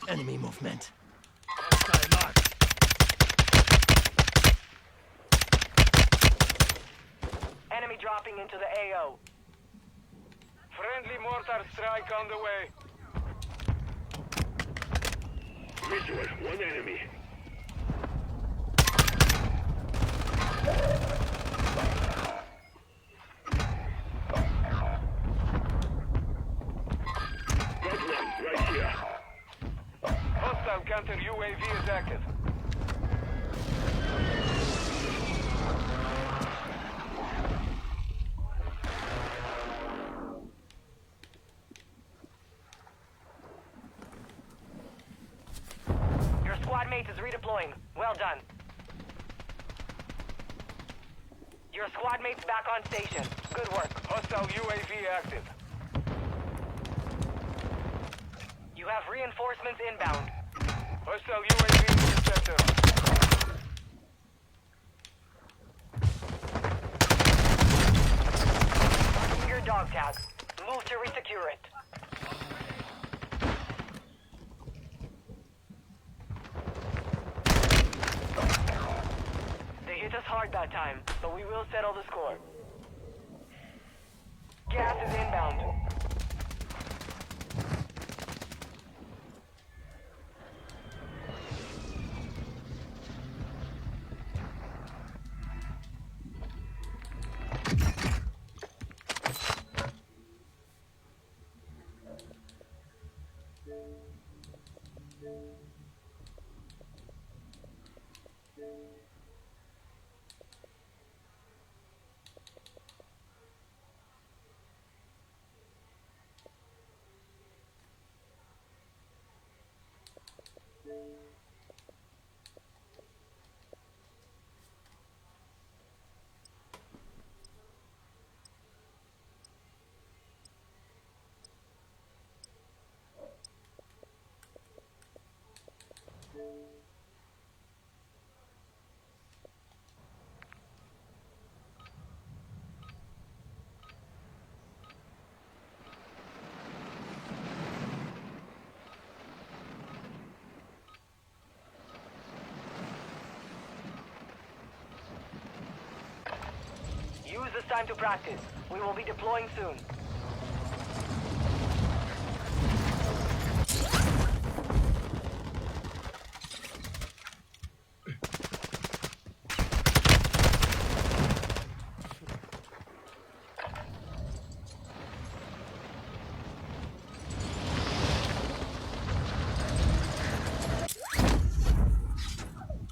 Enemy movement. Enemy dropping into the AO. Friendly mortar strike on the way. Visual, one enemy. Got one, right here. Hostile counter UAV is active. Your squad mate is redeploying. Well done. Your squad mate's back on station. Good work. Hostile UAV active. You have reinforcements inbound. Hostile UAV interceptor. Marking your dog tag. Move to resecure it. They hit us hard that time, but we will settle the score. Gas is inbound. Use this time to practice. We will be deploying soon.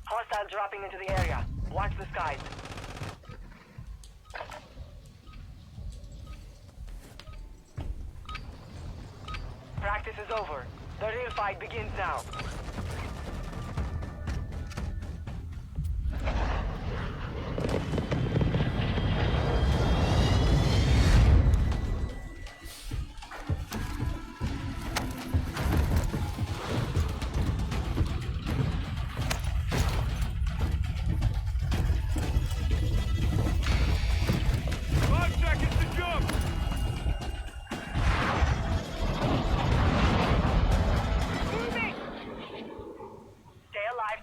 Hostiles dropping into the area. Watch the skies. over. The real fight begins now.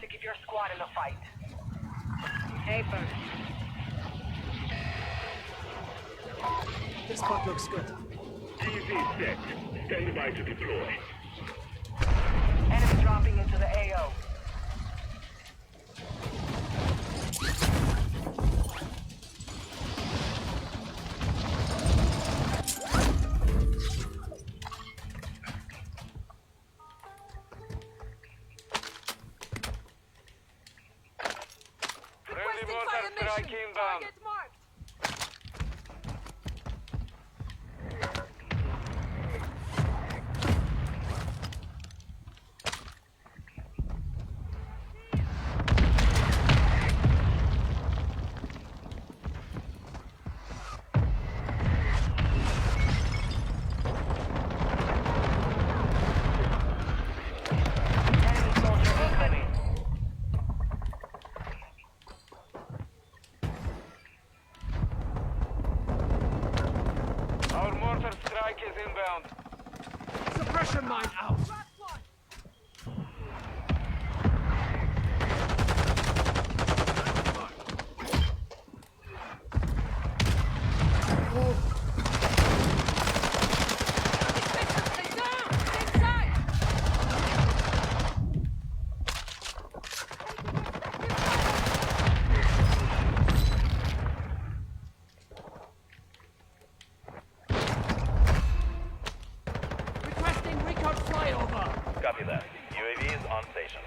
To give your squad in the fight. Hey, first. This spot looks good. DV set. Stand by to deploy. Enemy dropping into the AO. Strike inbound. Enemy soldier incoming. Our mortar strike is inbound. Suppression mine out. Requesting recon flyover. Copy that. UAV is on station.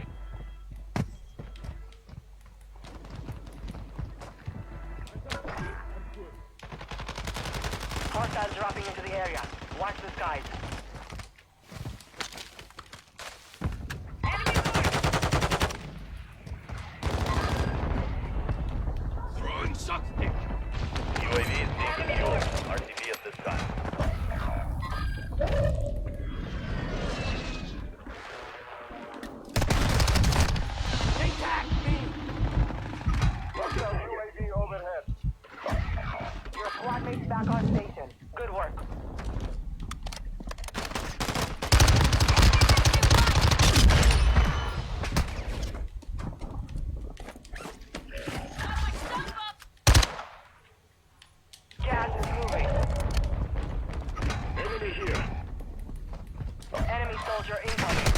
Hostiles dropping into the area. Watch the skies. Throwing suspect. UAV is being fuel. RTB at this time. Attack me! UAV overhead. Your squad mates back on station. Good work. Gas is moving. Enemy here. Enemy soldier incoming.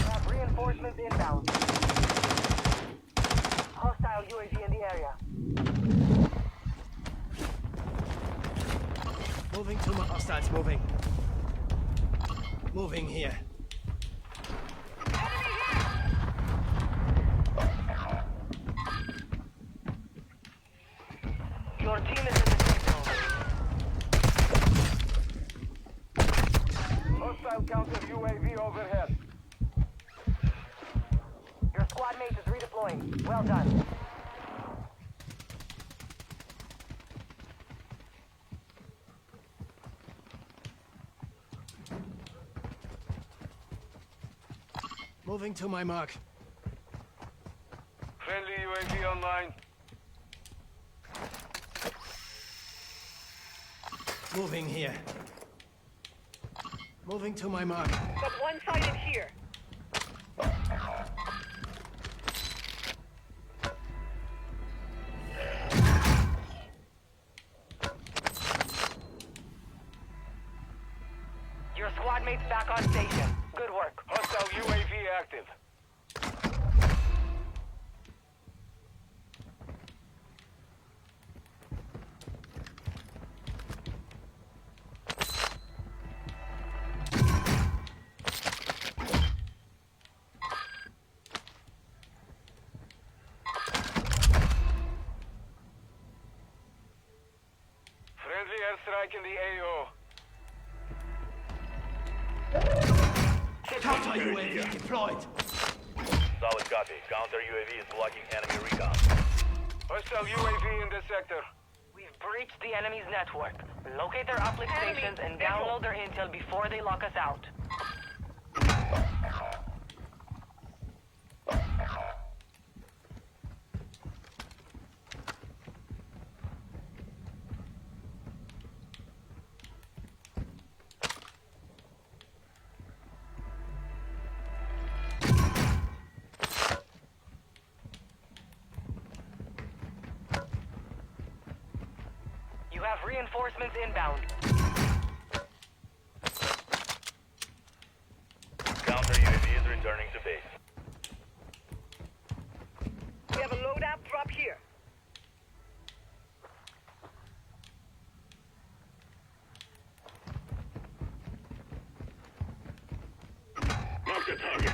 Have reinforcements inbound. Hostile UAV in the area. Moving to my hostiles, moving. Moving here. Your team is in the safe zone. Hostile counter UAV overhead. Your squad mate is redeploying. Well done. Moving to my mark. Friendly UAV online. Moving here. Moving to my mark. Got one sighted here. Your squad mate's back on station. Good work. Hostile UAV active. Friendly airstrike in the AO. UAV deployed. Solid copy. Counter UAV is blocking enemy recon. Hostile UAV in this sector. We've breached the enemy's network. Locate their uplink stations and download their intel before they lock us out. You have reinforcements inbound. Counter UAV is returning to base. We have a loadout drop here. Mark the target.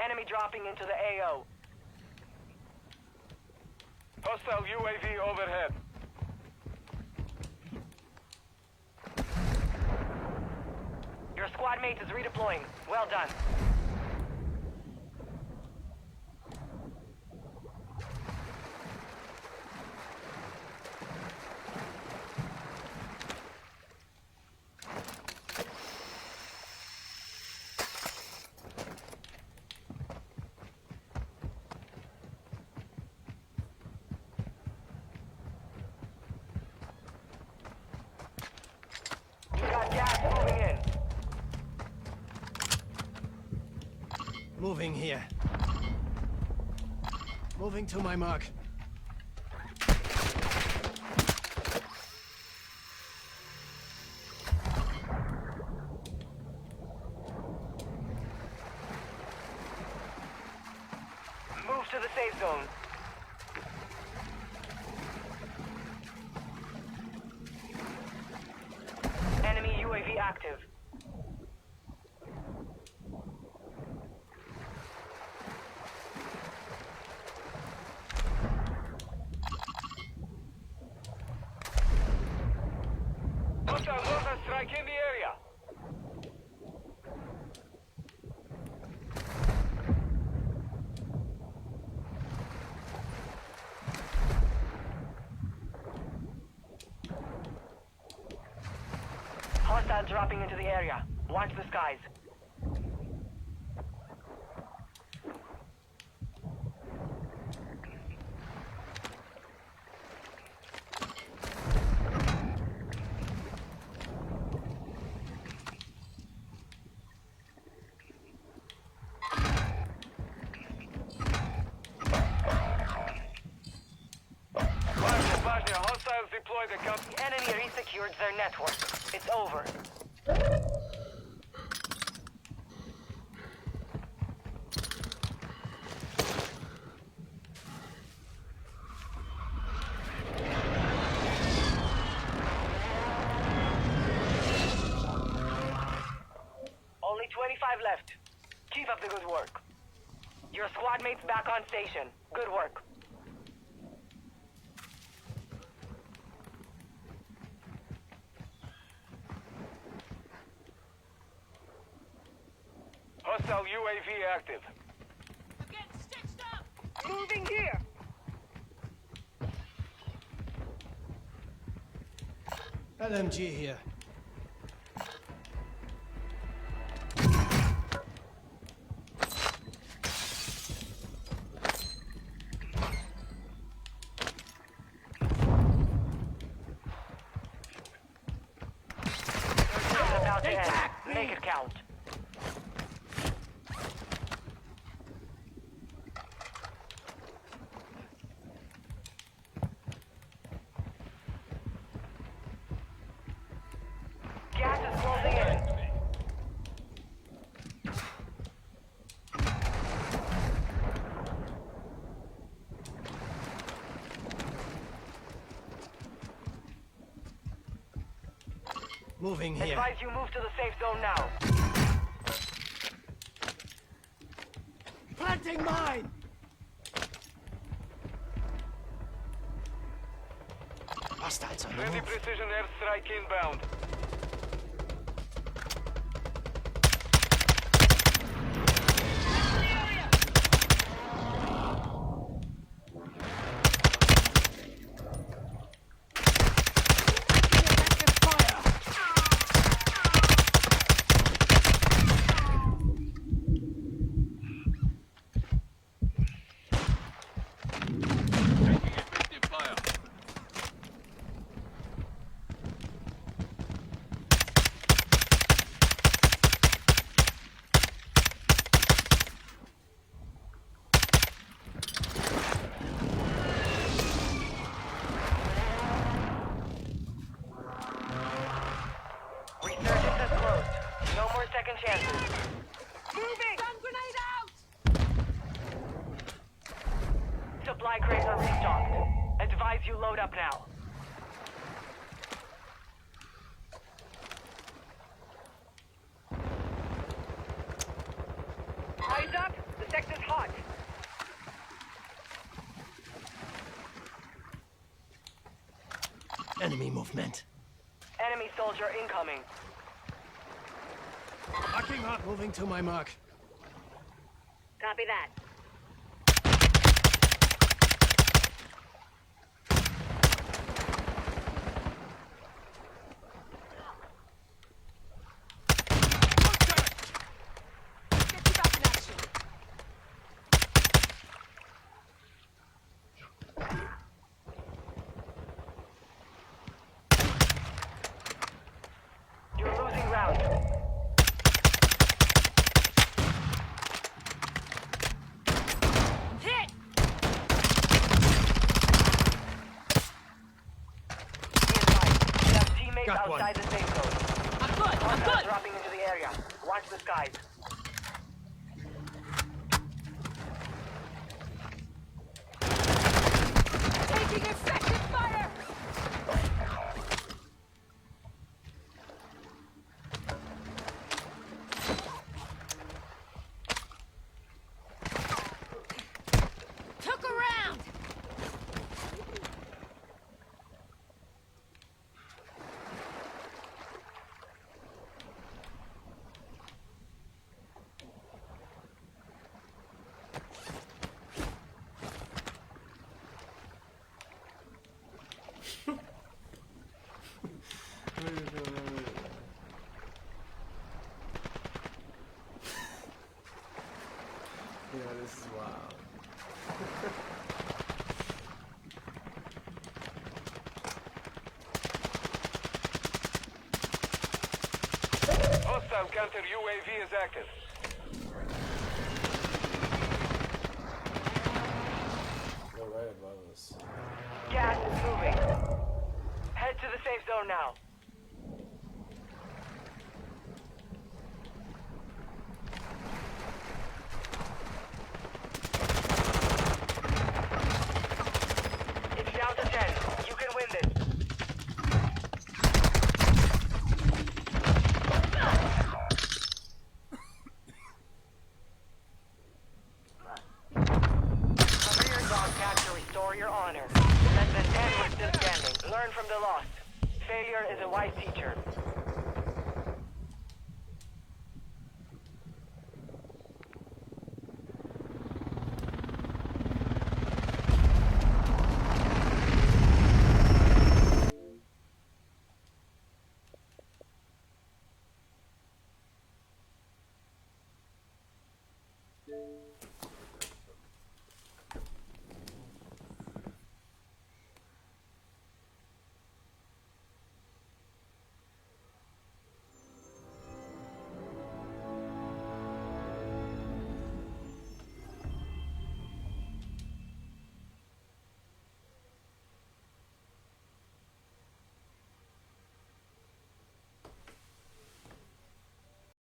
Enemy dropping into the AO. Hostile UAV overhead. Your squad mate is redeploying. Well done. You got gas moving in. Moving here. Moving to my mark. Move to the safe zone. Enemy UAV active. Hostile mortar strike in the area. Hostile dropping into the area. Watch the skies. Важно, hostiles deploy the counter. The enemy resecured their network. It's over. Only 25 left. Keep up the good work. Your squad mate's back on station. Good work. Hostile UAV active. Moving here. LMG here. It's about to end. Make it count. Gas is closing in. Moving here. Advise you move to the safe zone now. Planting mine! Hostiles Shots on the Friendly move. precision airstrike inbound. Resurgence is closed. No more second chances. Moving! Stun grenade out! Supply crates are restocked. Advise you load up now. Eyes up! The sector's hot. Enemy movement. Enemy soldier incoming. Marking up. Moving to my mark. Copy that. Get you back in action. You're losing ground. Hit! Be advised, you have teammates Got one. outside the safe zone. I'm good, I'm Hostiles good! dropping into the area. Watch the skies. Taking effective fire! Took a round! Yeah, this is wild. Hostile counter UAV is active. They're right above us. Gas is moving. Head to the safe zone now. It's down to 10. You can win this. Cover your dog tag to restore your honor. Less than 10 were still standing. Learn from the loss. Failure is a wise teacher.